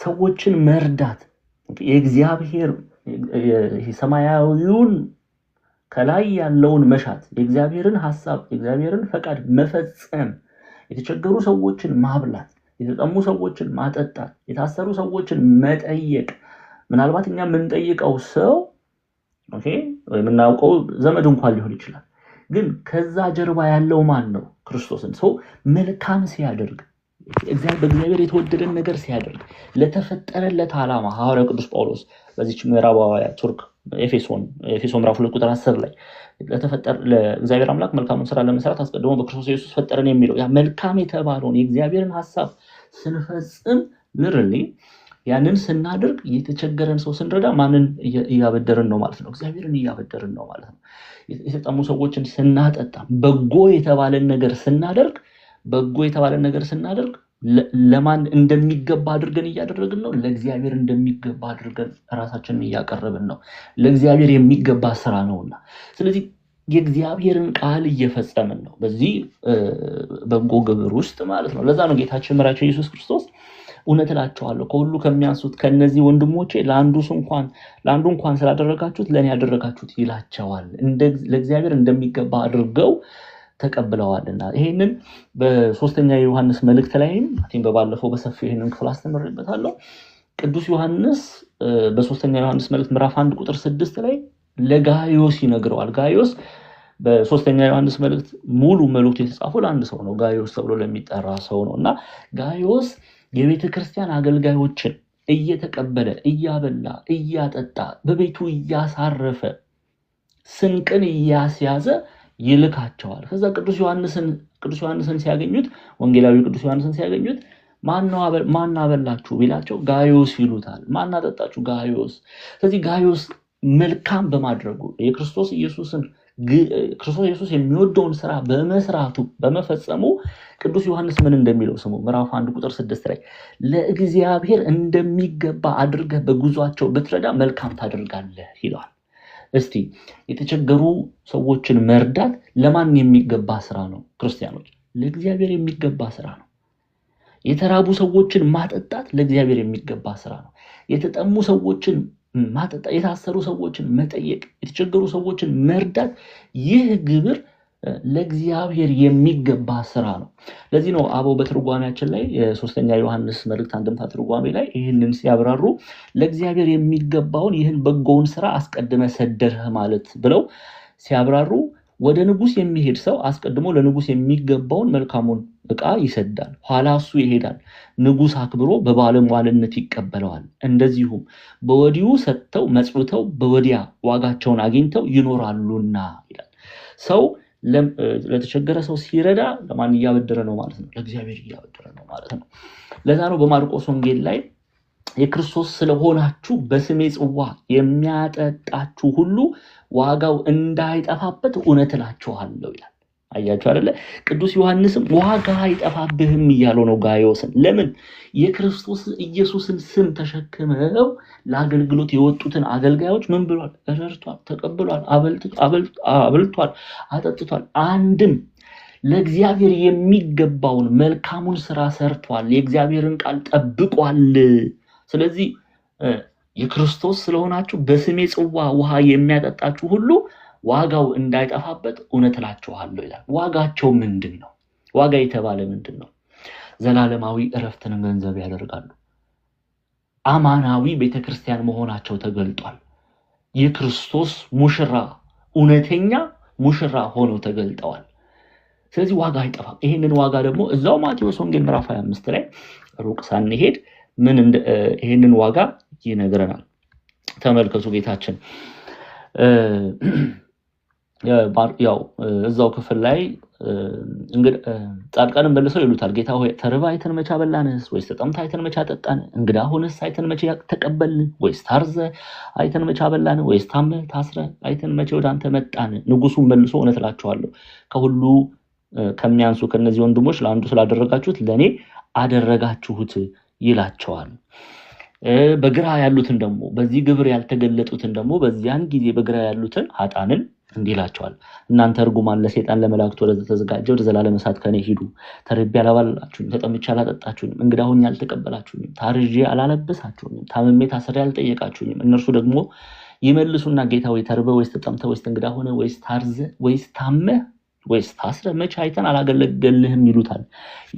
ሰዎችን መርዳት የእግዚአብሔር ሰማያዊውን ከላይ ያለውን መሻት የእግዚአብሔርን ሐሳብ የእግዚአብሔርን ፈቃድ መፈጸም፣ የተቸገሩ ሰዎችን ማብላት፣ የተጠሙ ሰዎችን ማጠጣት፣ የታሰሩ ሰዎችን መጠየቅ። ምናልባት እኛ የምንጠይቀው ሰው የምናውቀው ዘመድ እንኳን ሊሆን ይችላል። ግን ከዛ ጀርባ ያለው ማን ነው? ክርስቶስን። ሰው መልካም ሲያደርግ በእግዚአብሔር የተወደደን ነገር ሲያደርግ ለተፈጠረለት ዓላማ ሐዋርያው ቅዱስ ጳውሎስ በዚች ምዕራባውያ ቱርክ ኤፌሶን ምዕራፍ 2 ቁጥር 10 ላይ ለእግዚአብሔር አምላክ መልካሙን ስራ ለመስራት አስቀድሞ በክርስቶስ ኢየሱስ ፈጠረን የሚለው ያ መልካም የተባለውን የእግዚአብሔርን ሐሳብ ስንፈጽም ልርሊ ያንን ስናደርግ የተቸገረን ሰው ስንረዳ ማንን እያበደርን ነው ማለት ነው? እግዚአብሔርን እያበደርን ነው ማለት ነው። የተጠሙ ሰዎችን ስናጠጣ በጎ የተባለን ነገር ስናደርግ ለማን እንደሚገባ አድርገን እያደረግን ነው? ለእግዚአብሔር እንደሚገባ አድርገን ራሳችንን እያቀረብን ነው። ለእግዚአብሔር የሚገባ ስራ ነውና፣ ስለዚህ የእግዚአብሔርን ቃል እየፈጸምን ነው በዚህ በጎ ግብር ውስጥ ማለት ነው። ለዛ ነው ጌታችን መድኃኒታችን ኢየሱስ ክርስቶስ እውነት እላችኋለሁ ከሁሉ ከሚያንሱት ከነዚህ ወንድሞቼ ለአንዱ እንኳን ስላደረጋችሁት ለእኔ ያደረጋችሁት ይላቸዋል። ለእግዚአብሔር እንደሚገባ አድርገው ተቀብለዋልና። ይሄንን በሶስተኛ ዮሐንስ መልእክት ላይም በባለፈው በሰፊው ይሄንን ክፍል አስተምሬበታለሁ። ቅዱስ ዮሐንስ በሶስተኛ ዮሐንስ መልእክት ምዕራፍ 1 ቁጥር 6 ላይ ለጋዮስ ይነግረዋል። ጋዮስ በሶስተኛ ዮሐንስ መልእክት ሙሉ መልእክቱ የተጻፈው ለአንድ ሰው ነው፣ ጋዮስ ተብሎ ለሚጠራ ሰው ነውና ጋዮስ የቤተ ክርስቲያን አገልጋዮችን እየተቀበለ እያበላ እያጠጣ በቤቱ እያሳረፈ ስንቅን እያስያዘ ይልካቸዋል። ከዛ ቅዱስ ዮሐንስን ሲያገኙት ወንጌላዊ ቅዱስ ዮሐንስን ሲያገኙት ማን አበላችሁ ቢላቸው ጋዮስ ይሉታል። ማን አጠጣችሁ? ጋዮስ። ስለዚህ ጋዮስ መልካም በማድረጉ የክርስቶስ ኢየሱስ የሚወደውን ስራ በመስራቱ በመፈጸሙ ቅዱስ ዮሐንስ ምን እንደሚለው ስሙ ምዕራፍ 1 ቁጥር 6 ላይ ለእግዚአብሔር እንደሚገባ አድርገህ በጉዟቸው ብትረዳ መልካም ታደርጋለህ ይለዋል። እስቲ የተቸገሩ ሰዎችን መርዳት ለማን የሚገባ ስራ ነው? ክርስቲያኖች፣ ለእግዚአብሔር የሚገባ ስራ ነው። የተራቡ ሰዎችን ማጠጣት ለእግዚአብሔር የሚገባ ስራ ነው። የተጠሙ ሰዎችን ማጠጣት፣ የታሰሩ ሰዎችን መጠየቅ፣ የተቸገሩ ሰዎችን መርዳት፣ ይህ ግብር ለእግዚአብሔር የሚገባ ስራ ነው። ለዚህ ነው አበው በትርጓሜያችን ላይ የሶስተኛ ዮሐንስ መልእክት አንድምታ ትርጓሜ ላይ ይህንን ሲያብራሩ ለእግዚአብሔር የሚገባውን ይህን በጎውን ስራ አስቀድመ ሰደርህ ማለት ብለው ሲያብራሩ ወደ ንጉስ የሚሄድ ሰው አስቀድሞ ለንጉስ የሚገባውን መልካሙን ዕቃ ይሰዳል፣ ኋላ እሱ ይሄዳል፣ ንጉስ አክብሮ በባለሟልነት ይቀበለዋል። እንደዚሁም በወዲሁ ሰጥተው መጽውተው በወዲያ ዋጋቸውን አግኝተው ይኖራሉና ይላል። ሰው ለተቸገረ ሰው ሲረዳ ለማን እያበደረ ነው ማለት ነው? ለእግዚአብሔር እያበደረ ነው ማለት ነው። ለዛ ነው በማርቆስ ወንጌል ላይ የክርስቶስ ስለሆናችሁ በስሜ ጽዋ የሚያጠጣችሁ ሁሉ ዋጋው እንዳይጠፋበት እውነት እላችኋለሁ ይላል። አያችሁ አይደለ? ቅዱስ ዮሐንስም ዋጋ አይጠፋብህም እያለው ነው ጋዮስን። ለምን? የክርስቶስ ኢየሱስን ስም ተሸክመው ለአገልግሎት የወጡትን አገልጋዮች ምን ብሏል? ረድቷል፣ ተቀብሏል፣ አበልቷል፣ አጠጥቷል። አንድም ለእግዚአብሔር የሚገባውን መልካሙን ስራ ሰርቷል፣ የእግዚአብሔርን ቃል ጠብቋል። ስለዚህ የክርስቶስ ስለሆናችሁ በስሜ ጽዋ ውሃ የሚያጠጣችሁ ሁሉ ዋጋው እንዳይጠፋበት እውነት እላችኋለሁ ይላል። ዋጋቸው ምንድን ነው? ዋጋ የተባለ ምንድን ነው? ዘላለማዊ እረፍትን ገንዘብ ያደርጋሉ። አማናዊ ቤተክርስቲያን መሆናቸው ተገልጧል። የክርስቶስ ሙሽራ፣ እውነተኛ ሙሽራ ሆነው ተገልጠዋል። ስለዚህ ዋጋ አይጠፋም። ይህንን ዋጋ ደግሞ እዛው ማቴዎስ ወንጌል ምዕራፍ 25 ላይ ሩቅ ሳንሄድ ይህንን ዋጋ ይነግረናል። ተመልከቱ። ጌታችን ያው እዛው ክፍል ላይ ጻድቃንም መልሰው ይሉታል፣ ጌታ ሆይ ተርበህ አይተን መቼ አበላንህ? ወይስ ተጠምተህ አይተን መቼ አጠጣን? እንግዳ ሆነህስ አይተን መቼ ተቀበልን? ወይስ ታርዘህ አይተን መቼ አበላንህ? ወይስ ታመህ ታስረህ አይተን መቼ ወደ አንተ መጣን? ንጉሡም መልሶ እውነት እላችኋለሁ ከሁሉ ከሚያንሱ ከነዚህ ወንድሞች ለአንዱ ስላደረጋችሁት ለእኔ አደረጋችሁት ይላቸዋል። በግራ ያሉትን ደግሞ በዚህ ግብር ያልተገለጡትን ደግሞ በዚያን ጊዜ በግራ ያሉትን ኃጥአንን እንዲላቸዋል እናንተ እርጉማን ለሰይጣን ለመላእክት ወደ ተዘጋጀ ወደ ዘላለም እሳት ከኔ ሂዱ። ተርቤ አላባላችሁኝም፣ ተጠምቼ አላጠጣችሁኝም፣ እንግዳ ሆኜ አልተቀበላችሁኝም፣ ታርዤ አላለበሳችሁኝም፣ ታምሜ ታስሬ አልጠየቃችሁኝም። እነርሱ ደግሞ ይመልሱና ጌታ ወይ ተርበህ ወይስ ተጠምተህ ወይስ እንግዳ ሆነ ወይስ ታርዘህ ወይስ ታመህ ወይስ ታስረህ መቼ አይተን አላገለገልህም ይሉታል።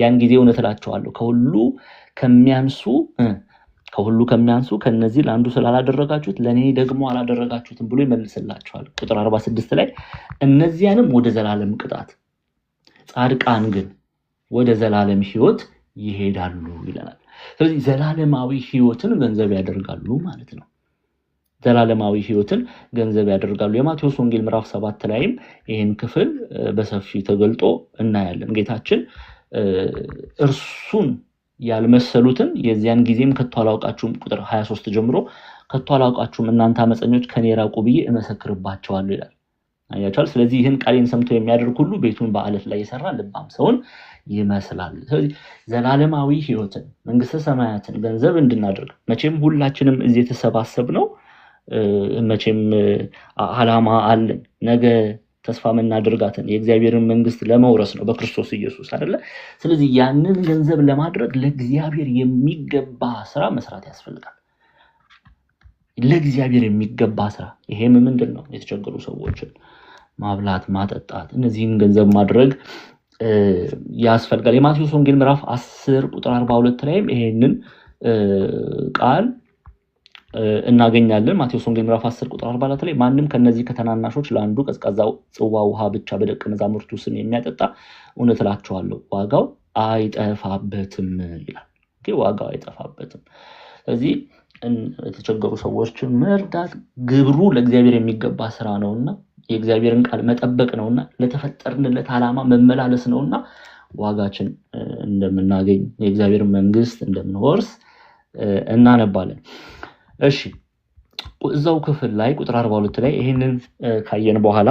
ያን ጊዜ እውነት እላቸዋለሁ ከሁሉ ከሚያንሱ ከነዚህ ለአንዱ ስላላደረጋችሁት ለኔ ደግሞ አላደረጋችሁትም ብሎ ይመልስላቸዋል። ቁጥር 46 ላይ እነዚያንም ወደ ዘላለም ቅጣት፣ ጻድቃን ግን ወደ ዘላለም ሕይወት ይሄዳሉ ይለናል። ስለዚህ ዘላለማዊ ሕይወትን ገንዘብ ያደርጋሉ ማለት ነው። ዘላለማዊ ሕይወትን ገንዘብ ያደርጋሉ። የማቴዎስ ወንጌል ምዕራፍ 7 ላይም ይህን ክፍል በሰፊው ተገልጦ እናያለን። ጌታችን እርሱን ያልመሰሉትን የዚያን ጊዜም ከቶ አላውቃችሁም፣ ቁጥር 23 ጀምሮ ከቶ አላውቃችሁም እናንተ አመፀኞች ከኔ ራቁ ብዬ እመሰክርባቸዋለሁ ይላል። አያችኋል። ስለዚህ ይህን ቃሌን ሰምቶ የሚያደርግ ሁሉ ቤቱን በአለት ላይ የሰራ ልባም ሰውን ይመስላል። ስለዚህ ዘላለማዊ ሕይወትን መንግስተ ሰማያትን ገንዘብ እንድናደርግ መቼም ሁላችንም እዚህ የተሰባሰብነው መቼም ዓላማ አለን። ነገ ተስፋ የምናደርጋትን የእግዚአብሔርን መንግስት ለመውረስ ነው በክርስቶስ ኢየሱስ አይደለ? ስለዚህ ያንን ገንዘብ ለማድረግ ለእግዚአብሔር የሚገባ ስራ መስራት ያስፈልጋል። ለእግዚአብሔር የሚገባ ስራ ይሄም ምንድን ነው? የተቸገሩ ሰዎችን ማብላት፣ ማጠጣት፣ እነዚህን ገንዘብ ማድረግ ያስፈልጋል። የማቴዎስ ወንጌል ምዕራፍ 10 ቁጥር 42 ላይም ይሄንን ቃል እናገኛለን። ማቴዎስ ወንጌል ምዕራፍ 10 ቁጥር 44 ላይ ማንም ከነዚህ ከተናናሾች ለአንዱ ቀዝቃዛ ጽዋ ውሃ ብቻ በደቀ መዛሙርቱ ስም የሚያጠጣ እውነት እላችኋለሁ ዋጋው አይጠፋበትም ይላል። ዋጋው አይጠፋበትም። ስለዚህ የተቸገሩ ሰዎችን መርዳት ግብሩ ለእግዚአብሔር የሚገባ ስራ ነውና የእግዚአብሔርን ቃል መጠበቅ ነውና ለተፈጠርንለት ዓላማ መመላለስ ነውና ዋጋችን እንደምናገኝ የእግዚአብሔር መንግስት እንደምንወርስ እናነባለን። እሺ እዛው ክፍል ላይ ቁጥር 42 ላይ ይሄንን ካየን በኋላ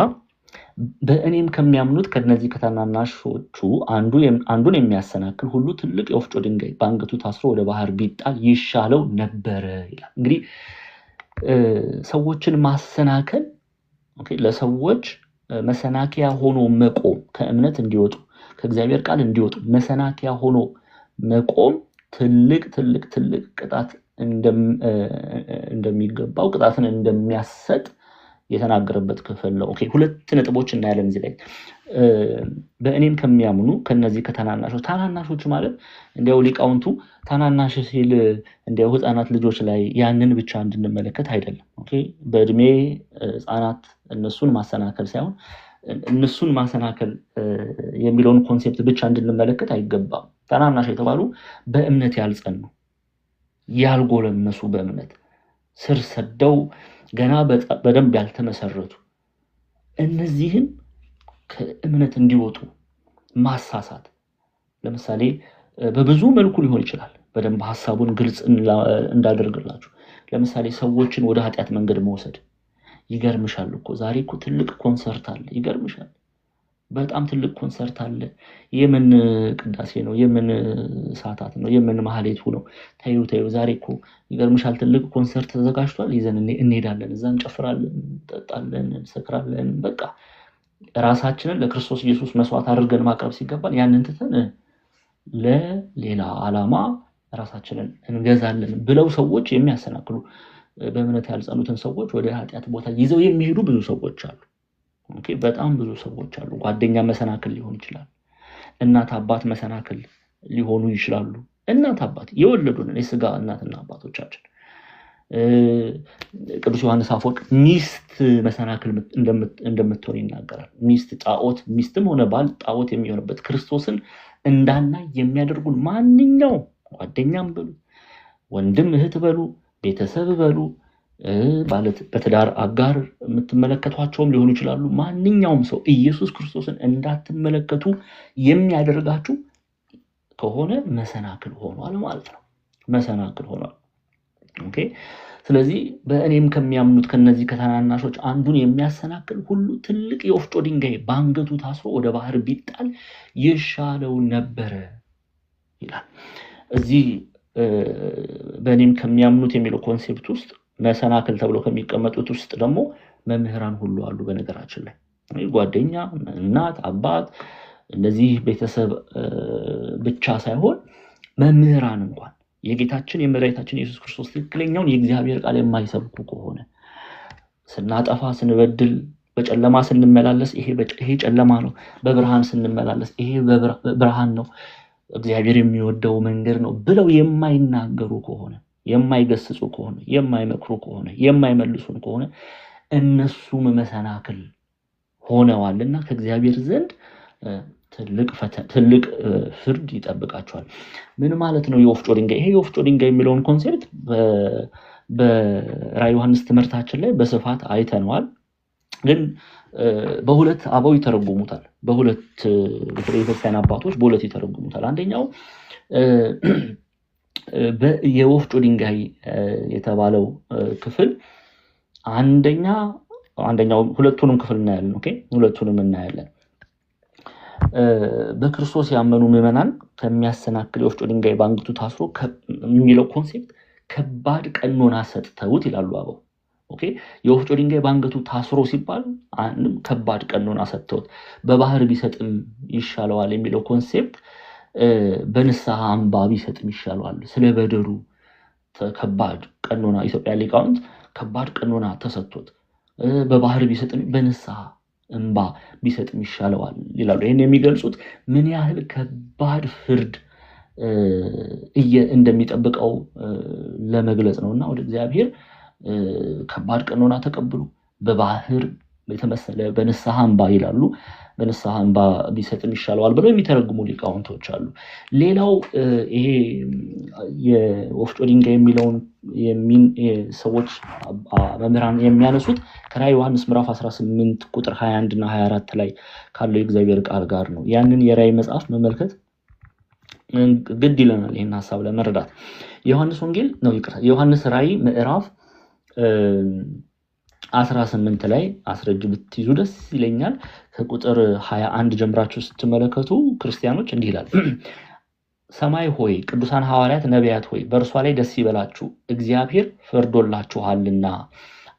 በእኔም ከሚያምኑት ከነዚህ ከተናናሾቹ አንዱን የሚያሰናክል ሁሉ ትልቅ የወፍጮ ድንጋይ በአንገቱ ታስሮ ወደ ባህር ቢጣል ይሻለው ነበረ ይላል። እንግዲህ ሰዎችን ማሰናከል ለሰዎች መሰናከያ ሆኖ መቆም፣ ከእምነት እንዲወጡ ከእግዚአብሔር ቃል እንዲወጡ መሰናከያ ሆኖ መቆም ትልቅ ቅጣት እንደሚገባው ቅጣትን እንደሚያሰጥ የተናገረበት ክፍል ነው። ሁለት ነጥቦች እናያለን እዚህ ላይ። በእኔም ከሚያምኑ ከነዚህ ታናናሾች ማለት እንዲያው ሊቃውንቱ ታናናሽ ሲል እንዲያው ህፃናት ልጆች ላይ ያንን ብቻ እንድንመለከት አይደለም። በእድሜ ህፃናት እነሱን ማሰናከል ሳይሆን እነሱን ማሰናከል የሚለውን ኮንሴፕት ብቻ እንድንመለከት አይገባም። ታናናሽ የተባሉ በእምነት ያልጸኑ ያልጎለመሱ፣ በእምነት ስር ሰደው ገና በደንብ ያልተመሰረቱ እነዚህን ከእምነት እንዲወጡ ማሳሳት። ለምሳሌ በብዙ መልኩ ሊሆን ይችላል። በደንብ ሐሳቡን ግልጽ እንዳደርግላችሁ ለምሳሌ ሰዎችን ወደ ኃጢአት መንገድ መውሰድ። ይገርምሻል እኮ ዛሬ እኮ ትልቅ ኮንሰርት አለ። ይገርምሻል፣ በጣም ትልቅ ኮንሰርት አለ። የምን ቅዳሴ ነው? የምን ሰዓታት ነው? የምን ማህሌቱ ነው? ተይው ዛሬ እኮ ይገርምሻል ትልቅ ኮንሰርት ተዘጋጅቷል። ይዘን እንሄዳለን፣ እዛ እንጨፍራለን፣ እንጠጣለን፣ እንሰክራለን። በቃ ራሳችንን ለክርስቶስ ኢየሱስ መስዋዕት አድርገን ማቅረብ ሲገባን ያንን ትተን ለሌላ ዓላማ ራሳችንን እንገዛለን ብለው ሰዎች የሚያሰናክሉ በእምነት ያልጸኑትን ሰዎች ወደ ኃጢአት ቦታ ይዘው የሚሄዱ ብዙ ሰዎች አሉ። በጣም ብዙ ሰዎች አሉ። ጓደኛ መሰናክል ሊሆን ይችላል። እናት አባት መሰናክል ሊሆኑ ይችላሉ። እናት አባት የወለዱን የስጋ እናትና አባቶቻችን። ቅዱስ ዮሐንስ አፈወርቅ ሚስት መሰናክል እንደምትሆን ይናገራል። ሚስት ጣዖት፣ ሚስትም ሆነ ባል ጣዖት የሚሆንበት ክርስቶስን እንዳናይ የሚያደርጉን ማንኛውም ጓደኛም በሉ፣ ወንድም እህት በሉ፣ ቤተሰብ በሉ፣ በትዳር አጋር የምትመለከቷቸውም ሊሆኑ ይችላሉ። ማንኛውም ሰው ኢየሱስ ክርስቶስን እንዳትመለከቱ የሚያደርጋችሁ ከሆነ መሰናክል ሆኗል ማለት ነው። መሰናክል ሆኗል። ስለዚህ በእኔም ከሚያምኑት ከነዚህ ከተናናሾች አንዱን የሚያሰናክል ሁሉ ትልቅ የወፍጮ ድንጋይ በአንገቱ ታስሮ ወደ ባህር ቢጣል ይሻለው ነበረ ይላል። እዚህ በእኔም ከሚያምኑት የሚለው ኮንሴፕት ውስጥ መሰናክል ተብሎ ከሚቀመጡት ውስጥ ደግሞ መምህራን ሁሉ አሉ። በነገራችን ላይ ጓደኛ፣ እናት፣ አባት እነዚህ ቤተሰብ ብቻ ሳይሆን መምህራን እንኳን የጌታችን የመድኃኒታችን ኢየሱስ ክርስቶስ ትክክለኛውን የእግዚአብሔር ቃል የማይሰብኩ ከሆነ ስናጠፋ ስንበድል በጨለማ ስንመላለስ ይሄ ጨለማ ነው፣ በብርሃን ስንመላለስ ይሄ ብርሃን ነው፣ እግዚአብሔር የሚወደው መንገድ ነው ብለው የማይናገሩ ከሆነ የማይገስጹ ከሆነ የማይመክሩ ከሆነ የማይመልሱን ከሆነ እነሱም መሰናክል ሆነዋልና ከእግዚአብሔር ዘንድ ትልቅ ፍርድ ይጠብቃቸዋል። ምን ማለት ነው የወፍጮ ድንጋይ? ይሄ የወፍጮ ድንጋይ የሚለውን ኮንሴፕት በራዕየ ዮሐንስ ትምህርታችን ላይ በስፋት አይተነዋል። ግን በሁለት አበው ይተረጉሙታል። በሁለት ቤተክርስቲያን አባቶች በሁለት ይተረጉሙታል። አንደኛው የወፍጮ ድንጋይ የተባለው ክፍል አንደኛው ሁለቱንም ክፍል እናያለን። ኦኬ ሁለቱንም እናያለን። በክርስቶስ ያመኑ ምዕመናን ከሚያሰናክል የወፍጮ ድንጋይ በአንገቱ ታስሮ የሚለው ኮንሴፕት ከባድ ቀኖና ሰጥተውት ይላሉ አበው። ኦኬ የወፍጮ ድንጋይ በአንገቱ ታስሮ ሲባል አንድም ከባድ ቀኖና ሰጥተውት በባህር ቢሰጥም ይሻለዋል የሚለው ኮንሴፕት በንስሐ አምባ ቢሰጥም ይሻለዋል። ስለ በደሩ ከባድ ቀኖና ኢትዮጵያ ሊቃውንት ከባድ ቀኖና ተሰጥቶት በባህር ቢሰጥም በንስሐ እንባ ቢሰጥም ይሻለዋል ይላሉ። ይሄን የሚገልጹት ምን ያህል ከባድ ፍርድ እንደሚጠብቀው ለመግለጽ ነውና ወደ እግዚአብሔር ከባድ ቀኖና ተቀብሎ በባህር የተመሰለ በንስሐ እንባ ይላሉ። በንስሐ እንባ ቢሰጥም ይሻለዋል ብለው የሚተረጉሙ ሊቃውንቶች አሉ። ሌላው ይሄ የወፍጮ ድንጋይ የሚለውን ሰዎች መምህራን የሚያነሱት ከራዕየ ዮሐንስ ምዕራፍ 18 ቁጥር 21 እና 24 ላይ ካለው የእግዚአብሔር ቃል ጋር ነው። ያንን የራዕይ መጽሐፍ መመልከት ግድ ይለናል ይህን ሀሳብ ለመረዳት። የዮሐንስ ራዕይ ምዕራፍ 18 ላይ አስረጅ ብትይዙ ደስ ይለኛል። ከቁጥር 21 ጀምራችሁ ስትመለከቱ ክርስቲያኖች እንዲህ ይላል። ሰማይ ሆይ ቅዱሳን ሐዋርያት ነቢያት ሆይ በእርሷ ላይ ደስ ይበላችሁ፣ እግዚአብሔር ፈርዶላችኋልና።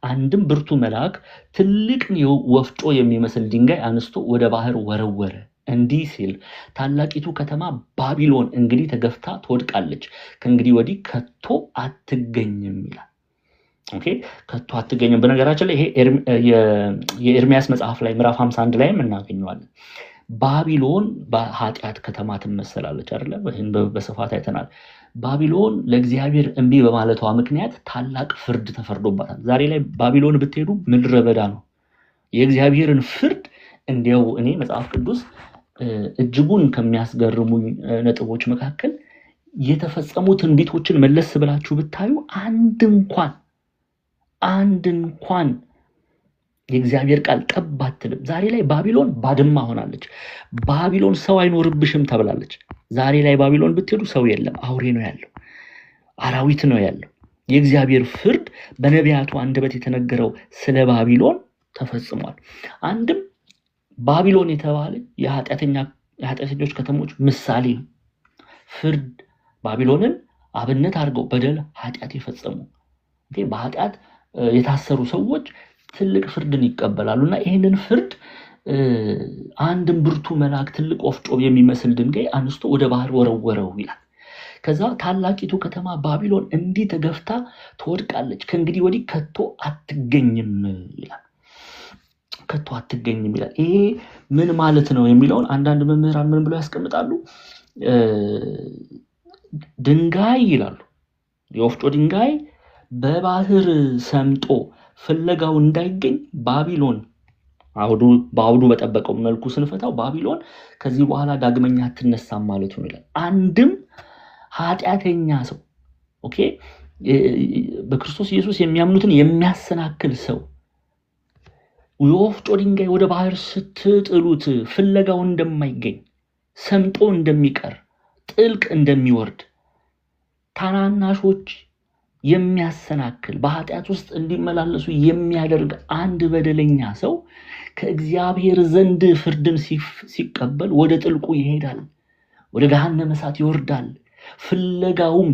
አንድም ብርቱ መልአክ ትልቅን ወፍጮ የሚመስል ድንጋይ አንስቶ ወደ ባህር ወረወረ፣ እንዲህ ሲል ታላቂቱ ከተማ ባቢሎን እንግዲህ ተገፍታ ትወድቃለች፣ ከእንግዲህ ወዲህ ከቶ አትገኝም ይላል። ኦኬ ከቶ አትገኝም። በነገራችን ላይ ይሄ የኤርሚያስ መጽሐፍ ላይ ምዕራፍ 51 ላይም እናገኘዋለን። ባቢሎን በኃጢአት ከተማ ትመሰላለች አይደለ? ይሄን በስፋት አይተናል። ባቢሎን ለእግዚአብሔር እምቢ በማለቷ ምክንያት ታላቅ ፍርድ ተፈርዶባታል። ዛሬ ላይ ባቢሎን ብትሄዱ ምድረ በዳ ነው። የእግዚአብሔርን ፍርድ እንዲያው እኔ መጽሐፍ ቅዱስ እጅጉን ከሚያስገርሙኝ ነጥቦች መካከል የተፈጸሙ ትንቢቶችን መለስ ብላችሁ ብታዩ አንድ እንኳን የእግዚአብሔር ቃል ጠብ አትልም። ዛሬ ላይ ባቢሎን ባድማ ሆናለች። ባቢሎን ሰው አይኖርብሽም ተብላለች። ዛሬ ላይ ባቢሎን ብትሄዱ ሰው የለም፣ አውሬ ነው ያለው፣ አራዊት ነው ያለው። የእግዚአብሔር ፍርድ በነቢያቱ አንደበት የተነገረው ስለ ባቢሎን ተፈጽሟል። አንድም ባቢሎን የተባለ የኃጢአተኞች ከተሞች ምሳሌ ፍርድ ባቢሎንን አብነት አድርገው በደል ኃጢአት የፈጸሙ በኃጢአት የታሰሩ ሰዎች ትልቅ ፍርድን ይቀበላሉና ይህንን ፍርድ አንድም ብርቱ መልአክ ትልቅ ወፍጮ የሚመስል ድንጋይ አንስቶ ወደ ባህር ወረወረው ይላል። ከዛ ታላቂቱ ከተማ ባቢሎን እንዲህ ተገፍታ ትወድቃለች፣ ከእንግዲህ ወዲህ ከቶ አትገኝም ይላል። ከቶ አትገኝም ይላል። ይሄ ምን ማለት ነው የሚለውን አንዳንድ መምህራን ምን ብለው ያስቀምጣሉ? ድንጋይ ይላሉ የወፍጮ ድንጋይ በባህር ሰምጦ ፍለጋው እንዳይገኝ ባቢሎን በአውዱ በጠበቀው መልኩ ስንፈታው ባቢሎን ከዚህ በኋላ ዳግመኛ አትነሳም ማለት ነው ይላል። አንድም ኃጢአተኛ ሰው ኦኬ በክርስቶስ ኢየሱስ የሚያምኑትን የሚያሰናክል ሰው የወፍጮ ድንጋይ ወደ ባህር ስትጥሉት ፍለጋው እንደማይገኝ ሰምጦ እንደሚቀር ጥልቅ እንደሚወርድ ታናናሾች የሚያሰናክል በኃጢአት ውስጥ እንዲመላለሱ የሚያደርግ አንድ በደለኛ ሰው ከእግዚአብሔር ዘንድ ፍርድን ሲቀበል ወደ ጥልቁ ይሄዳል፣ ወደ ገሃነመ እሳት ይወርዳል። ፍለጋውም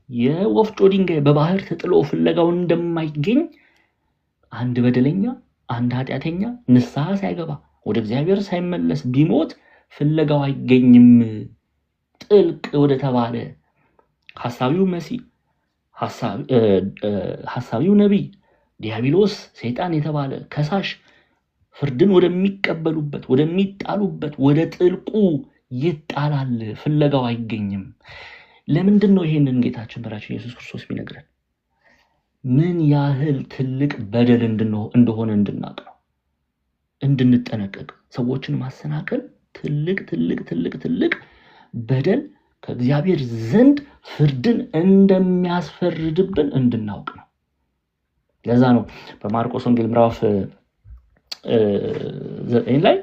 የወፍጮ ድንጋይ በባህር ተጥሎ ፍለጋው እንደማይገኝ አንድ በደለኛ አንድ ኃጢአተኛ ንስሐ ሳይገባ ወደ እግዚአብሔር ሳይመለስ ቢሞት ፍለጋው አይገኝም። ጥልቅ ወደ ተባለ ሐሳቢው መሲህ ሐሳቢው ነቢይ ዲያብሎስ ሰይጣን የተባለ ከሳሽ ፍርድን ወደሚቀበሉበት ወደሚጣሉበት ወደ ጥልቁ ይጣላል። ፍለጋው አይገኝም። ለምንድን ነው ይሄንን ጌታችን መድኃኒታችን ኢየሱስ ክርስቶስ ቢነግረን? ምን ያህል ትልቅ በደል እንደሆነ እንድናውቅ ነው፣ እንድንጠነቀቅ። ሰዎችን ማሰናከል ትልቅ ትልቅ ትልቅ ትልቅ በደል ከእግዚአብሔር ዘንድ ፍርድን እንደሚያስፈርድብን እንድናውቅ ነው። ለዛ ነው በማርቆስ ወንጌል ምዕራፍ 9 ላይ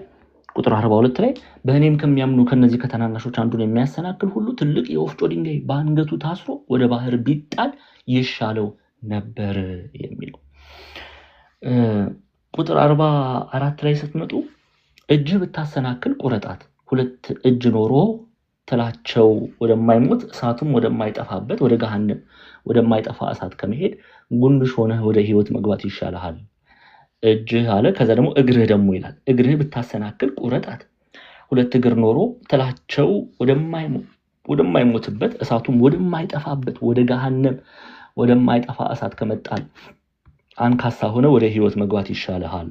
ቁጥር 42 ላይ በእኔም ከሚያምኑ ከነዚህ ከተናናሾች አንዱን የሚያሰናክል ሁሉ ትልቅ የወፍጮ ድንጋይ በአንገቱ ታስሮ ወደ ባህር ቢጣል ይሻለው ነበር የሚለው። ቁጥር 44 ላይ ስትመጡ እጅህ ብታሰናክል ቁረጣት፣ ሁለት እጅ ኖሮ ትላቸው ወደማይሞት እሳቱም ወደማይጠፋበት ወደ ገሃነም ወደማይጠፋ እሳት ከመሄድ ጉንድሽ ሆነህ ወደ ሕይወት መግባት ይሻልሃል። እጅህ አለ። ከዛ ደግሞ እግርህ ደግሞ ይላል። እግርህ ብታሰናክል ቁረጣት፣ ሁለት እግር ኖሮ ትላቸው ወደማይሞትበት እሳቱም ወደማይጠፋበት ወደ ገሃነም ወደማይጠፋ እሳት ከመጣል አንካሳ ሆነ ወደ ሕይወት መግባት ይሻልሃል።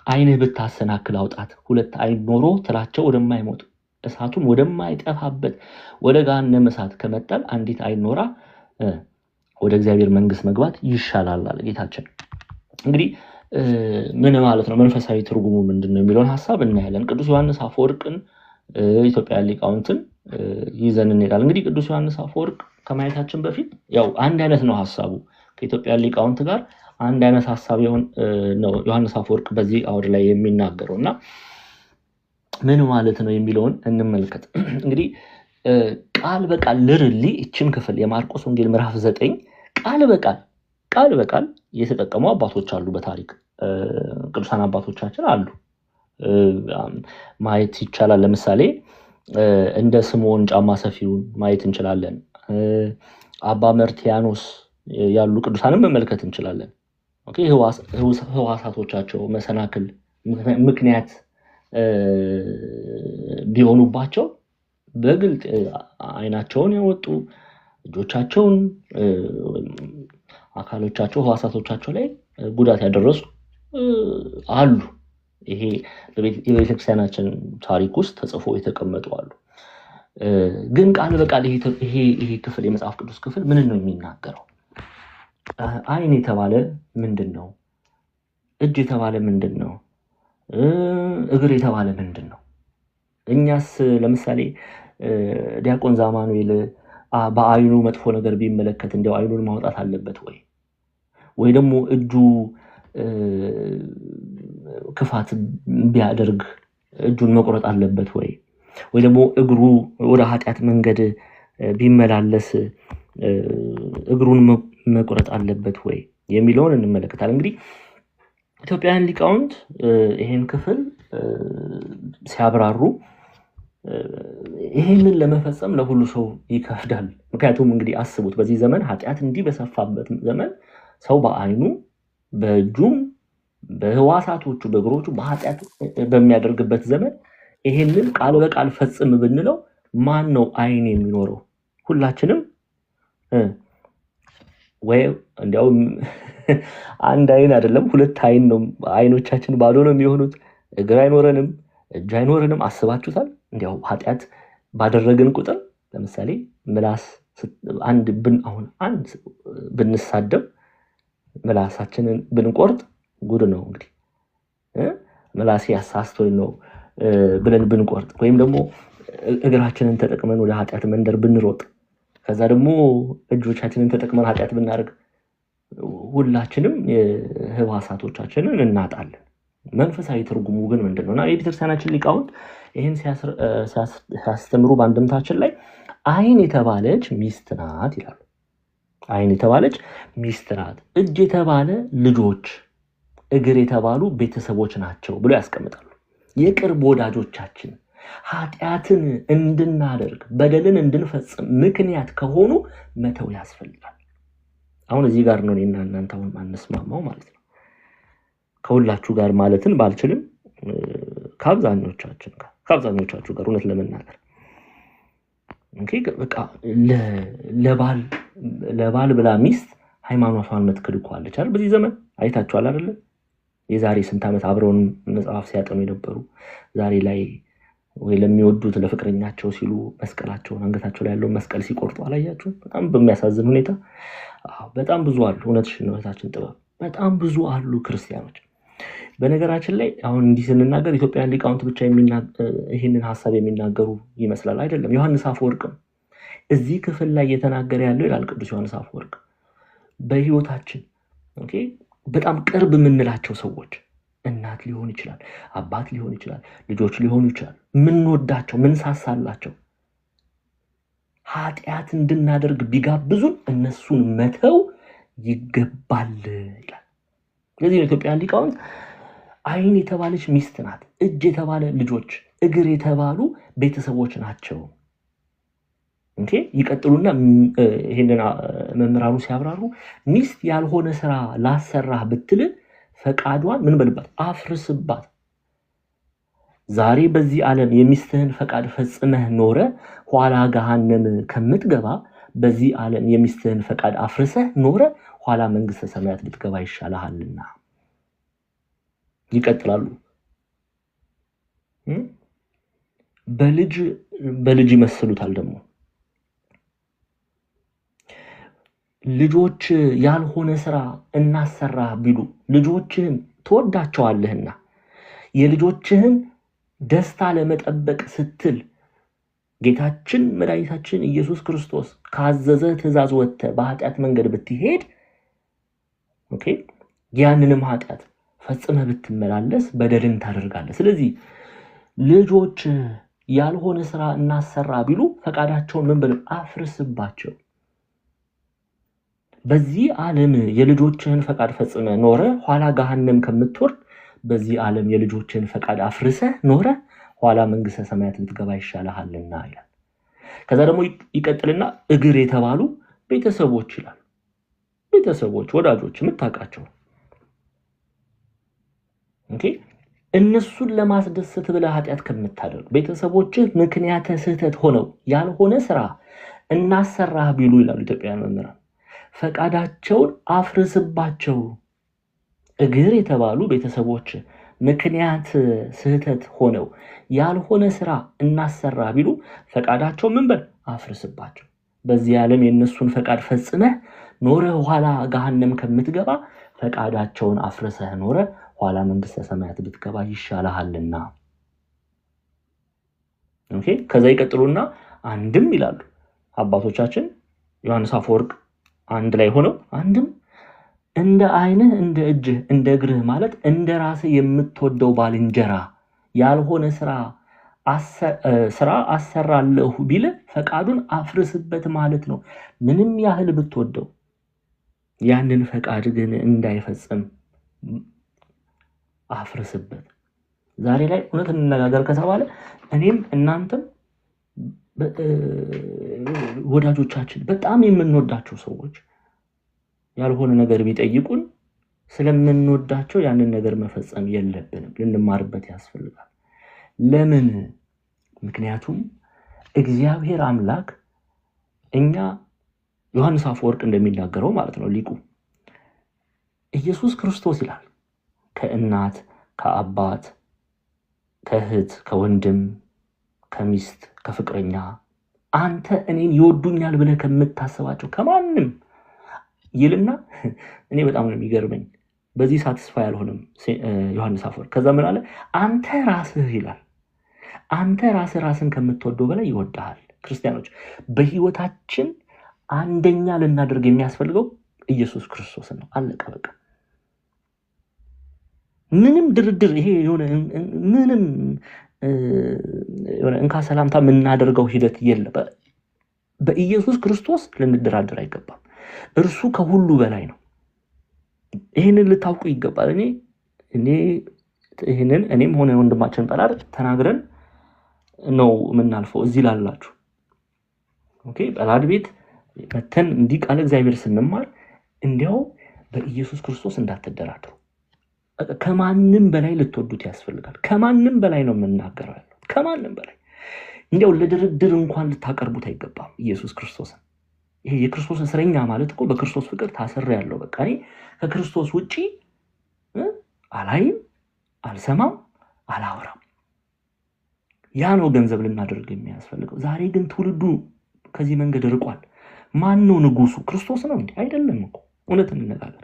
ዓይንህ ብታሰናክል አውጣት፣ ሁለት ዓይን ኖሮ ትላቸው ወደማይሞት እሳቱም ወደማይጠፋበት ወደ ገሃነም እሳት ከመጣል አንዲት ዓይን ኖራ ወደ እግዚአብሔር መንግስት መግባት ይሻላል አለ ጌታችን። እንግዲህ ምን ማለት ነው? መንፈሳዊ ትርጉሙ ምንድነው የሚለውን ሐሳብ እናያለን። ቅዱስ ዮሐንስ አፈወርቅን ኢትዮጵያ ሊቃውንትን ይዘን እንሄዳለን። እንግዲህ ቅዱስ ዮሐንስ አፈወርቅ ከማየታችን በፊት ያው አንድ አይነት ነው ሐሳቡ ከኢትዮጵያ ሊቃውንት ጋር አንድ አይነት ሐሳብ ነው ዮሐንስ አፈወርቅ በዚህ አውድ ላይ የሚናገረውና ምን ማለት ነው የሚለውን እንመልከት። እንግዲህ ቃል በቃል ልርሊ እችን ክፍል የማርቆስ ወንጌል ምዕራፍ 9 ቃል በቃል የተጠቀሙ አባቶች አሉ። በታሪክ ቅዱሳን አባቶቻችን አሉ ማየት ይቻላል። ለምሳሌ እንደ ስምዖን ጫማ ሰፊውን ማየት እንችላለን። አባ መርቲያኖስ ያሉ ቅዱሳንን መመልከት እንችላለን። ኦኬ ህዋሳቶቻቸው መሰናክል ምክንያት ቢሆኑባቸው በግልጥ ዓይናቸውን ያወጡ እጆቻቸውን አካሎቻቸው ህዋሳቶቻቸው ላይ ጉዳት ያደረሱ አሉ። ይሄ የቤተክርስቲያናችን ታሪክ ውስጥ ተጽፎ የተቀመጡ አሉ። ግን ቃል በቃል ይሄ ክፍል የመጽሐፍ ቅዱስ ክፍል ምን ነው የሚናገረው? ዓይን የተባለ ምንድን ነው? እጅ የተባለ ምንድን ነው? እግር የተባለ ምንድን ነው? እኛስ ለምሳሌ ዲያቆን ዛማኑኤል በዓይኑ መጥፎ ነገር ቢመለከት እንዲያው ዓይኑን ማውጣት አለበት ወይ? ወይ ደግሞ እጁ ክፋት ቢያደርግ እጁን መቁረጥ አለበት ወይ? ወይ ደግሞ እግሩ ወደ ኃጢአት መንገድ ቢመላለስ እግሩን መቁረጥ አለበት ወይ የሚለውን እንመለከታለን። እንግዲህ ኢትዮጵያውያን ሊቃውንት ይሄን ክፍል ሲያብራሩ ይሄንን ለመፈጸም ለሁሉ ሰው ይከብዳል። ምክንያቱም እንግዲህ አስቡት፣ በዚህ ዘመን ኃጢአት እንዲህ በሰፋበት ዘመን ሰው በዓይኑ በእጁም በህዋሳቶቹ በእግሮቹ በኃጢአት በሚያደርግበት ዘመን ይሄንን ቃል በቃል ፈጽም ብንለው ማን ነው ዓይን የሚኖረው? ሁላችንም ወይ እንዲያውም አንድ ዓይን አይደለም ሁለት ዓይን ነው። ዓይኖቻችን ባዶ ነው የሚሆኑት። እግር አይኖረንም፣ እጅ አይኖረንም። አስባችሁታል? እንዲያው ኃጢአት ባደረግን ቁጥር ለምሳሌ ምላስ አንድ ብንሳደብ ምላሳችንን ብንቆርጥ ጉድ ነው። እንግዲህ ምላሴ ያሳስቶኝ ነው ብለን ብንቆርጥ ወይም ደግሞ እግራችንን ተጠቅመን ወደ ኃጢአት መንደር ብንሮጥ ከዛ ደግሞ እጆቻችንን ተጠቅመን ኃጢአት ብናደርግ ሁላችንም ህዋሳቶቻችንን እናጣለን። መንፈሳዊ ትርጉሙ ግን ምንድነው? እና የቤተክርስቲያናችን ሊቃውንት ይህን ሲያስተምሩ በአንድምታችን ላይ ዓይን የተባለች ሚስት ናት ይላሉ። ዓይን የተባለች ሚስት ናት፣ እጅ የተባለ ልጆች፣ እግር የተባሉ ቤተሰቦች ናቸው ብሎ ያስቀምጣሉ። የቅርብ ወዳጆቻችን ኃጢአትን እንድናደርግ በደልን እንድንፈጽም ምክንያት ከሆኑ መተው ያስፈልጋል። አሁን እዚህ ጋር ነው እኔና እናንተ አሁን ማንስማማው ማለት ነው። ከሁላችሁ ጋር ማለትን ባልችልም ከአብዛኞቻችሁ ጋር እውነት ለመናገር በቃ ለባል ብላ ሚስት ሃይማኖቷን መትክድኳለች አይደል? በዚህ ዘመን አይታችኋል አይደል? የዛሬ ስንት ዓመት አብረውን መጽሐፍ ሲያጠኑ የነበሩ ዛሬ ላይ ወይ ለሚወዱት ለፍቅረኛቸው ሲሉ መስቀላቸውን አንገታቸው ላይ ያለው መስቀል ሲቆርጡ አላያችሁ? በጣም በሚያሳዝን ሁኔታ በጣም ብዙ አሉ። እውነትሽን ነው እህታችን ጥበብ፣ በጣም ብዙ አሉ ክርስቲያኖች። በነገራችን ላይ አሁን እንዲህ ስንናገር ኢትዮጵያውያን ሊቃውንት ብቻ ይህንን ሀሳብ የሚናገሩ ይመስላል። አይደለም። ዮሐንስ አፈወርቅም እዚህ ክፍል ላይ እየተናገረ ያለው ይላል ቅዱስ ዮሐንስ አፈወርቅ በህይወታችን በጣም ቅርብ የምንላቸው ሰዎች እናት ሊሆን ይችላል፣ አባት ሊሆን ይችላል፣ ልጆች ሊሆኑ ይችላል፣ ምንወዳቸው ምንሳሳላቸው ኃጢአት እንድናደርግ ቢጋብዙን እነሱን መተው ይገባል ይላል። ስለዚህ የኢትዮጵያን ሊቃውንት ዓይን የተባለች ሚስት ናት፣ እጅ የተባለ ልጆች፣ እግር የተባሉ ቤተሰቦች ናቸው። ይቀጥሉና ይሄንን መምህራኑ ሲያብራሩ ሚስት ያልሆነ ስራ ላሰራህ ብትል ፈቃዷን ምን በልባት አፍርስባት። ዛሬ በዚህ ዓለም የሚስትህን ፈቃድ ፈጽመህ ኖረ ኋላ ገሃነም ከምትገባ በዚህ ዓለም የሚስትህን ፈቃድ አፍርሰህ ኖረ ኋላ መንግስተ ሰማያት ብትገባ ይሻልሃልና። ይቀጥላሉ። በልጅ ይመስሉታል ደግሞ ልጆች ያልሆነ ስራ እናሰራ ቢሉ ልጆችህን ትወዳቸዋለህና የልጆችህን ደስታ ለመጠበቅ ስትል ጌታችን መድኃኒታችን ኢየሱስ ክርስቶስ ካዘዘ ትእዛዝ ወጥተህ በኃጢአት መንገድ ብትሄድ ያንንም ኃጢአት ፈጽመህ ብትመላለስ በደልን ታደርጋለህ። ስለዚህ ልጆች ያልሆነ ስራ እናሰራ ቢሉ ፈቃዳቸውን ምን ብለው አፍርስባቸው። በዚህ ዓለም የልጆችህን ፈቃድ ፈጽመህ ኖረ ኋላ ገሃነም ከምትወርድ በዚህ ዓለም የልጆችህን ፈቃድ አፍርሰህ ኖረ ኋላ መንግስተ ሰማያት ልትገባ ይሻልሃልና ይላል። ከዛ ደግሞ ይቀጥልና እግር የተባሉ ቤተሰቦች ይላል። ቤተሰቦች፣ ወዳጆች የምታውቃቸው እነሱን ለማስደሰት ብለህ ኃጢአት ከምታደርግ ቤተሰቦችህ ምክንያተ ስህተት ሆነው ያልሆነ ስራ እናሰራህ ቢሉ ይላሉ ኢትዮጵያውያን መምህራን ፈቃዳቸውን አፍርስባቸው። እግር የተባሉ ቤተሰቦች ምክንያት ስህተት ሆነው ያልሆነ ስራ እናሰራ ቢሉ ፈቃዳቸው ምን በል አፍርስባቸው። በዚህ ዓለም የነሱን ፈቃድ ፈጽመህ ኖረ ኋላ ገሃነም ከምትገባ ፈቃዳቸውን አፍርሰህ ኖረ ኋላ መንግስተ ሰማያት ብትገባ ይሻልሃልና። ከዛ ይቀጥሉና አንድም ይላሉ አባቶቻችን ዮሐንስ አፈወርቅ አንድ ላይ ሆነው አንድም እንደ ዓይንህ እንደ እጅህ እንደ እግርህ ማለት እንደ ራስህ የምትወደው ባልንጀራ ያልሆነ ስራ አሰራለሁ ቢል ፈቃዱን አፍርስበት ማለት ነው። ምንም ያህል ብትወደው ያንን ፈቃድ ግን እንዳይፈጽም አፍርስበት። ዛሬ ላይ እውነት እንነጋገር ከተባለ እኔም እናንተም ወዳጆቻችን በጣም የምንወዳቸው ሰዎች ያልሆነ ነገር ቢጠይቁን ስለምንወዳቸው ያንን ነገር መፈጸም የለብንም፣ ልንማርበት ያስፈልጋል። ለምን? ምክንያቱም እግዚአብሔር አምላክ እኛ ዮሐንስ አፈወርቅ እንደሚናገረው ማለት ነው ሊቁ ኢየሱስ ክርስቶስ ይላል ከእናት ከአባት ከእህት ከወንድም ከሚስት ከፍቅረኛ አንተ እኔን ይወዱኛል ብለህ ከምታስባቸው ከማንም ይልና እኔ በጣም ነው የሚገርመኝ በዚህ ሳትስፋይ አልሆነም ዮሐንስ አፈወርቅ። ከዛ ምን አለ? አንተ ራስህ ይላል አንተ ራስን ከምትወደው በላይ ይወድሃል። ክርስቲያኖች በህይወታችን አንደኛ ልናደርግ የሚያስፈልገው ኢየሱስ ክርስቶስ ነው። አለቀ በቃ። ምንም ድርድር ይሄ ምንም እንካ ሰላምታ የምናደርገው ሂደት የለም። በኢየሱስ ክርስቶስ ልንደራደር አይገባም። እርሱ ከሁሉ በላይ ነው። ይህንን ልታውቁ ይገባል። እኔም ሆነ ወንድማችን ጠላር ተናግረን ነው የምናልፈው። እዚህ ላላችሁ ጠላድ ቤት መተን እንዲህ ቃል እግዚአብሔር ስንማር እንዲያው በኢየሱስ ክርስቶስ እንዳትደራደሩ። ከማንም በላይ ልትወዱት ያስፈልጋል። ከማንም በላይ ነው የምናገረው ያለው፣ ከማንም በላይ እንዲያው ለድርድር እንኳን ልታቀርቡት አይገባም ኢየሱስ ክርስቶስን። ይሄ የክርስቶስ እስረኛ ማለት እኮ በክርስቶስ ፍቅር ታስሬ ያለው በቃ እኔ ከክርስቶስ ውጪ አላይም፣ አልሰማም፣ አላወራም። ያ ነው ገንዘብ ልናደርግ የሚያስፈልገው። ዛሬ ግን ትውልዱ ከዚህ መንገድ ርቋል። ማን ነው ንጉሱ? ክርስቶስ ነው እንዴ? አይደለም እኮ። እውነት እንነጋገር።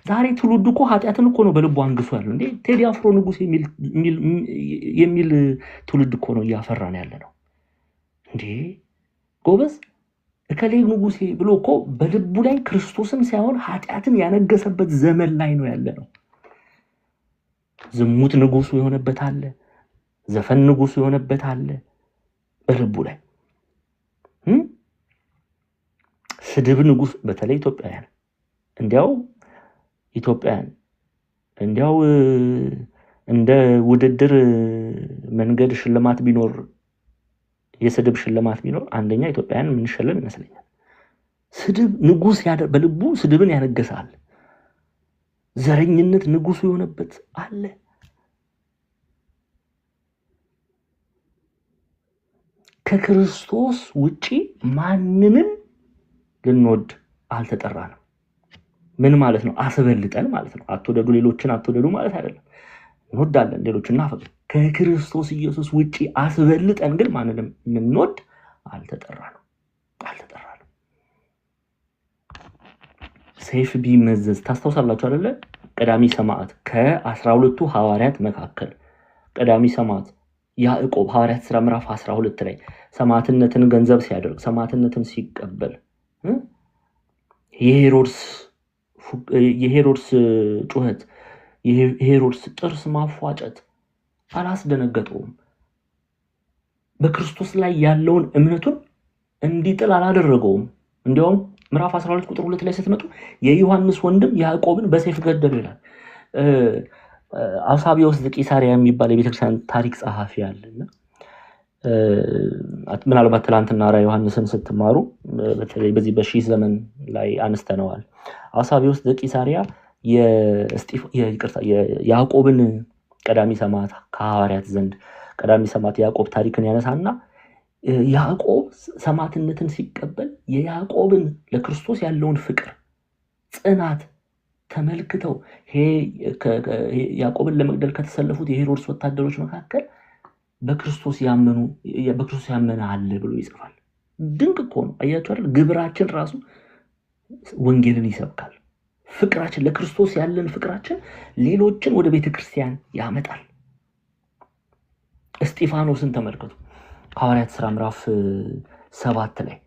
ዛሬ ትውልዱ እኮ ኃጢአትን እኮ ነው በልቡ አንግሶ ያለው። እንዴ ቴዲ አፍሮ ንጉስ የሚል ትውልድ እኮ ነው እያፈራን ያለ ነው። እንዴ ጎበዝ እከሌ ንጉሴ ብሎ እኮ በልቡ ላይ ክርስቶስን ሳይሆን ኃጢአትን ያነገሰበት ዘመን ላይ ነው ያለ ነው። ዝሙት ንጉሱ የሆነበት አለ፣ ዘፈን ንጉሱ የሆነበት አለ በልቡ ላይ። ስድብ ንጉስ፣ በተለይ ኢትዮጵያውያን እንዲያው እንደ ውድድር መንገድ ሽልማት ቢኖር፣ የስድብ ሽልማት ቢኖር አንደኛ ኢትዮጵያውያን የምንሸለም ይመስለኛል። ስድብ ንጉስ በልቡ ስድብን ያነገሳል። ዘረኝነት ንጉሱ የሆነበት አለ። ከክርስቶስ ውጪ ማንንም ልንወድ አልተጠራንም። ምን ማለት ነው? አስበልጠን ማለት ነው። አትወደዱ፣ ሌሎችን አትወደዱ ማለት አይደለም። እንወዳለን፣ ሌሎችን እናፈቅር። ከክርስቶስ ኢየሱስ ውጪ አስበልጠን ግን ማንንም ልንወድ አልተጠራንም። ሰይፍ ቢመዘዝ ታስታውሳላችሁ አይደለ? ቀዳሚ ሰማዕት ከ12ቱ ሐዋርያት መካከል ቀዳሚ ሰማዕት ያዕቆብ ሐዋርያት ሥራ ምዕራፍ 12 ላይ ሰማዕትነትን ገንዘብ ሲያደርግ ሰማዕትነትን ሲቀበል የሄሮድስ ጩኸት፣ የሄሮድስ ጥርስ ማፏጨት አላስደነገጠውም። በክርስቶስ ላይ ያለውን እምነቱን እንዲጥል አላደረገውም። እንዲያውም ምዕራፍ 12 ቁጥር 2 ላይ ስትመጡ የዮሐንስ ወንድም ያዕቆብን በሰይፍ ገደሉ ይላል። አውሳቢዎስ ዘቂሳርያ የሚባል የቤተክርስቲያን ታሪክ ጸሐፊ አለና ምናልባት ትላንትና ራ ዮሐንስን ስትማሩ በተለይ በዚህ በሺህ ዘመን ላይ አንስተነዋል። አውሳቢዎስ ዘቂሳርያ የያዕቆብን ቀዳሚ ሰማዕት ከሐዋርያት ዘንድ ቀዳሚ ሰማዕት ያዕቆብ ታሪክን ያነሳና ያዕቆብ ሰማዕትነትን ሲቀበል የያዕቆብን ለክርስቶስ ያለውን ፍቅር ጽናት ተመልክተው ያዕቆብን ለመግደል ከተሰለፉት የሄሮድስ ወታደሮች መካከል በክርስቶስ ያመነ አለ ብሎ ይጽፋል። ድንቅ እኮ ነው። አያችሁ አይደል? ግብራችን ራሱ ወንጌልን ይሰብካል። ፍቅራችን ለክርስቶስ ያለን ፍቅራችን ሌሎችን ወደ ቤተክርስቲያን ያመጣል። እስጢፋኖስን ተመልከቱ። ሐዋርያት ሥራ ምዕራፍ 7 ላይ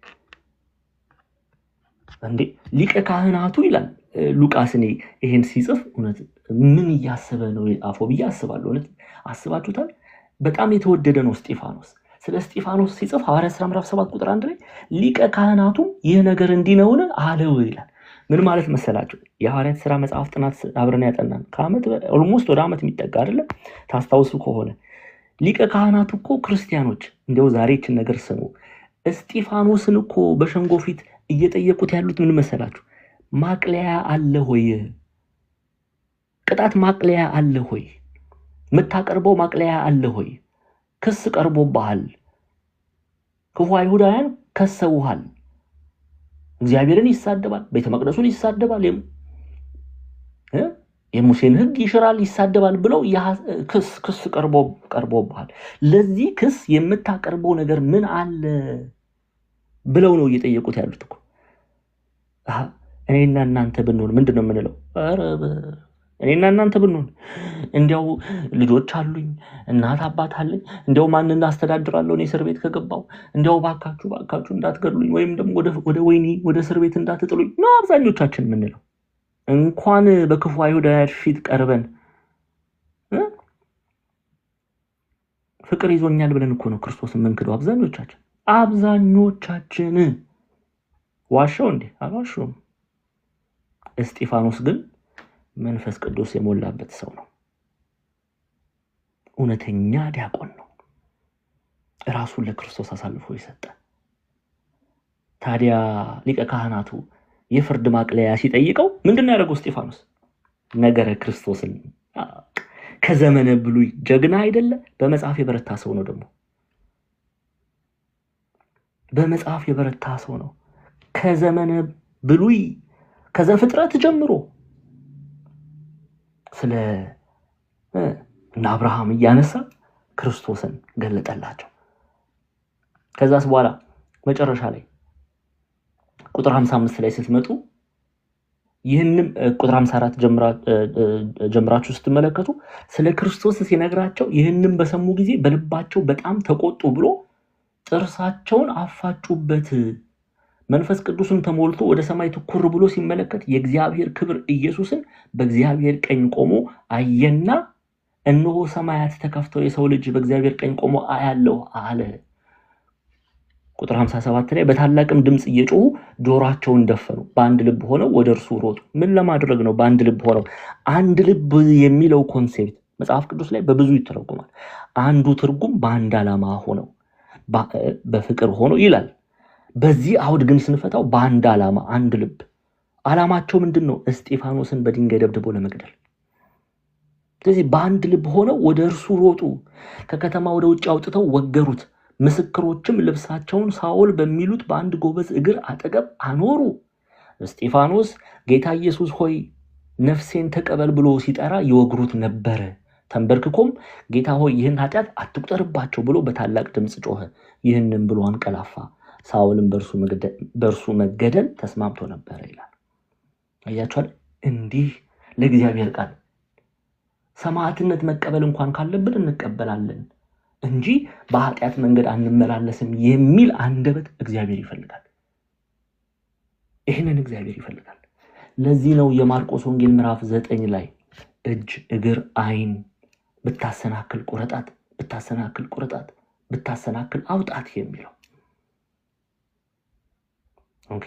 እንዴ ሊቀ ካህናቱ ይላል ሉቃስ። እኔ ይሄን ሲጽፍ እውነት ምን እያሰበ ነው የጻፈው ብዬ አስባለሁ። እውነት አስባችሁታል? በጣም የተወደደ ነው እስጢፋኖስ። ስለ እስጢፋኖስ ሲጽፍ ሐዋርያት ሥራ ምዕራፍ 7 ቁጥር 1 ላይ ሊቀ ካህናቱም ይህ ነገር እንዲህ ነውን አለው ይላል። ምን ማለት መሰላችሁ? የሐዋርያት ሥራ መጽሐፍ ጥናት አብረን ያጠናን ከዓመት ኦልሞስት ወደ ዓመት የሚጠጋ አይደለም ታስታውሱ ከሆነ ሊቀ ካህናቱ እኮ ክርስቲያኖች እንደው ዛሬ እችን ነገር ስሙ። እስጢፋኖስን እኮ በሸንጎ ፊት እየጠየቁት ያሉት ምን መሰላችሁ? ማቅለያ አለ ሆይ? ቅጣት ማቅለያ አለ ሆይ? የምታቀርበው ማቅለያ አለ ሆይ? ክስ ቀርቦብሃል፣ ክፉ አይሁዳውያን ከሰውሃል፣ እግዚአብሔርን ይሳደባል፣ ቤተ መቅደሱን ይሳደባል፣ የሙሴን ሕግ ይሽራል፣ ይሳደባል ብለው ክስ ቀርቦብሃል። ለዚህ ክስ የምታቀርበው ነገር ምን አለ ብለው ነው እየጠየቁት ያሉት እኮ። እኔና እናንተ ብንሆን ምንድን ነው የምንለው? እኔና እናንተ ብንሆን እንዲያው ልጆች አሉኝ፣ እናት አባት አለኝ፣ እንዲያው ማንን አስተዳድራለሁ? እኔ እስር ቤት ከገባው እንዲያው ባካችሁ እንዳትገድሉኝ ወይም ደግሞ ወደ ወይኒ ወደ እስር ቤት እንዳትጥሉኝ ነው አብዛኞቻችን የምንለው። እንኳን በክፉ አይሁዳውያን ፊት ቀርበን ፍቅር ይዞኛል ብለን እኮ ነው ክርስቶስን የምንክደው አብዛኞቻችን። ዋሻው እንዴ? አልዋሸውም። እስጢፋኖስ ግን መንፈስ ቅዱስ የሞላበት ሰው ነው። እውነተኛ ዲያቆን ነው። ራሱን ለክርስቶስ አሳልፎ የሰጠ። ታዲያ ሊቀ ካህናቱ የፍርድ ማቅለያ ሲጠይቀው ምንድን ነው ያደረገው እስጢፋኖስ? ነገረ ክርስቶስን ከዘመነ ብሉይ ጀግና አይደለ? በመጽሐፍ የበረታ ሰው ነው። ደግሞ በመጽሐፍ የበረታ ሰው ነው። ከዘመነ ብሉይ ከዘፍጥረት ጀምሮ ስለ አብርሃም እያነሳ ክርስቶስን ገለጠላቸው። ከዛስ በኋላ መጨረሻ ላይ ቁጥር 55 ላይ ስትመጡ ይህንም ቁጥር 54 ጀምራችሁ ስትመለከቱ ስለ ክርስቶስ ሲነግራቸው ይህንም በሰሙ ጊዜ በልባቸው በጣም ተቆጡ ብሎ ጥርሳቸውን አፋጩበት። መንፈስ ቅዱስን ተሞልቶ ወደ ሰማይ ትኩር ብሎ ሲመለከት የእግዚአብሔር ክብር ኢየሱስን በእግዚአብሔር ቀኝ ቆሞ አየና እነሆ ሰማያት ተከፍተው የሰው ልጅ በእግዚአብሔር ቀኝ ቆሞ አያለው አለ። ቁጥር 57 ላይ በታላቅም ድምፅ እየጮሁ ጆሮአቸውን ደፈኑ፣ በአንድ ልብ ሆነው ወደ እርሱ ሮጡ። ምን ለማድረግ ነው በአንድ ልብ ሆነው? አንድ ልብ የሚለው ኮንሴፕት መጽሐፍ ቅዱስ ላይ በብዙ ይተረጎማል። አንዱ ትርጉም በአንድ ዓላማ ሆነው በፍቅር ሆነው ይላል። በዚህ አውድ ግን ስንፈታው በአንድ ዓላማ አንድ ልብ። ዓላማቸው ምንድን ነው? እስጢፋኖስን በድንጋይ ደብድቦ ለመግደል። ስለዚህ በአንድ ልብ ሆነው ወደ እርሱ ሮጡ፣ ከከተማ ወደ ውጭ አውጥተው ወገሩት። ምስክሮችም ልብሳቸውን ሳኦል በሚሉት በአንድ ጎበዝ እግር አጠገብ አኖሩ። እስጢፋኖስ ጌታ ኢየሱስ ሆይ ነፍሴን ተቀበል ብሎ ሲጠራ ይወግሩት ነበረ። ተንበርክኮም ጌታ ሆይ ይህን ኃጢአት ብሎ በታላቅ ድምፅ ጮኸ። ይህንም ብሎ አንቀላፋ። ሳኦልም በእርሱ መገደል ተስማምቶ ነበረ ይላል። አያችኋል? እንዲህ ለእግዚአብሔር ቃል ሰማዕትነት መቀበል እንኳን ካለብን እንቀበላለን እንጂ በኃጢአት መንገድ አንመላለስም የሚል አንደበት እግዚአብሔር ይፈልጋል። ይህንን እግዚአብሔር ይፈልጋል። ለዚህ ነው የማርቆስ ወንጌል ምዕራፍ 9 ላይ እጅ፣ እግር፣ ዓይን ብታሰናክል ቁረጣት፣ ብታሰናክል ቁረጣት፣ ብታሰናክል አውጣት የሚለው። ኦኬ።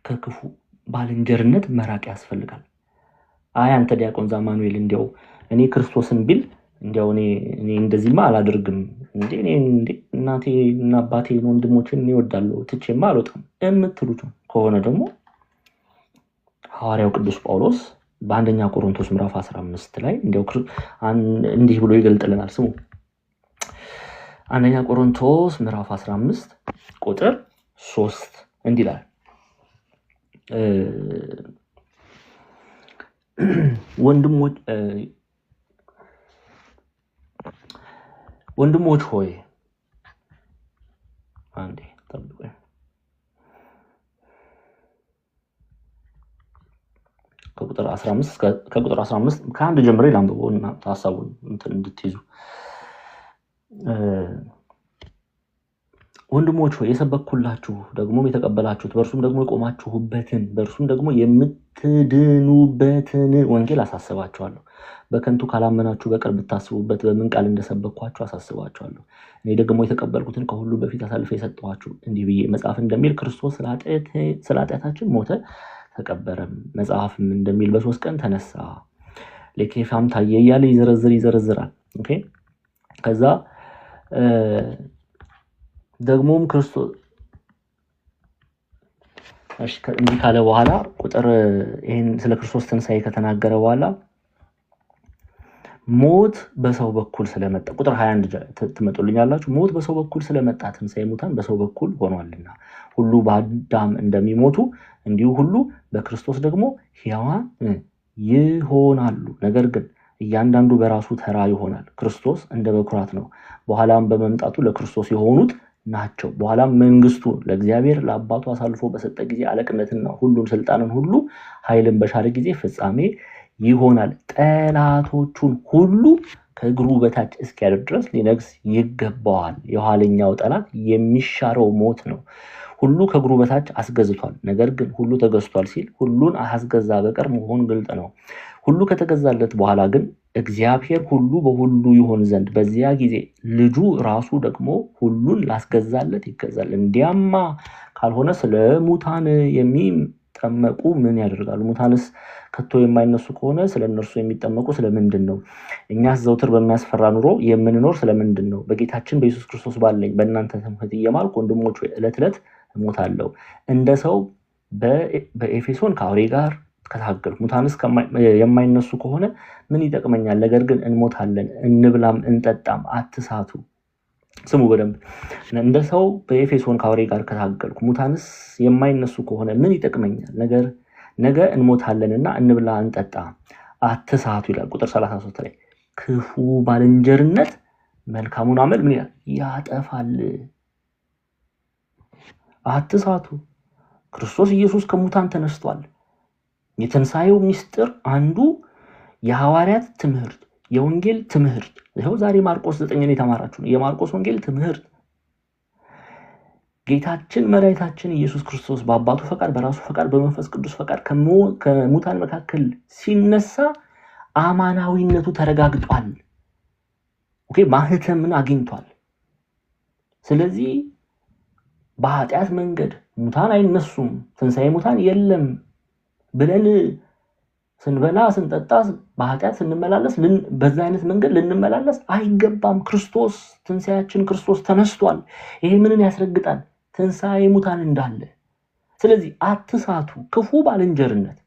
ከክፉ ባልንጀርነት መራቅ ያስፈልጋል። አንተ ዲያቆን ዛማኑኤል እንዲያው እኔ ክርስቶስን ቢል እንዲያው እኔ እንደዚህማ አላደርግም እንዴ እናቴ እና አባቴ ወንድሞችን እወዳለሁ ትቼማ አልወጣም የምትሉት ከሆነ ደግሞ ሐዋርያው ቅዱስ ጳውሎስ በአንደኛ ቆሮንቶስ ምዕራፍ 15 ላይ እንዲህ ብሎ ይገልጥልናል። ስሙ። አንደኛ ቆሮንቶስ ምዕራፍ 15 ቁጥር 3 እንዲህ ይላል። ወንድሞች ሆይ አንዴ ጠብቁኝ። ከቁጥር 15 ከአንድ ጀምሬ ላንብበውና ሐሳቡን እንድትይዙ። ወንድሞች ሆይ የሰበኩላችሁ ደግሞም የተቀበላችሁት በእርሱም ደግሞ የቆማችሁበትን በእርሱም ደግሞ የምትድኑበትን ወንጌል አሳስባችኋለሁ። በከንቱ ካላመናችሁ በቀር ብታስቡበት በምን ቃል እንደሰበኳችሁ አሳስባችኋለሁ። እኔ ደግሞ የተቀበልኩትን ከሁሉ በፊት አሳልፌ የሰጠኋችሁ እንዲህ ብዬ መጽሐፍ እንደሚል ክርስቶስ ስለ ኃጢአታችን ሞተ ተቀበረም፣ መጽሐፍም እንደሚል በ3 ቀን ተነሳ፣ ለኬፋም ታየ እያለ ይዘረዝራል። ኦኬ። ከዛ ደግሞም ክርስቶስ እንዲህ ካለ በኋላ ይህን ስለ ክርስቶስ ትንሣኤ ከተናገረ በኋላ ሞት በሰው በኩል ስለመጣ ቁጥር 21 ትመጡልኛላችሁ። ሞት በሰው በኩል ስለመጣ ትንሣኤ ሙታን በሰው በኩል ሆኗልና ሁሉ በአዳም እንደሚሞቱ እንዲሁ ሁሉ በክርስቶስ ደግሞ ሕያዋን ይሆናሉ። ነገር ግን እያንዳንዱ በራሱ ተራ ይሆናል። ክርስቶስ እንደ በኩራት ነው፣ በኋላም በመምጣቱ ለክርስቶስ የሆኑት ናቸው። በኋላም መንግስቱ ለእግዚአብሔር ለአባቱ አሳልፎ በሰጠ ጊዜ አለቅነትና ሁሉም ስልጣንን ሁሉ ኃይልን በሻረ ጊዜ ፍጻሜ ይሆናል። ጠላቶቹን ሁሉ ከእግሩ በታች እስኪያደርግ ድረስ ሊነግስ ይገባዋል። የኋለኛው ጠላት የሚሻረው ሞት ነው። ሁሉ ከእግሩ በታች አስገዝቷል። ነገር ግን ሁሉ ተገዝቷል ሲል ሁሉን አስገዛ በቀር መሆን ግልጥ ነው። ሁሉ ከተገዛለት በኋላ ግን እግዚአብሔር ሁሉ በሁሉ ይሆን ዘንድ በዚያ ጊዜ ልጁ ራሱ ደግሞ ሁሉን ላስገዛለት ይገዛል። እንዲያማ ካልሆነ ስለ ሙታን የሚጠመቁ ምን ያደርጋሉ? ሙታንስ ከቶ የማይነሱ ከሆነ ስለ እነርሱ የሚጠመቁ ስለምንድን ነው? እኛስ ዘውትር በሚያስፈራ ኑሮ የምንኖር ስለምንድን ነው? በጌታችን በኢየሱስ ክርስቶስ ባለኝ በእናንተ ትምክህት እየማልኩ ወንድሞች ዕለት ዕለት እሞታለሁ። እንደ ሰው በኤፌሶን ከአውሬ ጋር ከታገልኩ ሙታንስ የማይነሱ ከሆነ ምን ይጠቅመኛል? ነገር ግን እንሞታለን፣ እንብላም እንጠጣም፣ አትሳቱ። ስሙ በደንብ እንደ ሰው በኤፌሶን ካውሬ ጋር ከታገልኩ ሙታንስ የማይነሱ ከሆነ ምን ይጠቅመኛል? ነገ እንሞታለንና እንብላ እንጠጣ፣ አትሳቱ ይላል ቁጥር 33 ላይ። ክፉ ባልንጀርነት መልካሙን አመል ምን ይላል? ያጠፋል። አትሳቱ። ክርስቶስ ኢየሱስ ከሙታን ተነስቷል። የትንሣኤው ምስጢር አንዱ የሐዋርያት ትምህርት፣ የወንጌል ትምህርት። ይኸው ዛሬ ማርቆስ 9 የተማራችሁ ነው። የማርቆስ ወንጌል ትምህርት ጌታችን መድኃኒታችን ኢየሱስ ክርስቶስ በአባቱ ፈቃድ፣ በራሱ ፈቃድ፣ በመንፈስ ቅዱስ ፈቃድ ከሙታን መካከል ሲነሳ አማናዊነቱ ተረጋግጧል። ኦኬ፣ ማህተምን አግኝቷል። ስለዚህ በኃጢአት መንገድ ሙታን አይነሱም፣ ትንሣኤ ሙታን የለም ብለን ስንበላ ስንጠጣ በኃጢአት ስንመላለስ በዛ አይነት መንገድ ልንመላለስ አይገባም። ክርስቶስ ትንሣኤያችን ክርስቶስ ተነስቷል። ይሄ ምንን ያስረግጣል? ትንሣኤ ሙታን እንዳለ። ስለዚህ አትሳቱ። ክፉ ባልንጀርነት፣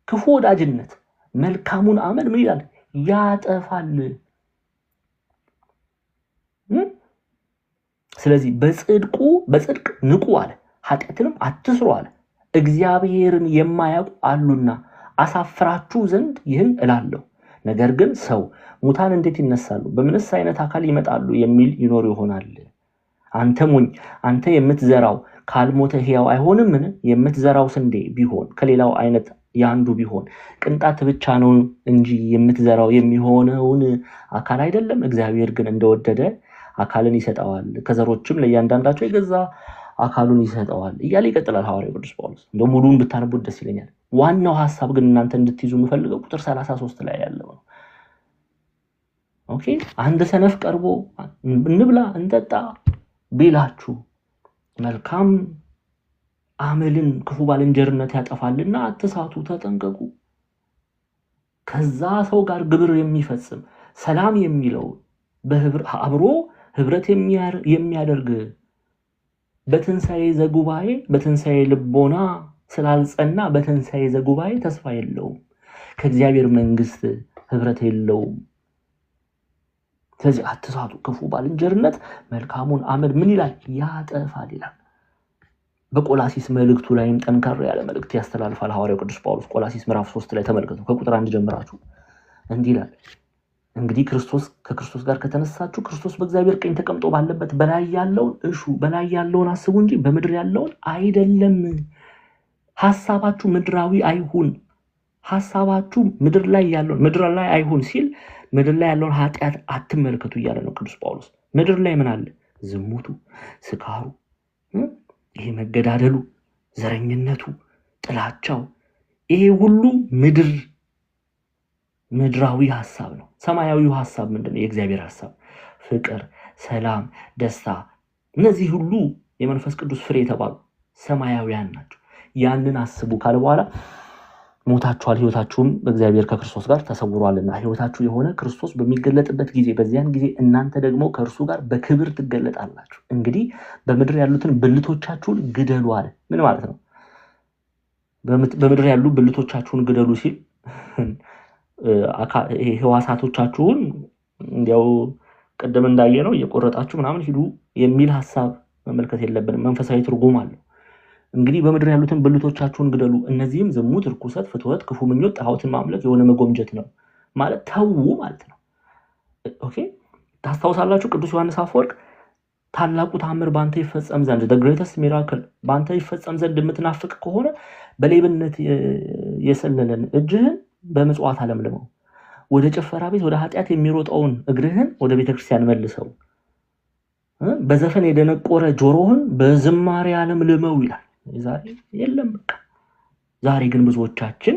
ክፉ ወዳጅነት መልካሙን አመል ምን ይላል? ያጠፋል። ስለዚህ በጽድቅ ንቁ አለ፣ ኃጢአትንም አትስሩ አለ። እግዚአብሔርን የማያውቁ አሉና አሳፍራችሁ ዘንድ ይህን እላለሁ። ነገር ግን ሰው ሙታን እንዴት ይነሳሉ? በምንስ አይነት አካል ይመጣሉ? የሚል ይኖር ይሆናል። አንተ ሞኝ፣ አንተ የምትዘራው ካልሞተ ሕያው አይሆንምን? የምትዘራው ስንዴ ቢሆን ከሌላው አይነት ያንዱ ቢሆን ቅንጣት ብቻ ነው እንጂ የምትዘራው የሚሆነውን አካል አይደለም። እግዚአብሔር ግን እንደወደደ አካልን ይሰጠዋል፣ ከዘሮችም ለእያንዳንዳቸው የገዛ አካሉን ይሰጠዋል እያለ ይቀጥላል ሐዋርያው ቅዱስ ጳውሎስ። እንደው ሙሉውን ብታነቡት ደስ ይለኛል። ዋናው ሐሳብ ግን እናንተ እንድትይዙ የምፈልገው ቁጥር 33 ላይ ያለው ነው። ኦኬ፣ አንድ ሰነፍ ቀርቦ እንብላ እንጠጣ ቢላችሁ መልካም አመልን ክፉ ባልንጀርነት ያጠፋልና አትሳቱ፣ ተጠንቀቁ። ከዛ ሰው ጋር ግብር የሚፈጽም ሰላም የሚለው አብሮ ህብረት የሚያደርግ በትንሣኤ ዘጉባኤ በትንሣኤ ልቦና ስላልጸና በትንሣኤ ዘጉባኤ ተስፋ የለውም፣ ከእግዚአብሔር መንግስት ህብረት የለውም። ስለዚህ አትሳቱ። ክፉ ባልንጀርነት መልካሙን አመል ምን ይላል? ያጠፋል ይላል። በቆላሲስ መልእክቱ ላይም ጠንካራ ያለ መልእክት ያስተላልፋል ሐዋርያው ቅዱስ ጳውሎስ። ቆላሲስ ምዕራፍ 3 ላይ ተመልከቱ። ከቁጥር 1 ጀምራችሁ እንዲህ ይላል፣ እንግዲህ ከክርስቶስ ጋር ከተነሳችሁ ክርስቶስ በእግዚአብሔር ቀኝ ተቀምጦ ባለበት በላይ ያለውን እሹ፣ በላይ ያለውን አስቡ እንጂ በምድር ያለውን አይደለም። ሐሳባችሁ ምድራዊ አይሁን። ሐሳባችሁ ምድር ላይ አይሁን ሲል ምድር ላይ ያለውን ኃጢአት አትመልከቱ እያለ ነው ቅዱስ ጳውሎስ። ምድር ላይ ምን አለ? ዝሙቱ፣ ስካሩ፣ ይሄ መገዳደሉ፣ ዘረኝነቱ፣ ጥላቻው፣ ይሄ ሁሉ ምድራዊ ሐሳብ ነው። ሰማያዊው ሐሳብ ምንድነው? የእግዚአብሔር ሐሳብ ፍቅር፣ ሰላም፣ ደስታ፣ እነዚህ ሁሉ የመንፈስ ቅዱስ ፍሬ የተባሉ ሰማያዊያን ናቸው። ያንን አስቡ ካለ በኋላ ሞታችኋል፣ ህይወታችሁም በእግዚአብሔር ከክርስቶስ ጋር ተሰውሯልና ህይወታችሁ የሆነ ክርስቶስ በሚገለጥበት ጊዜ በዚያን ጊዜ እናንተ ደግሞ ከእርሱ ጋር በክብር ትገለጣላችሁ። እንግዲህ በምድር ያሉትን ብልቶቻችሁን ግደሉ አለ። ምን ማለት ነው? በምድር ያሉ ብልቶቻችሁን ግደሉ ሲል ህዋሳቶቻችሁን እንዲያው ቀደም እንዳየ ነው እየቆረጣችሁ ምናምን ሂዱ የሚል ሐሳብ መመልከት የለብንም። መንፈሳዊ ትርጉም አለው። እንግዲህ በምድር ያሉትን ብልቶቻችሁን ግደሉ፣ እነዚህም ዝሙት፣ ርኩሰት፣ ፍትወት፣ ክፉ ምኞት፣ ጣዖትን ማምለክ፣ የሆነ መጎምጀት ነው ማለት ተዉ ማለት ነው። ኦኬ፣ ታስታውሳላችሁ ቅዱስ ዮሐንስ አፈወርቅ ታላቁ ተአምር ባንተ ይፈጸም ዘንድ the greatest miracle ባንተ ይፈጸም ዘንድ የምትናፍቅ ከሆነ በሌብነት የሰለለን እጅህን በምጽዋት አለምልመው፣ ወደ ጭፈራ ቤት ወደ ኃጢአት የሚሮጠውን እግርህን ወደ ቤተክርስቲያን መልሰው፣ በዘፈን የደነቆረ ጆሮህን በዝማሬ አለምልመው ይላል። ዛሬ የለም በቃ። ዛሬ ግን ብዙዎቻችን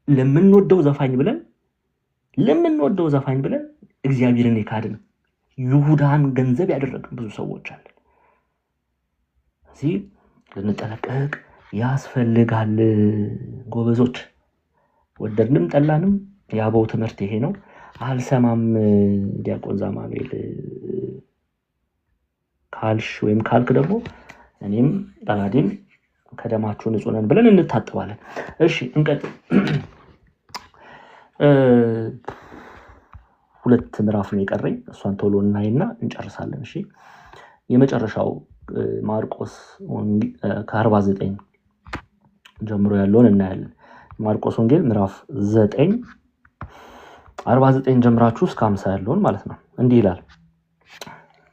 ለምንወደው ዘፋኝ ብለን እግዚአብሔርን የካድን ይሁዳን ገንዘብ ያደረግን ብዙ ሰዎች አለን። እዚህ ልንጠነቀቅ ያስፈልጋል ጎበዞች። ወደድንም ጠላንም የአበው ትምህርት ይሄ ነው። አልሰማም ዲያቆን ዛማኑኤል ካልሽ ወይም ካልክ ደግሞ እኔም ጠላዴም ከደማችሁ ንጹህ ነን ብለን እንታጠባለን። እሺ እንቀጥል። ሁለት ምዕራፍ ነው የቀረኝ፣ እሷን ቶሎ እናይና እንጨርሳለን። እሺ የመጨረሻው ማርቆስ ከ49 ጀምሮ ያለውን እናያለን። ማርቆስ ወንጌል ምዕራፍ 9 49 ጀምራችሁ እስከ 50 ያለውን ማለት ነው። እንዲህ ይላል፣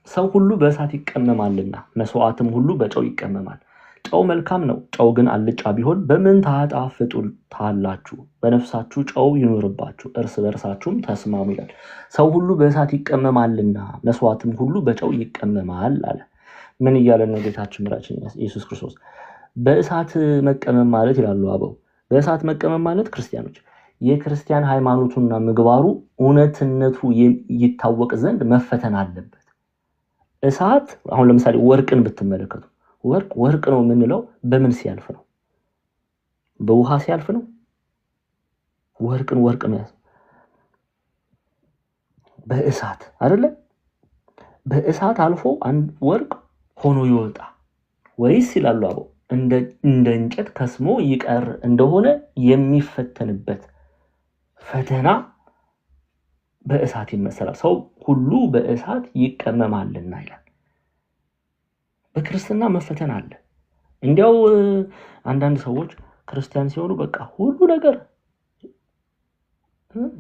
ሰው ሁሉ በእሳት ይቀመማልና መስዋዕትም ሁሉ በጨው ይቀመማል። ጨው መልካም ነው፣ ጨው ግን አልጫ ቢሆን በምን ታጣፍጡታላችሁ? በነፍሳችሁ ጨው ይኑርባችሁ፣ እርስ በርሳችሁም ተስማሙ ይላል። ሰው ሁሉ በእሳት ይቀመማልና መስዋዕትም ሁሉ በጨው ይቀመማል አለ። ምን እያለ ነው ጌታችን መድኃኒታችን ኢየሱስ ክርስቶስ? በእሳት መቀመም ማለት ይላሉ አበው፣ በእሳት መቀመም ማለት ክርስቲያኖች የክርስቲያን ሃይማኖቱና ምግባሩ እውነትነቱ ይታወቅ ዘንድ መፈተን አለበት። እሳት አሁን ለምሳሌ ወርቅን ብትመለከቱ ወርቅ ነው የምንለው በምን ሲያልፍ ነው? በውሃ ሲያልፍ ነው? ወርቅን ወርቅ መያዝ በእሳት አይደለ? በእሳት አልፎ አንድ ወርቅ ሆኖ ይወጣ ወይስ ይላሉ አበው እንደ እንጨት ከስሞ ይቀር እንደሆነ የሚፈተንበት ፈተና በእሳት ይመሰላል። ሰው ሁሉ በእሳት ይቀመማልና ይላል። በክርስትና መፈተን አለ። እንዲያው አንዳንድ ሰዎች ክርስቲያን ሲሆኑ በቃ ሁሉ ነገር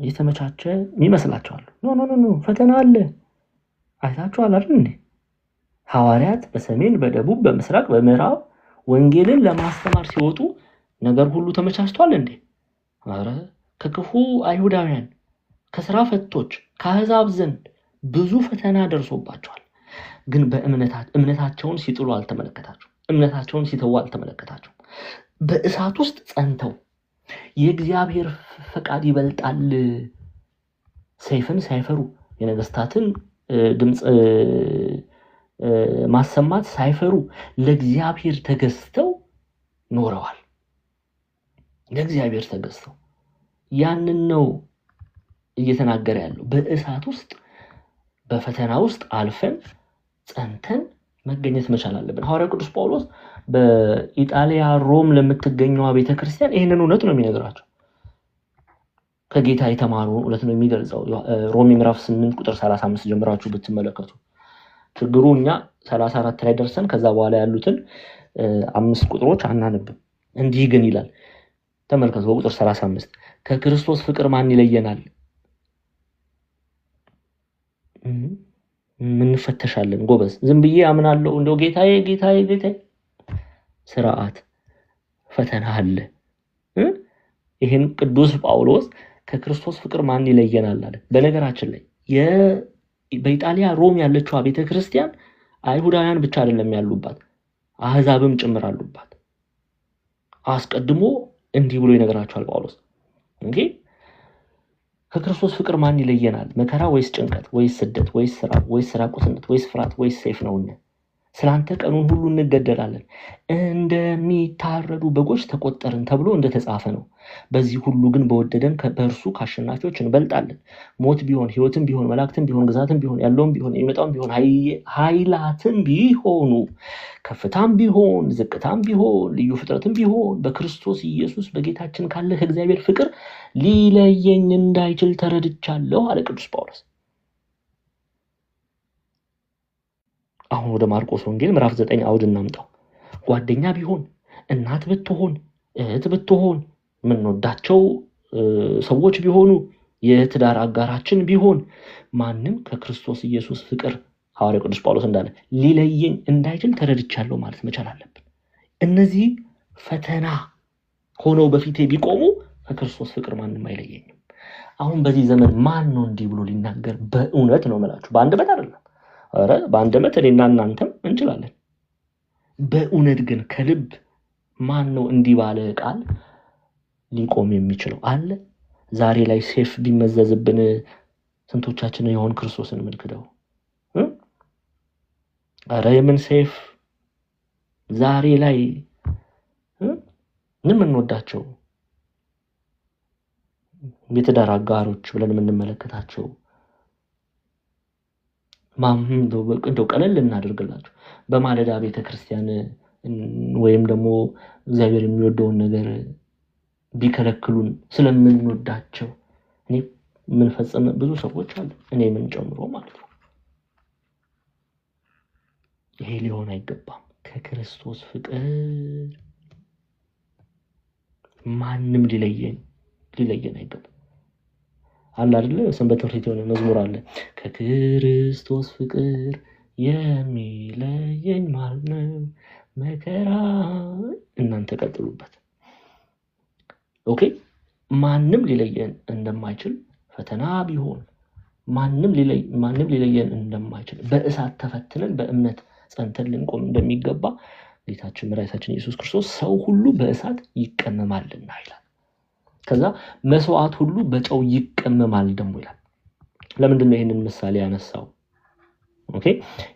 የተመቻቸ ይመስላቸዋል። ኖ ፈተና አለ። አይታችኋል አይደል እንዴ? ሐዋርያት በሰሜን በደቡብ በምስራቅ በምዕራብ ወንጌልን ለማስተማር ሲወጡ ነገር ሁሉ ተመቻችቷል እንዴ? አረ ከክፉ አይሁዳውያን ከስራ ፈቶች ከአሕዛብ ዘንድ ብዙ ፈተና ደርሶባቸዋል። ግን እምነታቸውን ሲጥሉ አልተመለከታቸው፣ እምነታቸውን ሲተዉ አልተመለከታቸው። በእሳት ውስጥ ጸንተው የእግዚአብሔር ፈቃድ ይበልጣል ሰይፍን ሳይፈሩ የነገስታትን ድምፅ ማሰማት ሳይፈሩ ለእግዚአብሔር ተገዝተው ኖረዋል። ለእግዚአብሔር ተገዝተው ያንን ነው እየተናገረ ያለው። በእሳት ውስጥ በፈተና ውስጥ አልፈን ጸንተን መገኘት መቻል አለብን። ሐዋርያው ቅዱስ ጳውሎስ በኢጣሊያ ሮም ለምትገኘው ቤተክርስቲያን ይህንን እውነት ነው የሚነግራቸው። ከጌታ የተማሩ እውነት ነው የሚገልጸው። ሮሜ ምዕራፍ 8 ቁጥር 35 ጀምራችሁ ብትመለከቱ ችግሩ እኛ 34 ላይ ደርሰን ከዛ በኋላ ያሉትን 5 ቁጥሮች አናነብም። እንዲህ ግን ይላል፣ ተመልከቱ በቁጥር 35 ከክርስቶስ ፍቅር ማን ይለየናል? ምን ፈተሻለን? ጎበዝ ዝም ብዬ አምናለሁ እንደው ጌታዬ ስርዓት ፈተና አለ። ይሄን ቅዱስ ጳውሎስ ከክርስቶስ ፍቅር ማን ይለየናል አለ። በነገራችን ላይ በኢጣሊያ ሮም ያለችው ቤተክርስቲያን አይሁዳውያን ብቻ አይደለም ያሉባት፣ አሕዛብም ጭምር አሉባት። አስቀድሞ እንዲህ ብሎ ይነግራቸዋል ጳውሎስ። እንግዲህ ከክርስቶስ ፍቅር ማን ይለየናል? መከራ ወይስ ጭንቀት ወይስ ስደት ወይስ ራብ ወይስ ራቁትነት ወይስ ፍርሃት ወይስ ሰይፍ ነውን? ስላንተ ቀኑን ሁሉ እንገደላለን፣ እንደሚታረዱ በጎች ተቆጠርን ተብሎ እንደተጻፈ ነው። በዚህ ሁሉ ግን በወደደን በእርሱ ከአሸናፊዎች እንበልጣለን። ሞት ቢሆን ሕይወትም ቢሆን መላእክትም ቢሆን ግዛትም ቢሆን ያለውም ቢሆን የሚመጣውም ቢሆን ኃይላትም ቢሆኑ ከፍታም ቢሆን ዝቅታም ቢሆን ልዩ ፍጥረትም ቢሆን በክርስቶስ ኢየሱስ በጌታችን ካለ ከእግዚአብሔር ፍቅር ሊለየኝ እንዳይችል ተረድቻለሁ አለ ቅዱስ ጳውሎስ። አሁን ወደ ማርቆስ ወንጌል ምዕራፍ 9 አውድ እናምጣው። ጓደኛ ቢሆን እናት ብትሆን እህት ብትሆን ምንወዳቸው ሰዎች ቢሆኑ የትዳር አጋራችን ቢሆን ማንም ከክርስቶስ ኢየሱስ ፍቅር ሐዋርያው ቅዱስ ጳውሎስ እንዳለ ሊለየኝ እንዳይችል ተረድቻለሁ ማለት መቻል አለብን። እነዚህ ፈተና ሆነው በፊቴ ቢቆሙ ከክርስቶስ ፍቅር ማንም አይለየኝም። አሁን በዚህ ዘመን ማን ነው እንዲህ ብሎ ሊናገር? በእውነት ነው የምላችሁ፣ በአንደበት አይደለም። አረ በአንደበት እኔና እናንተም እንችላለን። በእውነት ግን ከልብ ማን ነው እንዲህ ባለ ቃል ሊቆም የሚችለው? አለ? ዛሬ ላይ ሴፍ ቢመዘዝብን ስንቶቻችን የሆን ክርስቶስን ምንክደው? አረ የምን ሴፍ! ዛሬ ላይ የምንወዳቸው የትዳር አጋሮች ብለን የምንመለከታቸው እንደው ቀለል እናደርግላቸው። በማለዳ ቤተክርስቲያን ወይም ደግሞ እግዚአብሔር የሚወደውን ነገር ቢከለክሉን ስለምንወዳቸው እኔ ምን ፈጸመ ብዙ ሰዎች አሉ፣ እኔ ምን ጨምሮ ማለት ነው። ይሄ ሊሆን አይገባም። ከክርስቶስ ፍቅር ማንም ሊለየን አይገባም። አለ አይደለ? ሰንበት ትምህርት የሆነ መዝሙር አለ፣ ከክርስቶስ ፍቅር የሚለየኝ ማለት ነው መከራ። እናንተ ቀጥሉበት። ኦኬ። ማንም ሊለየን እንደማይችል ፈተና ቢሆን ማንም ሊለየን እንደማይችል በእሳት ተፈትነን በእምነት ጸንተን ልንቆም እንደሚገባ ጌታችን መድኃኒታችን ኢየሱስ ክርስቶስ ሰው ሁሉ በእሳት ይቀመማልና ይላል። ከዛ መስዋዕት ሁሉ በጨው ይቀመማል ደግሞ ይላል። ለምንድን ነው ይሄንን ምሳሌ ያነሳው? ኦኬ።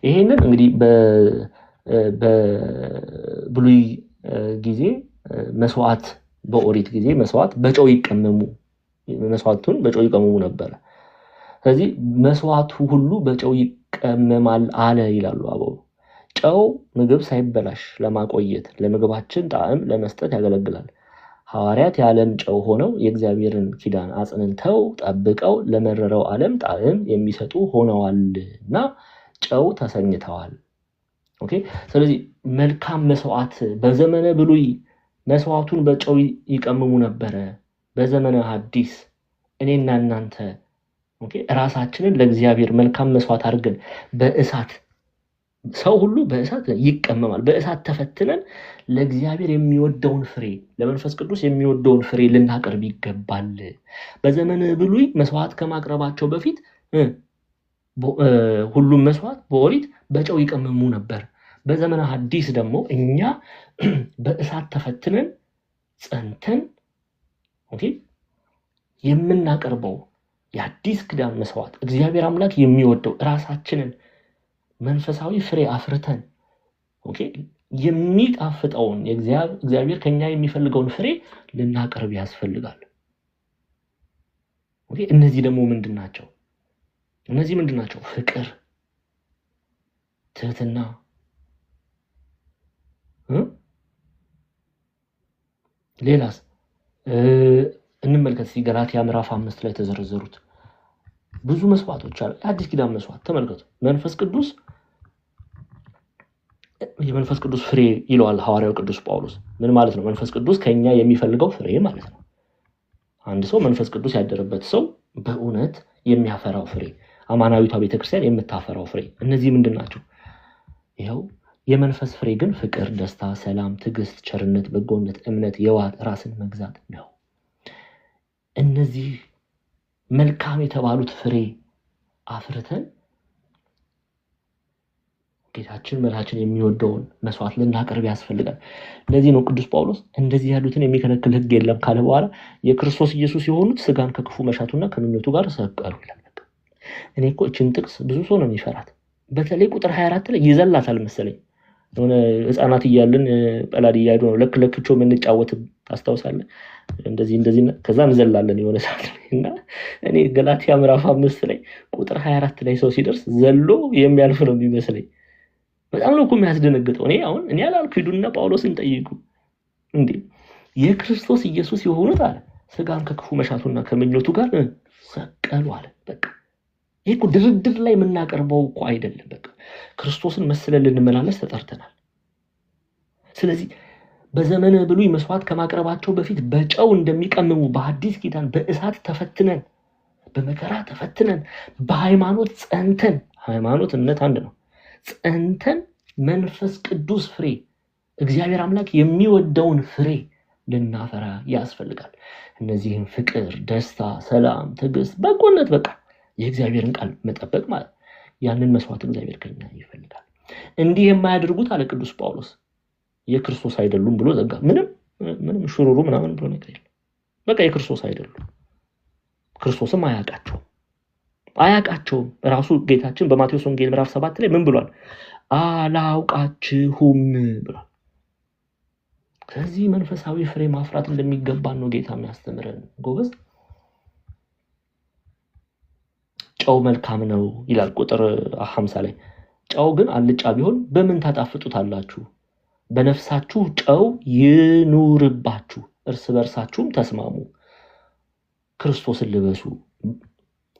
ይሄንን እንግዲህ በብሉይ ጊዜ መስዋዕት፣ በኦሪት ጊዜ መስዋዕት በጨው መስዋዕቱን በጨው ይቀመሙ ነበር። ስለዚህ መስዋዕቱ ሁሉ በጨው ይቀመማል አለ ይላሉ አበው። ጨው ምግብ ሳይበላሽ ለማቆየት ለምግባችን ጣዕም ለመስጠት ያገለግላል። ሐዋርያት የዓለም ጨው ሆነው የእግዚአብሔርን ኪዳን አጽንተው ጠብቀው ለመረረው ዓለም ጣዕም የሚሰጡ ሆነዋልና ጨው ተሰኝተዋል። ኦኬ። ስለዚህ መልካም መስዋዕት በዘመነ ብሉይ መስዋዕቱን በጨው ይቀመሙ ነበረ። በዘመነ ሐዲስ እኔና እናንተ ራሳችንን ለእግዚአብሔር መልካም መስዋዕት አድርገን በእሳት ሰው ሁሉ በእሳት ይቀመማል። በእሳት ተፈትነን ለእግዚአብሔር የሚወደውን ፍሬ ለመንፈስ ቅዱስ የሚወደውን ፍሬ ልናቀርብ ይገባል። በዘመነ ብሉይ መስዋዕት ከማቅረባቸው በፊት ሁሉም መስዋዕት በኦሪት በጨው ይቀመሙ ነበር። በዘመነ ሐዲስ ደግሞ እኛ በእሳት ተፈትነን ጸንተን የምናቀርበው የአዲስ ኪዳን መስዋዕት እግዚአብሔር አምላክ የሚወደው ራሳችንን መንፈሳዊ ፍሬ አፍርተን የሚጣፍጠውን እግዚአብሔር ከኛ የሚፈልገውን ፍሬ ልናቀርብ ያስፈልጋል። እነዚህ ደግሞ ምንድን ናቸው? ፍቅር፣ ትህትና፣ ሌላስ እንመልከት። ገላትያ ምዕራፍ 5 ላይ ተዘረዘሩት ብዙ መስዋዕቶች አሉ። አዲስ ኪዳን መስዋዕት ተመልከቱ። የመንፈስ ቅዱስ ፍሬ ይለዋል ሐዋርያው ቅዱስ ጳውሎስ። ምን ማለት ነው? መንፈስ ቅዱስ ከኛ የሚፈልገው ፍሬ ማለት ነው። አንድ ሰው መንፈስ ቅዱስ ያደረበት ሰው በእውነት የሚያፈራው ፍሬ፣ አማናዊቷ ቤተክርስቲያን የምታፈራው ፍሬ፣ እነዚህ ምንድን ናቸው? ይኸው የመንፈስ ፍሬ ግን ፍቅር፣ ደስታ፣ ሰላም፣ ትዕግስት፣ ቸርነት፣ በጎነት፣ እምነት፣ የዋህ ራስን መግዛት ነው። እነዚህ መልካም የተባሉት ፍሬ አፍርተን ጌታችን መድኃኒታችን የሚወደውን መስዋዕት ልናቀርብ ያስፈልጋል። ለዚህ ነው ቅዱስ ጳውሎስ እንደዚህ ያሉትን የሚከለክል ሕግ የለም ካለ በኋላ የክርስቶስ ኢየሱስ የሆኑት ስጋን ከክፉ መሻቱና ከምኞቱ ጋር ሰቀሉ ይላል። እኔ እኮ እችን ጥቅስ ብዙ ሰው ነው የሚፈራት። በተለይ ቁጥር 24 ላይ ይዘላታል መሰለኝ። የሆነ ህፃናት እያልን ጰላዲ እያሉ ነው ለክለክቾ የምንጫወት ታስታውሳለህ? እንደዚህ ከዛ እንዘላለን የሆነ ሰዓት ላይ እና እኔ ገላትያ ምዕራፍ 5 ላይ ቁጥር 24 ላይ ሰው ሲደርስ ዘሎ የሚያልፍ ነው የሚመስለኝ። በጣም ነው እኮ የሚያስደነግጠው። እኔ አላልኩ፣ ሂዱና ጳውሎስን ጠይቁ። እንዴ የክርስቶስ ኢየሱስ የሆኑት አለ ስጋን ከክፉ መሻቱና ከምኞቱ ጋር ሰቀሉ አለ። በቃ ይሄ እኮ ድርድር ላይ የምናቀርበው እኮ አይደለም። በቃ ክርስቶስን መስለን ልንመላለስ ተጠርተናል። ስለዚህ በዘመነ ብሉይ መስዋዕት ከማቅረባቸው በፊት በጨው እንደሚቀምሙ በሐዲስ ኪዳን በእሳት ተፈትነን በመከራ ተፈትነን በሃይማኖት ጸንተን፣ ሃይማኖት እምነት አንድ ነው፣ ጸንተን መንፈስ ቅዱስ ፍሬ እግዚአብሔር አምላክ የሚወደውን ፍሬ ልናፈራ ያስፈልጋል። እነዚህም ፍቅር፣ ደስታ፣ ሰላም፣ ትዕግስት፣ በጎነት፣ በቃ የእግዚአብሔርን ቃል መጠበቅ ማለት ያንን መስዋዕት እግዚአብሔር ከኛ ይፈልጋል። እንዲህ የማያደርጉት አለ ቅዱስ ጳውሎስ የክርስቶስ አይደሉም ብሎ ዘጋ። ምንም ሽሩሩ ምናምን ብሎ ነገር የለም። በቃ የክርስቶስ አይደሉም። ክርስቶስም አያውቃቸውም። ራሱ ጌታችን በማቴዎስ ወንጌል ምዕራፍ 7 ላይ ምን ብሏል? አላውቃችሁም ብሏል። ከዚህ መንፈሳዊ ፍሬ ማፍራት እንደሚገባን ነው ጌታ የሚያስተምረን። ጎበዝ። ጨው መልካም ነው ይላል ቁጥር 50 ላይ። ጨው ግን አልጫ ቢሆን በምን ታጣፍጡታላችሁ? በነፍሳችሁ ጨው ይኑርባችሁ፣ እርስ በርሳችሁም ተስማሙ፣ ክርስቶስን ልበሱ።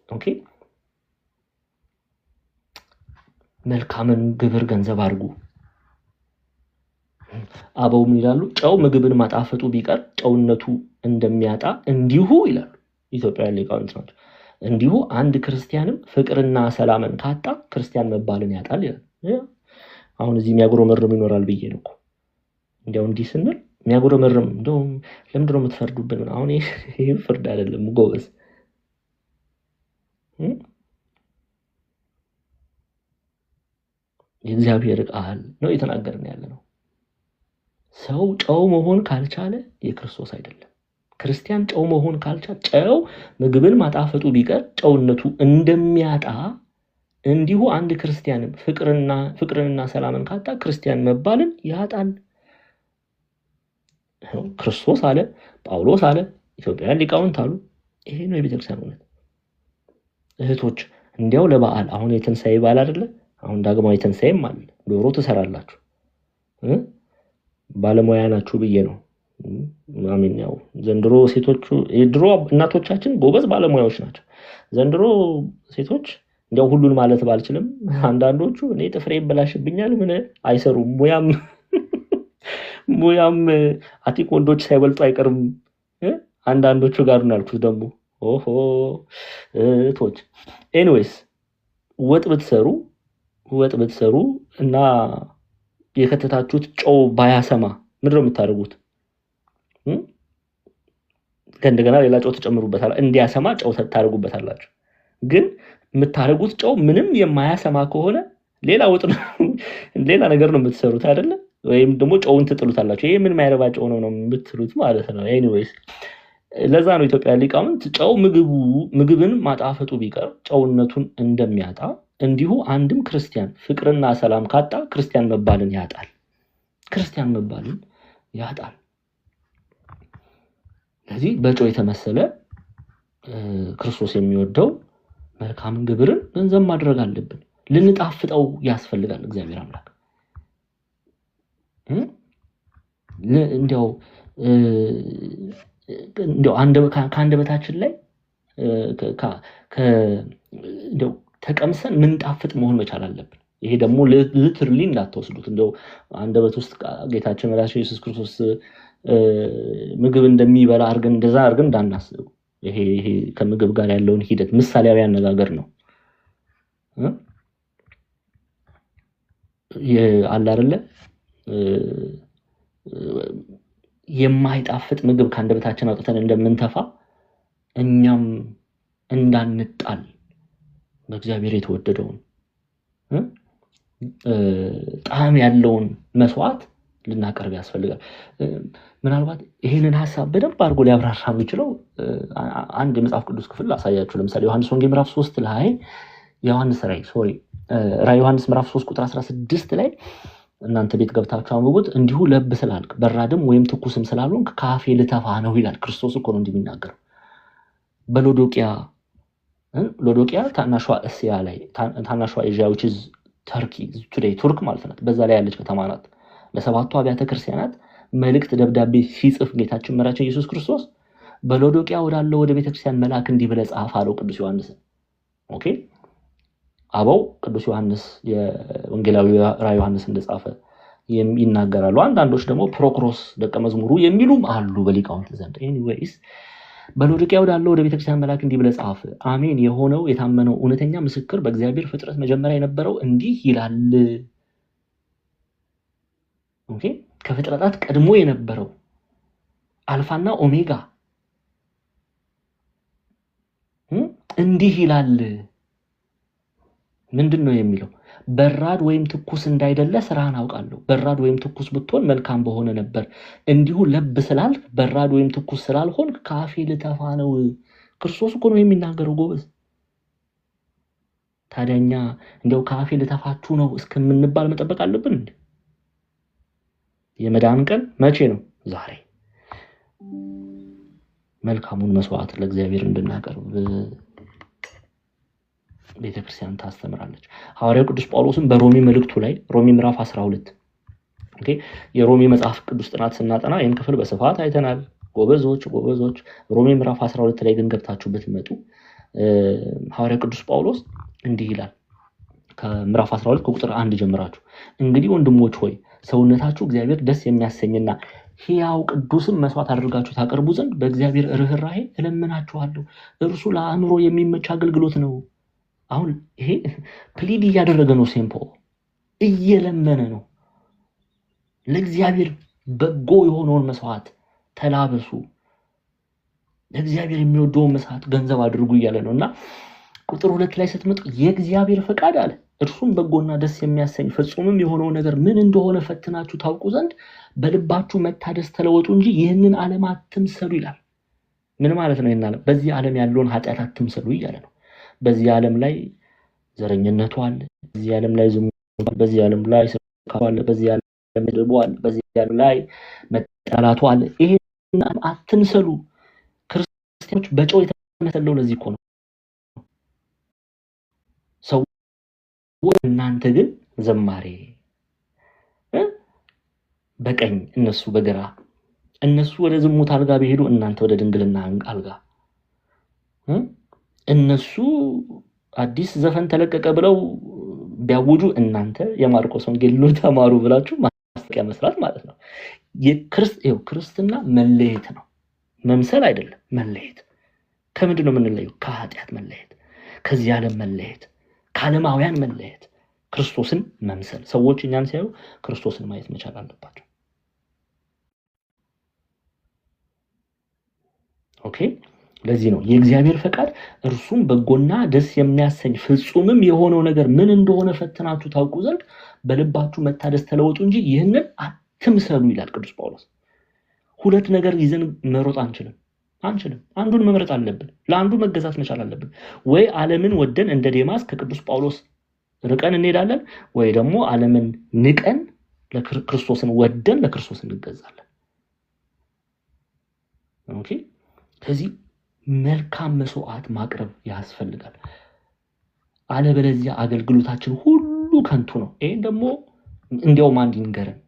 ኦኬ መልካምን ግብር ገንዘብ አድርጉ። አበው ምን ይላሉ? ጨው ምግብን ማጣፈጡ ቢቀር ጨውነቱ እንደሚያጣ እንዲሁ ይላሉ ኢትዮጵያውያን ሊቃውንት ናቸው። እንዲሁ አንድ ክርስቲያንም ፍቅርና ሰላምን ካጣ ክርስቲያን መባልን ያጣል ይላል። አሁን እዚህ የሚያጉረመርም ይኖራል ብዬ ነው እኮ እንዲያው እንዲህ ስንል የሚያጉረመርም እንደው ለምንድን ነው የምትፈርዱብን? አሁን ይሄ ፍርድ አይደለም ጎበዝ። የእግዚአብሔር ቃል ነው እየተናገርን ያለ ነው። ሰው ጨው መሆን ካልቻለ የክርስቶስ አይደለም። ክርስቲያን ጨው መሆን ካልቻለ ጨው ምግብን ማጣፈጡ ቢቀር ጨውነቱ እንደሚያጣ እንዲሁ አንድ ክርስቲያንም ፍቅርንና ሰላምን ካጣ ክርስቲያን መባልን ያጣል። ክርስቶስ አለ፣ ጳውሎስ አለ፣ ኢትዮጵያውያን ሊቃውንት አሉ። ይሄ ነው የቤተክርስቲያን እውነት። እህቶች እንዲያው ለበዓል አሁን የትንሣኤ በዓል አይደለ? አሁን ዳግማዊ ትንሣኤም አለ። ዶሮ ትሰራላችሁ፣ ባለሙያ ናችሁ ብዬ ነው። አሜን። ያው ዘንድሮ ሴቶቹ የድሮ እናቶቻችን ጎበዝ ባለሙያዎች ናቸው። ዘንድሮ ሴቶች እንዲያው ሁሉን ማለት ባልችልም አንዳንዶቹ እኔ ጥፍሬ ይበላሽብኛል ምን አይሰሩም። ሙያም አቲክ ወንዶች ሳይበልጡ አይቀርም። አንዳንዶቹ ጋር ነው ያልኩት ደግሞ ኦሆ እህቶች። ኤኒዌይስ ወጥ ብትሰሩ እና የከተታችሁት ጨው ባያሰማ ምንድን ነው የምታደርጉት? ከእንደገና ሌላ ጨው ተጨምሩበታል። እንዲያሰማ ጨው ታደርጉበታላችሁ። ግን የምታደርጉት ጨው ምንም የማያሰማ ከሆነ ሌላ ወጥ ሌላ ነገር ነው የምትሰሩት አይደለ? ወይም ደግሞ ጨውን ትጥሉታላችሁ። ይሄ ምን ማይረባ ጨው ነው የምትሉት ማለት ነው። ኤኒዌይስ ለዛ ነው ኢትዮጵያ ሊቃውንት ጨው ምግብን ማጣፈጡ ቢቀር ጨውነቱን እንደሚያጣ እንዲሁ አንድም ክርስቲያን ፍቅርና ሰላም ካጣ ክርስቲያን መባልን ያጣል። ስለዚህ በጨው የተመሰለ ክርስቶስ የሚወደው መልካምን ግብርን ገንዘብ ማድረግ አለብን። ልንጣፍጠው ያስፈልጋል። እግዚአብሔር አምላክ እንዲያው ከአንደበታችን ላይ እንዲያው ተቀምሰን ምንጣፍጥ መሆን መቻል አለብን። ይሄ ደግሞ ሊትራሊ እንዳትወስዱት። እንደው አንደበት ውስጥ ጌታችን መድኃኒታችን ኢየሱስ ክርስቶስ ምግብ እንደሚበላ አድርገን እንደዛ አድርገን እንዳናስብ። ይሄ ከምግብ ጋር ያለውን ሂደት ምሳሌያዊ አነጋገር ነው። አለ አይደለ? የማይጣፍጥ ምግብ ከአንደበታችን አውጥተን እንደምንተፋ እኛም እንዳንጣል በእግዚአብሔር የተወደደውን ጣዕም ያለውን መስዋዕት ልናቀርብ ያስፈልጋል። ምናልባት ይሄንን ሐሳብ በደንብ አድርጎ ሊያብራራ የሚችለው አንድ የመጽሐፍ ቅዱስ ክፍል አሳያችሁ። ለምሳሌ ዮሐንስ ወንጌል ምዕራፍ 3 ላይ ራዕይ ዮሐንስ ምዕራፍ 3 ቁጥር 16 ላይ እናንተ ቤት ገብታችሁ አንብቡት። እንዲሁ ለብ ስላልክ በራድም ወይም ትኩስም ስላልሆንክ ከአፌ ልተፋ ነው ይላል። ክርስቶስ እኮ ነው እንደሚናገረው። ሎዶቅያ ታናሿ እስያ ላይ ታናሿ ኤዥያ which is Turkey today ቱርክ ማለት ነው። በዛ ላይ ያለች ከተማ ናት። ለሰባቱ አብያተ ክርስቲያናት መልእክት ደብዳቤ ሲጽፍ ጌታችን መድኃኒታችን ኢየሱስ ክርስቶስ በሎዶቅያ ወዳለው ወደ ቤተክርስቲያን መልአክ እንዲህ ብለህ ጻፍ አለው ቅዱስ ዮሐንስ። ኦኬ አበው ቅዱስ ዮሐንስ የወንጌላዊ ራዕይ ዮሐንስ እንደጻፈ ይናገራሉ። አንዳንዶች ደግሞ ፕሮክሮስ ደቀ መዝሙሩ የሚሉም አሉ በሊቃውንት ዘንድ። ኤኒዌይስ በሎዶቅያ ወዳለው ወደ ቤተክርስቲያን መልአክ እንዲህ ብለህ ጻፍ፣ አሜን የሆነው የታመነው እውነተኛ ምስክር በእግዚአብሔር ፍጥረት መጀመሪያ የነበረው እንዲህ ይላል። ኦኬ ከፍጥረታት ቀድሞ የነበረው አልፋና ኦሜጋ እንዲህ ይላል። ምንድነው የሚለው? በራድ ወይም ትኩስ እንዳይደለ ስራህን አውቃለሁ። በራድ ወይም ትኩስ ብትሆን መልካም በሆነ ነበር። እንዲሁ ለብ ስላልክ በራድ ወይም ትኩስ ስላልሆን ከአፌ ልተፋ ነው። ክርስቶስ እኮ ነው የሚናገረው ጎበዝ። ታዲያኛ እንደው ከአፌ ልተፋችሁ ነው እስከምንባል መጠበቅ አለብን እንዴ? የመዳን ቀን መቼ ነው? ዛሬ። መልካሙን መስዋዕት ለእግዚአብሔር እንድናቀርብ ቤተክርስቲያን ታስተምራለች። ሐዋርያው ቅዱስ ጳውሎስም በሮሚ መልእክቱ ላይ ሮሚ ምዕራፍ 12 ኦኬ የሮሜ መጽሐፍ ቅዱስ ጥናት ስናጠና ይህን ክፍል በስፋት አይተናል። ጎበዞች ሮሜ ምዕራፍ 12 ላይ ግን ገብታችሁ ብትመጡ ሐዋርያው ቅዱስ ጳውሎስ እንዲህ ይላል። ከምዕራፍ 12 ከቁጥር 1 ጀምራችሁ እንግዲህ ወንድሞች ሆይ ሰውነታችሁ እግዚአብሔር ደስ የሚያሰኝና ሕያው ቅዱስም መስዋዕት አድርጋችሁ ታቀርቡ ዘንድ በእግዚአብሔር ርኅራኄ እለምናችኋለሁ። እርሱ ለአእምሮ የሚመች አገልግሎት ነው። አሁን ይሄ ፕሊድ እያደረገ ነው። ሴምፖ እየለመነ ነው። ለእግዚአብሔር በጎ የሆነውን መስዋዕት ተላበሱ፣ ለእግዚአብሔር የሚወደውን መስዋዕት ገንዘብ አድርጉ እያለ ነው እና ቁጥር 2 ላይ ስትመጡ የእግዚአብሔር ፈቃድ አለ እርሱም በጎና ደስ የሚያሰኝ ፍጹምም የሆነው ነገር ምን እንደሆነ ፈትናችሁ ታውቁ ዘንድ በልባችሁ መታደስ ተለወጡ እንጂ ይህንን ዓለም አትምሰሉ ይላል። ምን ማለት ነው? ይህን ዓለም በዚህ ዓለም ያለውን ኃጢአት አትምሰሉ እያለ ነው። በዚህ ዓለም ላይ ዘረኝነቱ አለ፣ በዚህ ዓለም ላይ ዝሙት አለ፣ በዚህ ዓለም ላይ ስካር አለ፣ በዚህ ዓለም ላይ ድርቦ አለ፣ በዚህ ዓለም ላይ መጠላቱ አለ። ይሄን አትምሰሉ። ክርስቲያኖች በጨው የተመሰለው ለዚህ እኮ ነው። ሰው እናንተ ግን ዘማሬ በቀኝ እነሱ በግራ፣ እነሱ ወደ ዝሙት አልጋ ቢሄዱ እናንተ ወደ ድንግልና አልጋ፣ እነሱ አዲስ ዘፈን ተለቀቀ ብለው ቢያውጁ እናንተ የማርቆስ ወንጌል ነው ተማሩ ብላችሁ ማስታወቂያ መስራት ማለት ነው። ክርስትና መለየት ነው፣ መምሰል አይደለም። መለየት ከምንድን ነው የምንለየው? ከኃጢአት መለየት፣ ከዚህ ዓለም መለየት፣ ከዓለማውያን መለየት፣ ክርስቶስን መምሰል። ሰዎች እኛን ሲያዩ ክርስቶስን ማየት መቻል አለባቸው። ኦኬ ለዚህ ነው የእግዚአብሔር ፈቃድ እርሱም በጎና ደስ የሚያሰኝ ፍጹምም የሆነው ነገር ምን እንደሆነ ፈትናችሁ ታውቁ ዘንድ በልባችሁ መታደስ ተለወጡ እንጂ ይህንን አትምሰሉ ይላል ቅዱስ ጳውሎስ። ሁለት ነገር ይዘን መሮጥ አንችልም። አንዱን መምረጥ አለብን። ለአንዱ መገዛት መቻል አለብን። ወይ ዓለምን ወደን እንደ ዴማስ ከቅዱስ ጳውሎስ ርቀን እንሄዳለን፣ ወይ ደግሞ ዓለምን ንቀን ክርስቶስን ወደን ለክርስቶስ እንገዛለን። ኦኬ ስለዚህ መልካም መስዋዕት ማቅረብ ያስፈልጋል። አለበለዚያ አገልግሎታችን ሁሉ ከንቱ ነው። ይሄን ደግሞ እንዲያውም አንድ ይንገረን።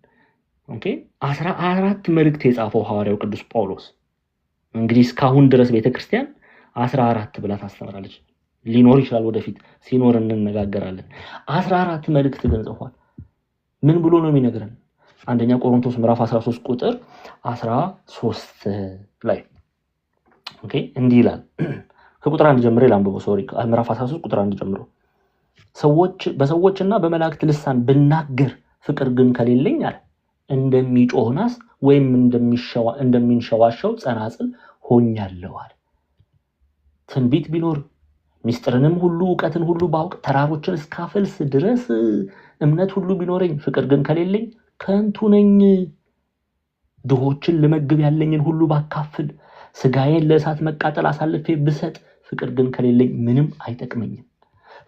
ኦኬ 14 መልእክት የጻፈው ሐዋርያው ቅዱስ ጳውሎስ እንግዲህ እስካሁን ድረስ ቤተክርስቲያን 14 ብላ ታስተምራለች። ሊኖር ይችላል ወደፊት ሲኖር እንነጋገራለን። 14 መልእክት ግን ጽፏል። ምን ብሎ ነው የሚነግረን? አንደኛ ቆሮንቶስ ምዕራፍ 13 ቁጥር 13 ላይ ኦኬ እንዲህ ይላል። ከቁጥር 1 ጀምሮ ላንብበው። ምዕራፍ 13 ቁጥር 1 ጀምሮ በሰዎችና በመላእክት ልሳን ብናገር ፍቅር ግን ከሌለኝ አለ እንደሚጮህ ናስ ወይም እንደሚንሸዋሸው ጸናጽል ሆኛለሁ አለ። ትንቢት ቢኖር ሚስጥርንም ሁሉ እውቀትን ሁሉ ባውቅ ተራሮችን እስካፈልስ ድረስ እምነት ሁሉ ቢኖረኝ ፍቅር ግን ከሌለኝ ከንቱ ነኝ። ድሆችን ልመግብ ያለኝን ሁሉ ባካፍል ስጋዬን ለእሳት መቃጠል አሳልፌ ብሰጥ ፍቅር ግን ከሌለኝ ምንም አይጠቅመኝም።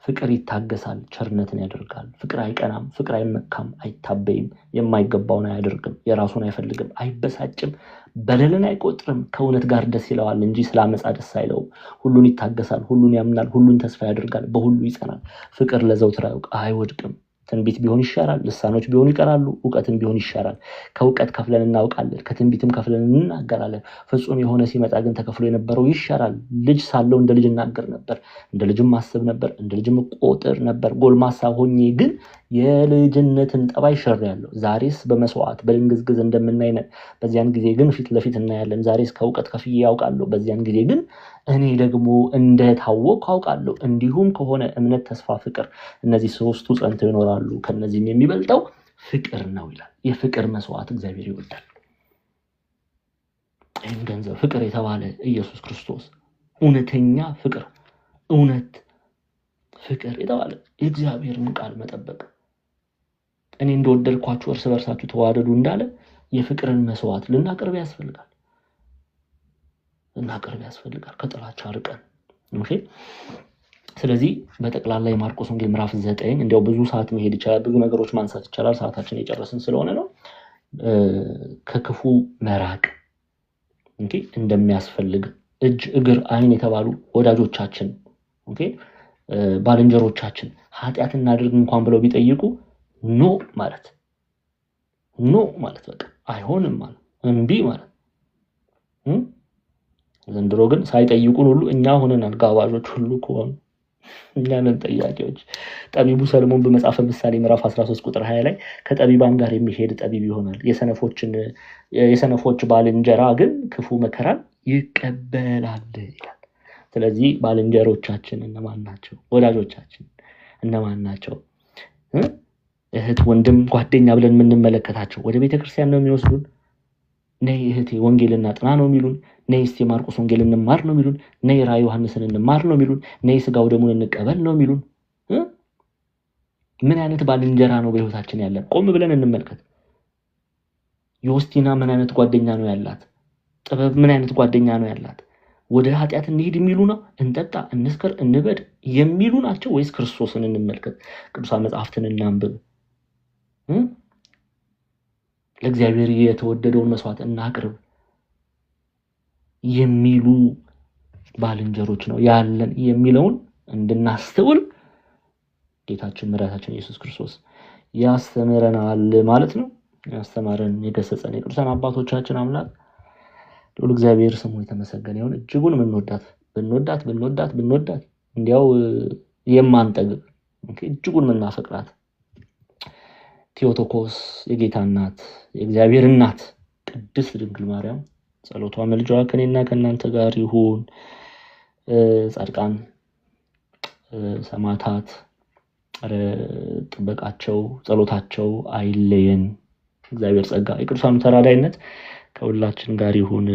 ፍቅር ይታገሳል፣ ቸርነትን ያደርጋል። ፍቅር አይቀናም፣ ፍቅር አይመካም፣ አይታበይም፣ የማይገባውን አያደርግም፣ የራሱን አይፈልግም፣ አይበሳጭም፣ በደልን አይቆጥርም፣ ከእውነት ጋር ደስ ይለዋል እንጂ ስለ አመፃ ደስ አይለውም። ሁሉን ይታገሳል፣ ሁሉን ያምናል፣ ሁሉን ተስፋ ያደርጋል፣ በሁሉ ይጸናል። ፍቅር ለዘውትር አይወድቅም። ትንቢት ቢሆን ይሻራል፣ ልሳኖች ቢሆኑ ይቀራሉ፣ እውቀትም ቢሆን ይሻራል። ከእውቀት ከፍለን እናውቃለን፣ ከትንቢትም ከፍለን እንናገራለን። ፍጹም የሆነ ሲመጣ ግን ተከፍሎ የነበረው ይሻራል። ልጅ ሳለው እንደ ልጅ እናገር ነበር፣ እንደ ልጅም አስብ ነበር፣ እንደ ልጅም ቆጥር ነበር። ጎልማሳ ሆኜ ግን የልጅነትን ጠባይ ሸሬአለሁ። ዛሬስ በመስዋዕት በድንግዝግዝ እንደምናይ ነን፣ በዚያን ጊዜ ግን ፊት ለፊት እናያለን። ዛሬስ ከእውቀት ከፍዬ ያውቃለሁ፣ በዚያን ጊዜ ግን እኔ ደግሞ እንደታወቅሁ አውቃለሁ። እንዲሁም ከሆነ እምነት፣ ተስፋ፣ ፍቅር እነዚህ ሶስቱ ጸንተው ይኖራሉ፣ ከነዚህም የሚበልጠው ፍቅር ነው ይላል። የፍቅር መስዋዕት እግዚአብሔር ይወዳል። ይህም ገንዘብ ፍቅር የተባለ ኢየሱስ ክርስቶስ እውነተኛ ፍቅር፣ እውነት ፍቅር የተባለ የእግዚአብሔርን ቃል መጠበቅ፣ እኔ እንደወደድኳችሁ እርስ በርሳችሁ ተዋደዱ እንዳለ የፍቅርን መስዋዕት ልናቀርብ ያስፈልጋል። ከጥላቻ ርቀን። ኦኬ ስለዚህ በጠቅላላ የማርቆስ ወንጌል ምዕራፍ 9 እንዲያው ብዙ ሰዓት መሄድ ይችላል፣ ብዙ ነገሮች ማንሳት ይችላል። ሰዓታችን የጨረስን ስለሆነ ነው። ከክፉ መራቅ ኦኬ እንደሚያስፈልግ እጅ እግር አይን የተባሉ ወዳጆቻችን ኦኬ ባልንጀሮቻችን ኃጢአት እናድርግ እንኳን ብለው ቢጠይቁ ኖ ማለት ኖ ማለት በቃ አይሆንም ማለት እምቢ ማለት። ዘንድሮ ግን ሳይጠይቁን ሁሉ እኛ ሆነናል ጋባዦች ሁሉ ከሆኑ እኛንን ጠያቂዎች። ጠቢቡ ሰለሞን በመጽሐፈ ምሳሌ ምዕራፍ 13 ቁጥር 20 ላይ ከጠቢባን ጋር የሚሄድ ጠቢብ ይሆናል፣ የሰነፎች ባልንጀራ ግን ክፉ መከራን ይቀበላል ይላል። ስለዚህ ባልንጀሮቻችን እነማን ናቸው? ወዳጆቻችን እነማን ናቸው? እህት፣ ወንድም፣ ጓደኛ ብለን የምንመለከታቸው ወደ ቤተክርስቲያን ነው የሚወስዱን። ነይ እህቴ ወንጌልና ጥና ነው የሚሉን። ነይ እስቲ ማርቆስ ወንጌል እንማር ነው የሚሉን። ነይ ራዕየ ዮሐንስን እንማር ነው የሚሉን። ነይ ስጋው ደሙን እንቀበል ነው የሚሉን። ምን አይነት ባልንጀራ ነው በህይወታችን ያለን? ቆም ብለን እንመልከት። ዮስቲና ምን አይነት ጓደኛ ነው ያላት? ጥበብ ምን አይነት ጓደኛ ነው ያላት? ወደ ኃጢአት እንሂድ የሚሉ ነው? እንጠጣ፣ እንስከር፣ እንበድ የሚሉ ናቸው? ወይስ ክርስቶስን እንመልከት፣ ቅዱሳን መጽሐፍትን እናንብብ፣ ለእግዚአብሔር የተወደደውን መስዋዕት እናቅርብ የሚሉ ባልንጀሮች ነው ያለን የሚለውን እንድናስተውል ጌታችን መድኃኒታችን ኢየሱስ ክርስቶስ ያስተምረናል ማለት ነው። ያስተማረን የገሰጸን የቅዱሳን አባቶቻችን አምላክ ልዑል እግዚአብሔር ስሙ የተመሰገነ ይሁን። እጅጉን ብንወዳት እንዲያው የማንጠግብ እጅጉን ምናፈቅራት ቴዎቶኮስ የጌታ እናት የእግዚአብሔር እናት ቅድስት ድንግል ማርያም ጸሎቷ መልጃዋ ከኔና ከእናንተ ጋር ይሁን። ጻድቃን ሰማዕታት ጥበቃቸው ጸሎታቸው አይለየን። እግዚአብሔር ጸጋ የቅዱሳኑ ተራዳይነት ከሁላችን ጋር ይሁን።